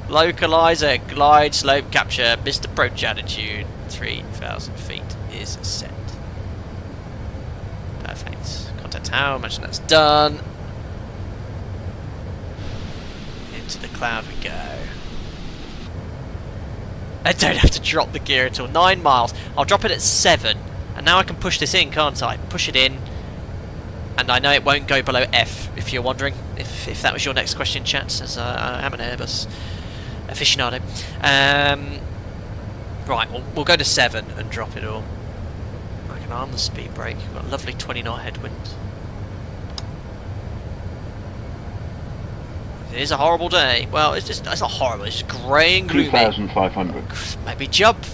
Localizer glide slope capture. Missed approach attitude. 3,000 feet is set. Perfect. Contact tower. Imagine that's done. Into the cloud we go. I don't have to drop the gear until 9 miles. I'll drop it at 7. And now I can push this in, can't I? Push it in. And I know it won't go below F, if you're wondering. If that was your next question, chat, as I am an Airbus aficionado. Right, we'll go to 7 and drop it all. I can arm the speed brake. We've got a lovely 20 knot headwind. It is a horrible day. Well, it's not horrible, it's just grey and gloomy.
2,500.
Maybe jump.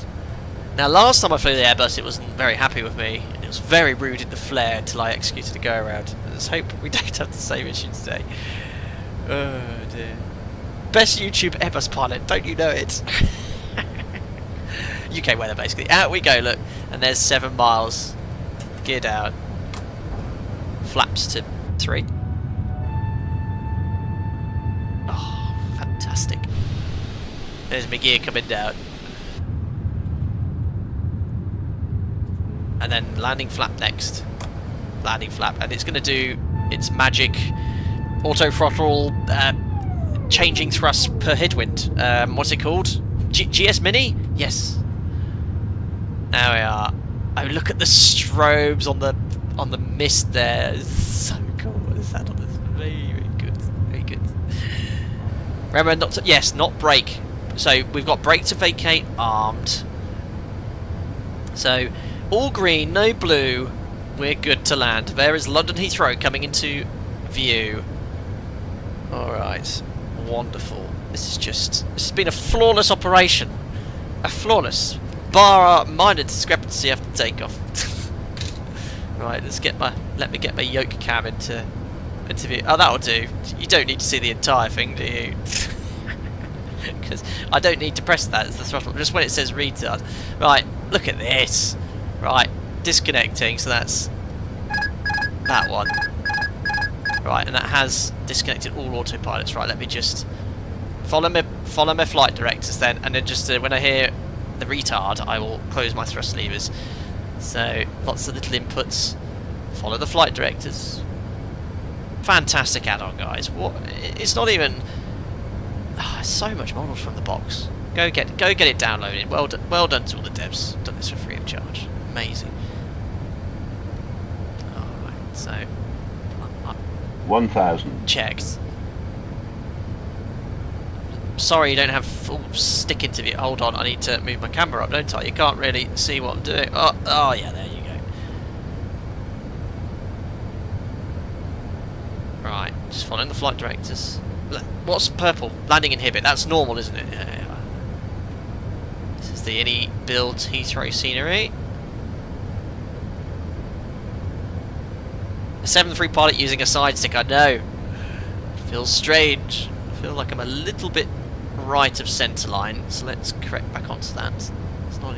Now, last time I flew the Airbus, it wasn't very happy with me. It was very rude in the flare until I executed a go around. Let's hope we don't have the same issue today. Oh dear. Best YouTube Airbus pilot, don't you know it? UK weather, basically. Out we go, look. And there's 7 miles. Gear down. Flaps to 3. Oh, fantastic. There's my gear coming down. And then landing flap next. Landing flap. And it's going to do its magic auto throttle changing thrust per headwind. What's it called? GS Mini? Yes. There we are. Oh, look at the strobes on the mist there. It's so cool. What is that on this? Very, very good. Very good. Remember not to, yes, not brake. So we've got brake to vacate armed. So all green, no blue. We're good to land. There is London Heathrow coming into view. Alright. Wonderful. This has been a flawless operation. A flawless. Bar a minor discrepancy after takeoff. Right, let me get my yoke cam into view. Oh, that'll do. You don't need to see the entire thing, do you? Because I don't need to press that as the throttle, just when it says retard. Right, look at this. Right, disconnecting, so that's that one. Right, and that has disconnected all autopilots. Right, let me just follow my flight directors then, and then just when I hear the retard, I will close my thrust levers. So lots of little inputs. Follow the flight directors. Fantastic add-on, guys. What? It's not even. Oh, so much models from the box. Go get it downloaded. Well done to all the devs. Done this for free of charge. Amazing. All right, so
1,000.
checked. Sorry you don't have full stick interview. Hold on, I need to move my camera up, don't I? You can't really see what I'm doing. Oh yeah, there you go. Right, just following the flight directors. What's purple? Landing inhibit. That's normal, isn't it? Yeah. This is the Innie build Heathrow scenery. A 7-3 pilot using a side stick, I know. Feels strange. I feel like I'm a little bit right of centre line, so let's correct back onto that. It's not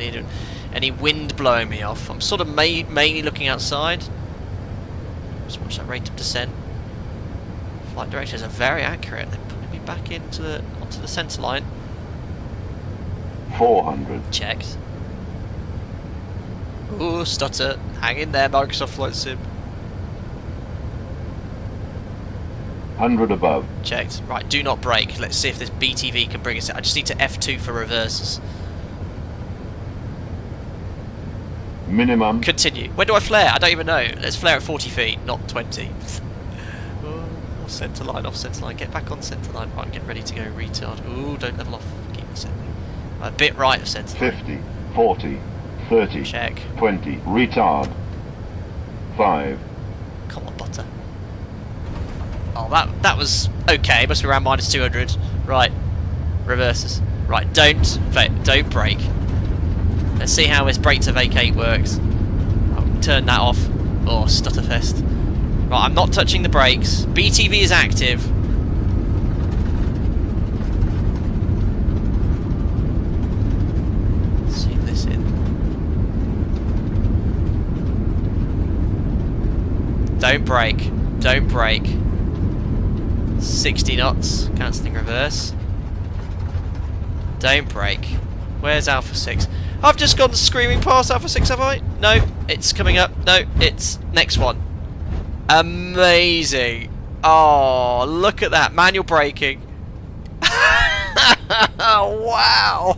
any wind blowing me off. I'm sort of mainly looking outside. Just watch that rate of descent. Flight directors are very accurate. They're putting me back onto the centre line.
400.
Checked. Ooh, stutter. Hang in there, Microsoft Flight Sim.
100 above.
Checked. Right, do not brake. Let's see if this BTV can bring us out. I just need to F2 for reverses.
Minimum.
Continue. When do I flare? I don't even know. Let's flare at 40 feet, not 20. Off centre line, off centre line. Get back on centre line. Right, get ready to go retard. Ooh, don't level off. Keep descending. A bit right of centre line.
50, 40, 30,
Check.
20, retard. 5.
Come on, butter. Oh, that was okay. Must be around minus 200. Right, reverses. Right, don't brake. Let's see how this brake to vacate works. I'll turn that off. Oh, stutterfest. Right, I'm not touching the brakes. BTV is active. Zoom this in. Don't brake. Don't brake. 60 knots. Cancelling reverse. Don't brake. Where's Alpha 6? I've just gone screaming past Alpha 6, have I? No, it's coming up. No, it's next one. Amazing. Oh, look at that. Manual braking. Wow.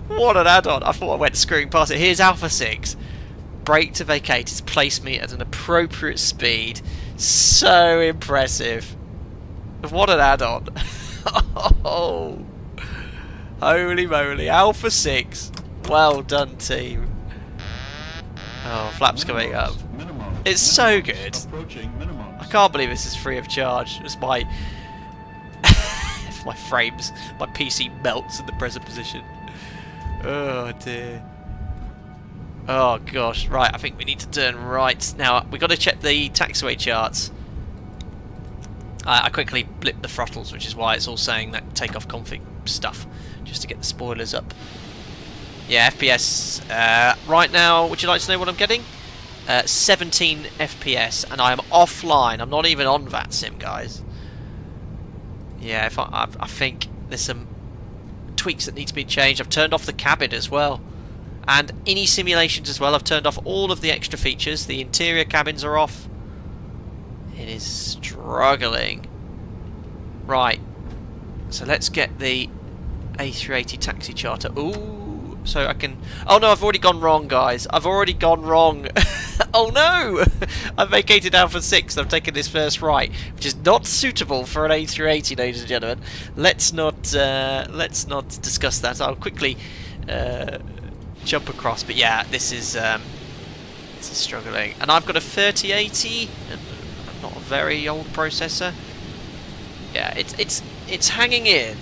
What an add-on. I thought I went screwing past it. Here's Alpha 6. Brake to vacate. It's placed me at an appropriate speed. So impressive. What an add-on. Oh, holy moly. Alpha 6. Well done, team. Oh, flaps coming up. It's so good. I can't believe this is free of charge. It's my my frames, my PC melts in the present position. Oh dear. Oh gosh. Right, I think we need to turn right now. We've got to check the taxiway charts. I quickly blipped the throttles, which is why it's all saying that takeoff config stuff, just to get the spoilers up. Yeah, FPS. Right now, would you like to know what I'm getting? 17 FPS, and I am offline. I'm not even on VATSIM, guys. Yeah, if I think there's some tweaks that need to be changed. I've turned off the cabin as well, and any simulations as well. I've turned off all of the extra features. The interior cabins are off. It is struggling. Right, so let's get the A380 taxi charter. Ooh, so I can... Oh no, I've already gone wrong, guys. I've already gone wrong. Oh no! I've vacated Alpha 6. I've taken this first right, which is not suitable for an A380, ladies and gentlemen. Let's not discuss that. I'll quickly jump across. But yeah, this is struggling. And I've got a 3080, not a very old processor. Yeah, it's hanging in.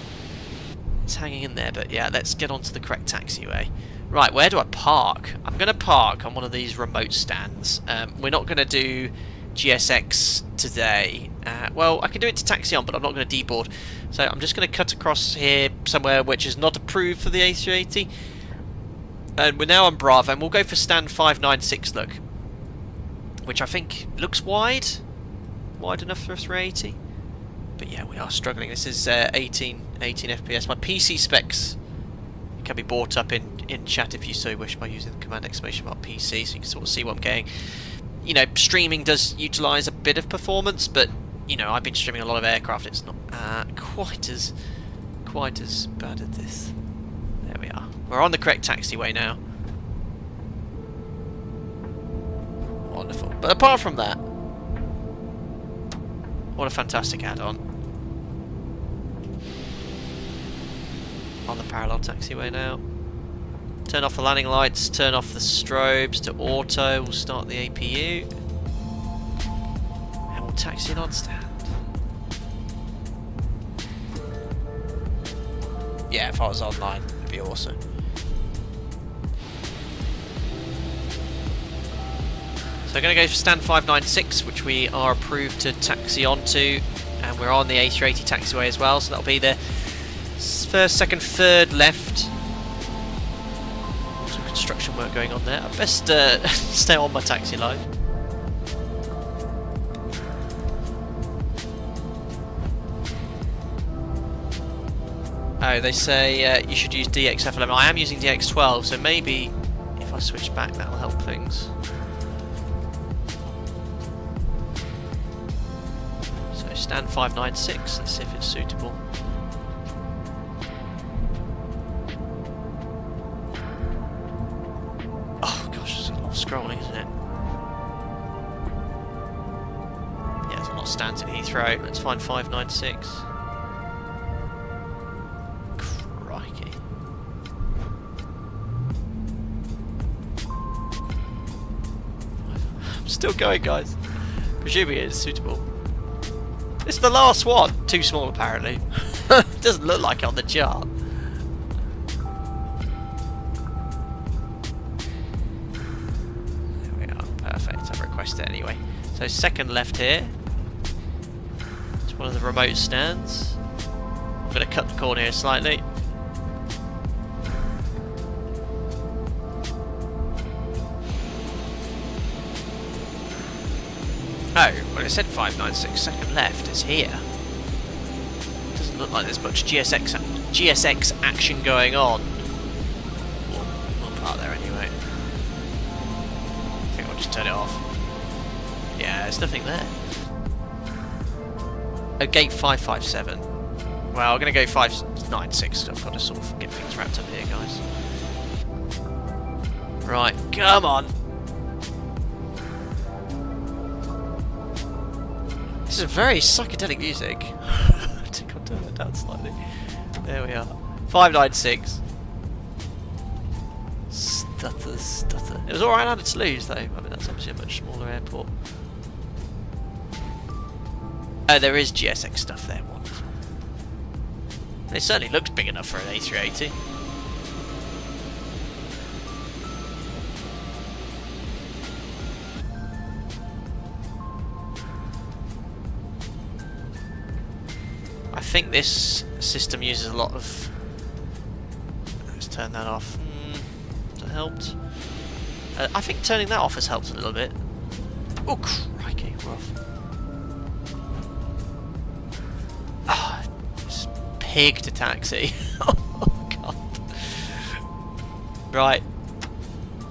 It's hanging in there. But yeah, let's get onto the correct taxiway. Right, where do I park? I'm going to park on one of these remote stands. We're not going to do GSX today. Well, I can do it to taxi on, but I'm not going to deboard. So I'm just going to cut across here somewhere which is not approved for the A380. And we're now on Bravo, and we'll go for stand 596, look. Which I think looks wide. Wide enough for a 380. But yeah, we are struggling. This is 18 FPS. My PC specs can be brought up in chat if you so wish by using the command !PC, so you can sort of see what I'm getting. You know, streaming does utilise a bit of performance, but you know, I've been streaming a lot of aircraft. It's not quite as bad as this. There we are. We're on the correct taxiway now. Wonderful. But apart from that, what a fantastic add-on. On the parallel taxiway now. Turn off the landing lights, turn off the strobes to auto, we'll start the APU. And we'll taxi in on stand. Yeah, if I was online, it'd be awesome. So we're going to go for stand 596, which we are approved to taxi onto. And we're on the A380 taxiway as well, so that'll be the first, second, third left. Some construction work going on there. I best stay on my taxi line. Oh, they say you should use DX-FLM. I am using DX-12, so maybe if I switch back, that'll help things. So stand 596. Let's see if it's suitable. Scrolling, isn't it? Yeah, there's a lot of stands in Heathrow. Let's find 596. Crikey. I'm still going, guys. Presuming it is suitable. This is the last one. Too small, apparently. Doesn't look like it on the chart. It anyway. So second left here. It's one of the remote stands. I'm going to cut the corner here slightly. Oh, well it said 596, second left is here. Doesn't look like there's much GSX action going on. We'll park there anyway. I think I'll just turn it off. Yeah, there's nothing there. Oh, gate 557. Well, I'm going to go 596 because I've got to sort of get things wrapped up here, guys. Right, come on! This is very psychedelic music. I think I'll turn it down slightly. There we are. 596. Stutter, stutter. It was alright out of Toulouse though. I mean, that's obviously a much smaller airport. Oh, there is GSX stuff there. Wonderful. It certainly looks big enough for an A380. I think this system uses a lot of... Let's turn that off. Has that helped? I think turning that off has helped a little bit. Oh, crikey, rough. Ah, oh, pig to taxi. Oh, God. Right.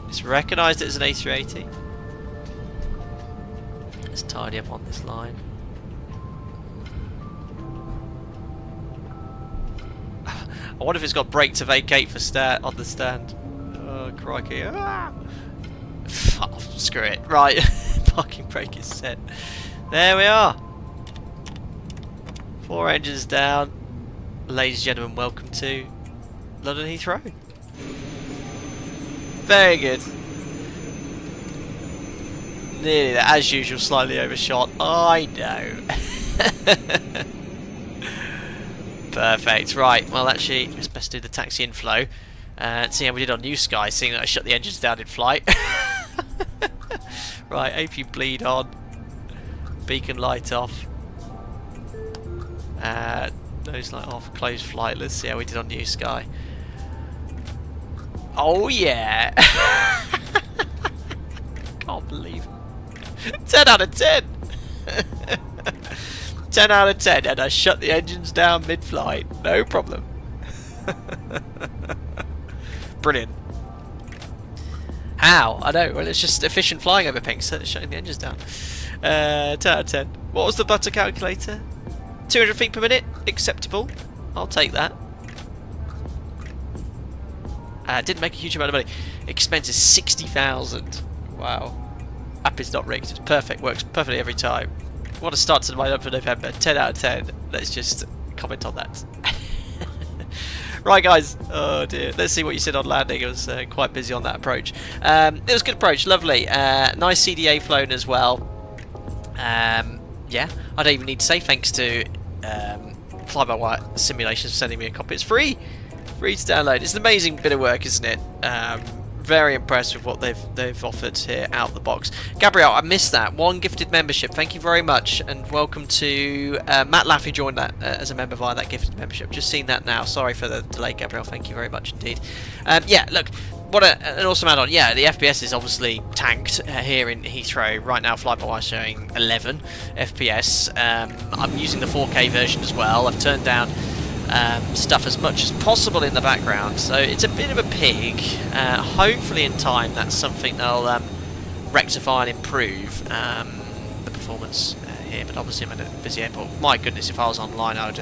It's recognised it as an A380. Let's tidy up on this line. I wonder if it's got brake to vacate for on the stand. Oh, crikey. Ah! Oh, screw it. Right. Parking brake is set. There we are. 4 engines down. Ladies and gentlemen, welcome to London Heathrow. Very good. Nearly there. As usual, slightly overshot. I know. Perfect. Right, well actually, it's best to do the taxi inflow. See how we did on New Sky, seeing that I shut the engines down in flight. Right, AP bleed on. Beacon light off. Nose light off. Closed flight. Let's see how we did on New Sky. Oh yeah! Can't believe it. 10 out of 10! 10 out of 10, and I shut the engines down mid-flight. No problem. Brilliant. How? I know. Well, it's just efficient flying over pink, so it's shutting the engines down. 10 out of 10. What was the butter calculator? 200 feet per minute? Acceptable. I'll take that. Didn't make a huge amount of money. Expenses 60,000. Wow. App is not rigged. It's perfect. Works perfectly every time. What a start to the lineup for November. 10 out of 10. Let's just comment on that. Right, guys. Oh dear. Let's see what you said on landing. It was quite busy on that approach. It was a good approach. Lovely. Nice CDA flown as well. Yeah. I don't even need to say thanks to FlyByWire Simulations for sending me a copy. It's free. Free to download. It's an amazing bit of work, isn't it? Very impressed with what they've offered here out the box. Gabrielle, I missed that. 1 gifted membership. Thank you very much, and welcome to Matt Laff, who joined that as a member via that gifted membership. Just seen that now. Sorry for the delay, Gabrielle. Thank you very much indeed. Yeah, look, what an awesome add-on. Yeah, the FPS is obviously tanked here in Heathrow. Right now, FlyByWire showing 11 FPS. I'm using the 4K version as well. I've turned down stuff as much as possible in the background, so it's a bit of a pig. Hopefully in time that's something they'll rectify and improve the performance here, but obviously I'm in a busy airport. My goodness, if I was online I would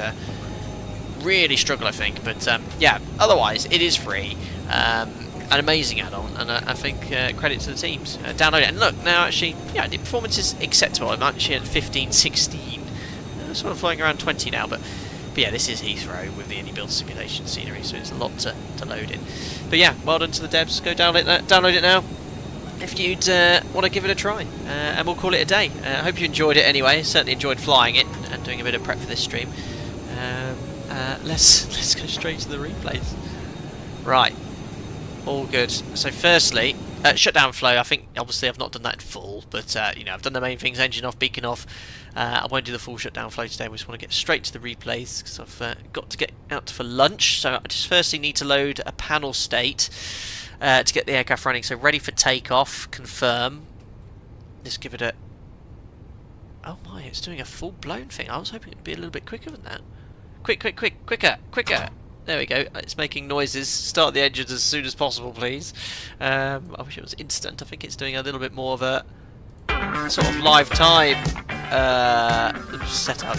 really struggle, I think, but yeah, otherwise it is free. An amazing add-on, and I think credit to the teams. Download it, and look, now actually, yeah, the performance is acceptable. I'm actually at 15, 16, sort of flying around 20 now, but yeah, this is Heathrow with the build simulation scenery, so it's a lot to load in. But yeah, well done to the devs. Go download it now if you'd want to give it a try, and we'll call it a day. I hope you enjoyed it anyway. Certainly enjoyed flying it and doing a bit of prep for this stream. Let's go straight to the replays. Right, all good. So firstly, Shutdown flow, I think obviously I've not done that in full, but you know, I've done the main things: engine off, beacon off. I won't do the full shutdown flow today. We just want to get straight to the replays because I've got to get out for lunch. So I just firstly need to load a panel state to get the aircraft running. So ready for takeoff, confirm. Just give it a... Oh my, it's doing a full-blown thing. I was hoping it would be a little bit quicker than that. Quicker. There we go. It's making noises. Start the engines as soon as possible, please. I wish it was instant. I think it's doing a little bit more of a sort of live time setup.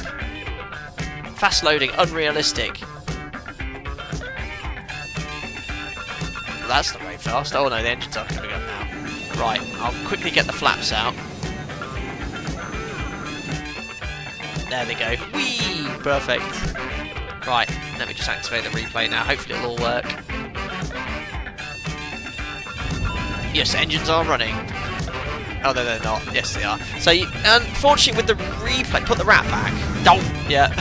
Fast loading, unrealistic. That's not very fast. Oh no, the engines are coming up now. Right, I'll quickly get the flaps out. There they go. Whee! Perfect. Right, let me just activate the replay now. Hopefully it'll all work. Yes, engines are running. Oh, no, they're not. Yes, they are. So, unfortunately, with the replay... Put the wrap back. Don't! Yeah.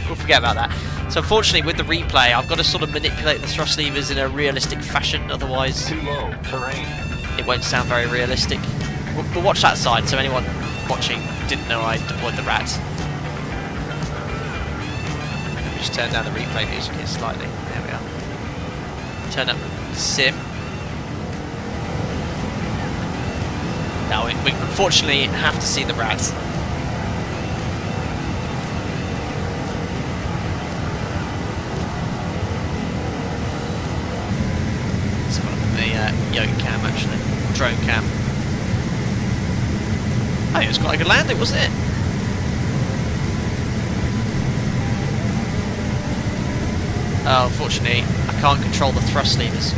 We'll forget about that. So, unfortunately, with the replay, I've got to sort of manipulate the thrust levers in a realistic fashion. Otherwise,
Too low. Terrain.
it won't sound very realistic. We'll watch that side, so anyone watching didn't know I deployed the rat. Let me just turn down the replay music here slightly. There we are. Turn up sim. Now we unfortunately have to see the rats. It's one of the yoke cam actually, drone cam. Oh, it was quite a good landing, wasn't it? Oh, unfortunately, I can't control the thrust levers.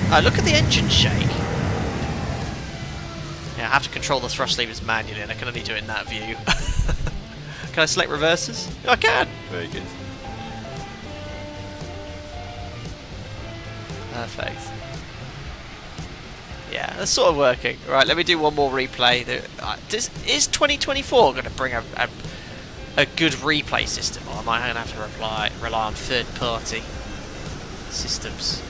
Oh, look at the engine shake. Yeah, I have to control the thrust levers manually, and I can only do it in that view. Can I select reverses? I can! Very good. Perfect. Yeah, that's sort of working. Right, let me do one more replay. Is 2024 going to bring a good replay system, or am I going to have to rely on third-party systems?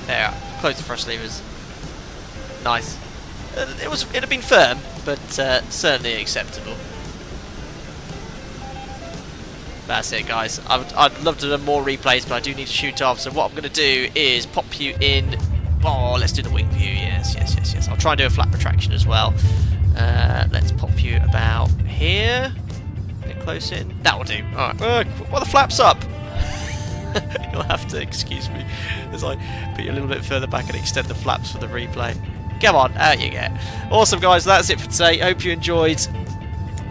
There, close the thrust levers. Nice. It had been firm, but certainly acceptable. That's it, guys. I'd love to do more replays, but I do need to shoot off. So what I'm going to do is pop you in. Oh, let's do the wing view. Yes. I'll try and do a flat retraction as well. Let's pop you about here. A bit close in. That will do. All right. Well, the flaps up. You'll have to excuse me as I put you a little bit further back and extend the flaps for the replay. Come on, out you get. Awesome, guys. That's it for today. Hope you enjoyed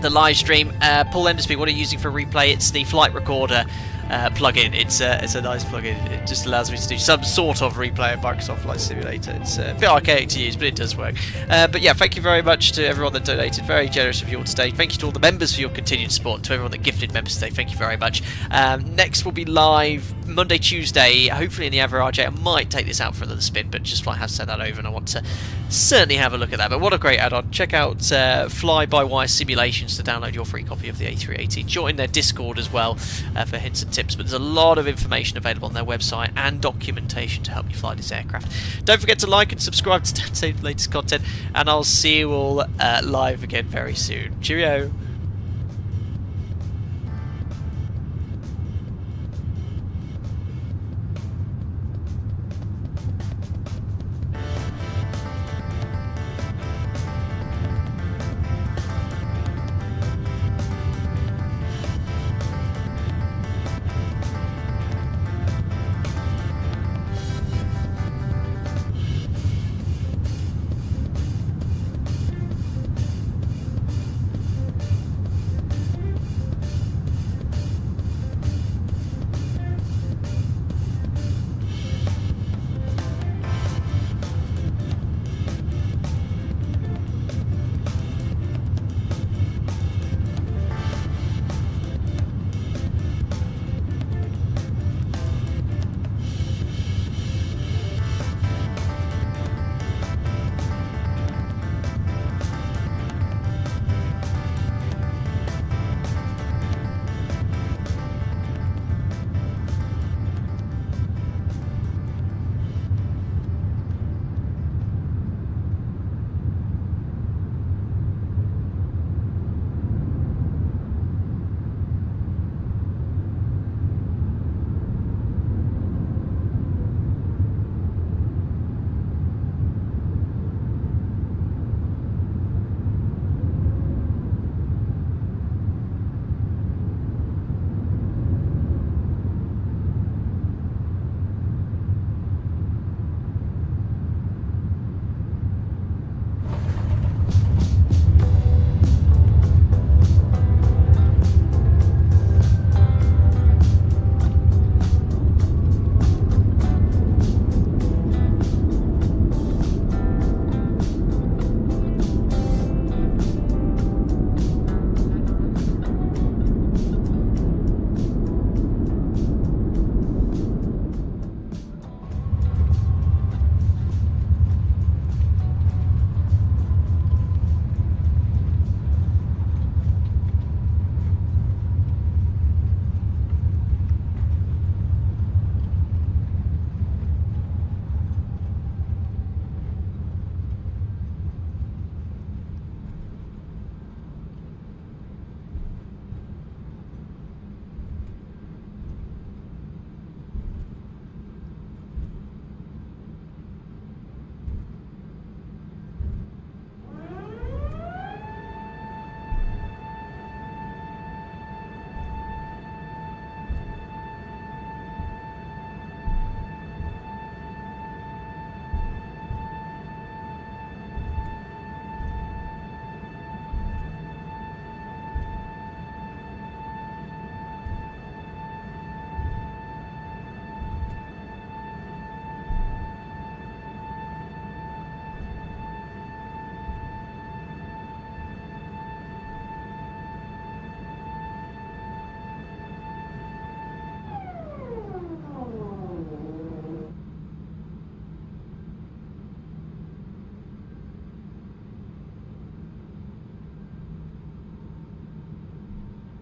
the live stream. Paul Endersby, what are you using for replay? It's the flight recorder plugin. It's a nice plugin. It just allows me to do some sort of replay of Microsoft Flight Simulator. It's a bit archaic to use, but it does work. But yeah, thank you very much to everyone that donated. Very generous of you all today. Thank you to all the members for your continued support. To everyone that gifted members today, thank you very much. Next will be live Monday, Tuesday, hopefully in the Ever RJ. I might take this out for another spin, but just Flight has sent that over and I want to certainly have a look at that. But what a great add-on. Check out FlyByWire Simulations to download your free copy of the A380. Join their Discord as well for hints and tips. But there's a lot of information available on their website and documentation to help you fly this aircraft. Don't forget to like and subscribe to save the latest content, and I'll see you all live again very soon. Cheerio!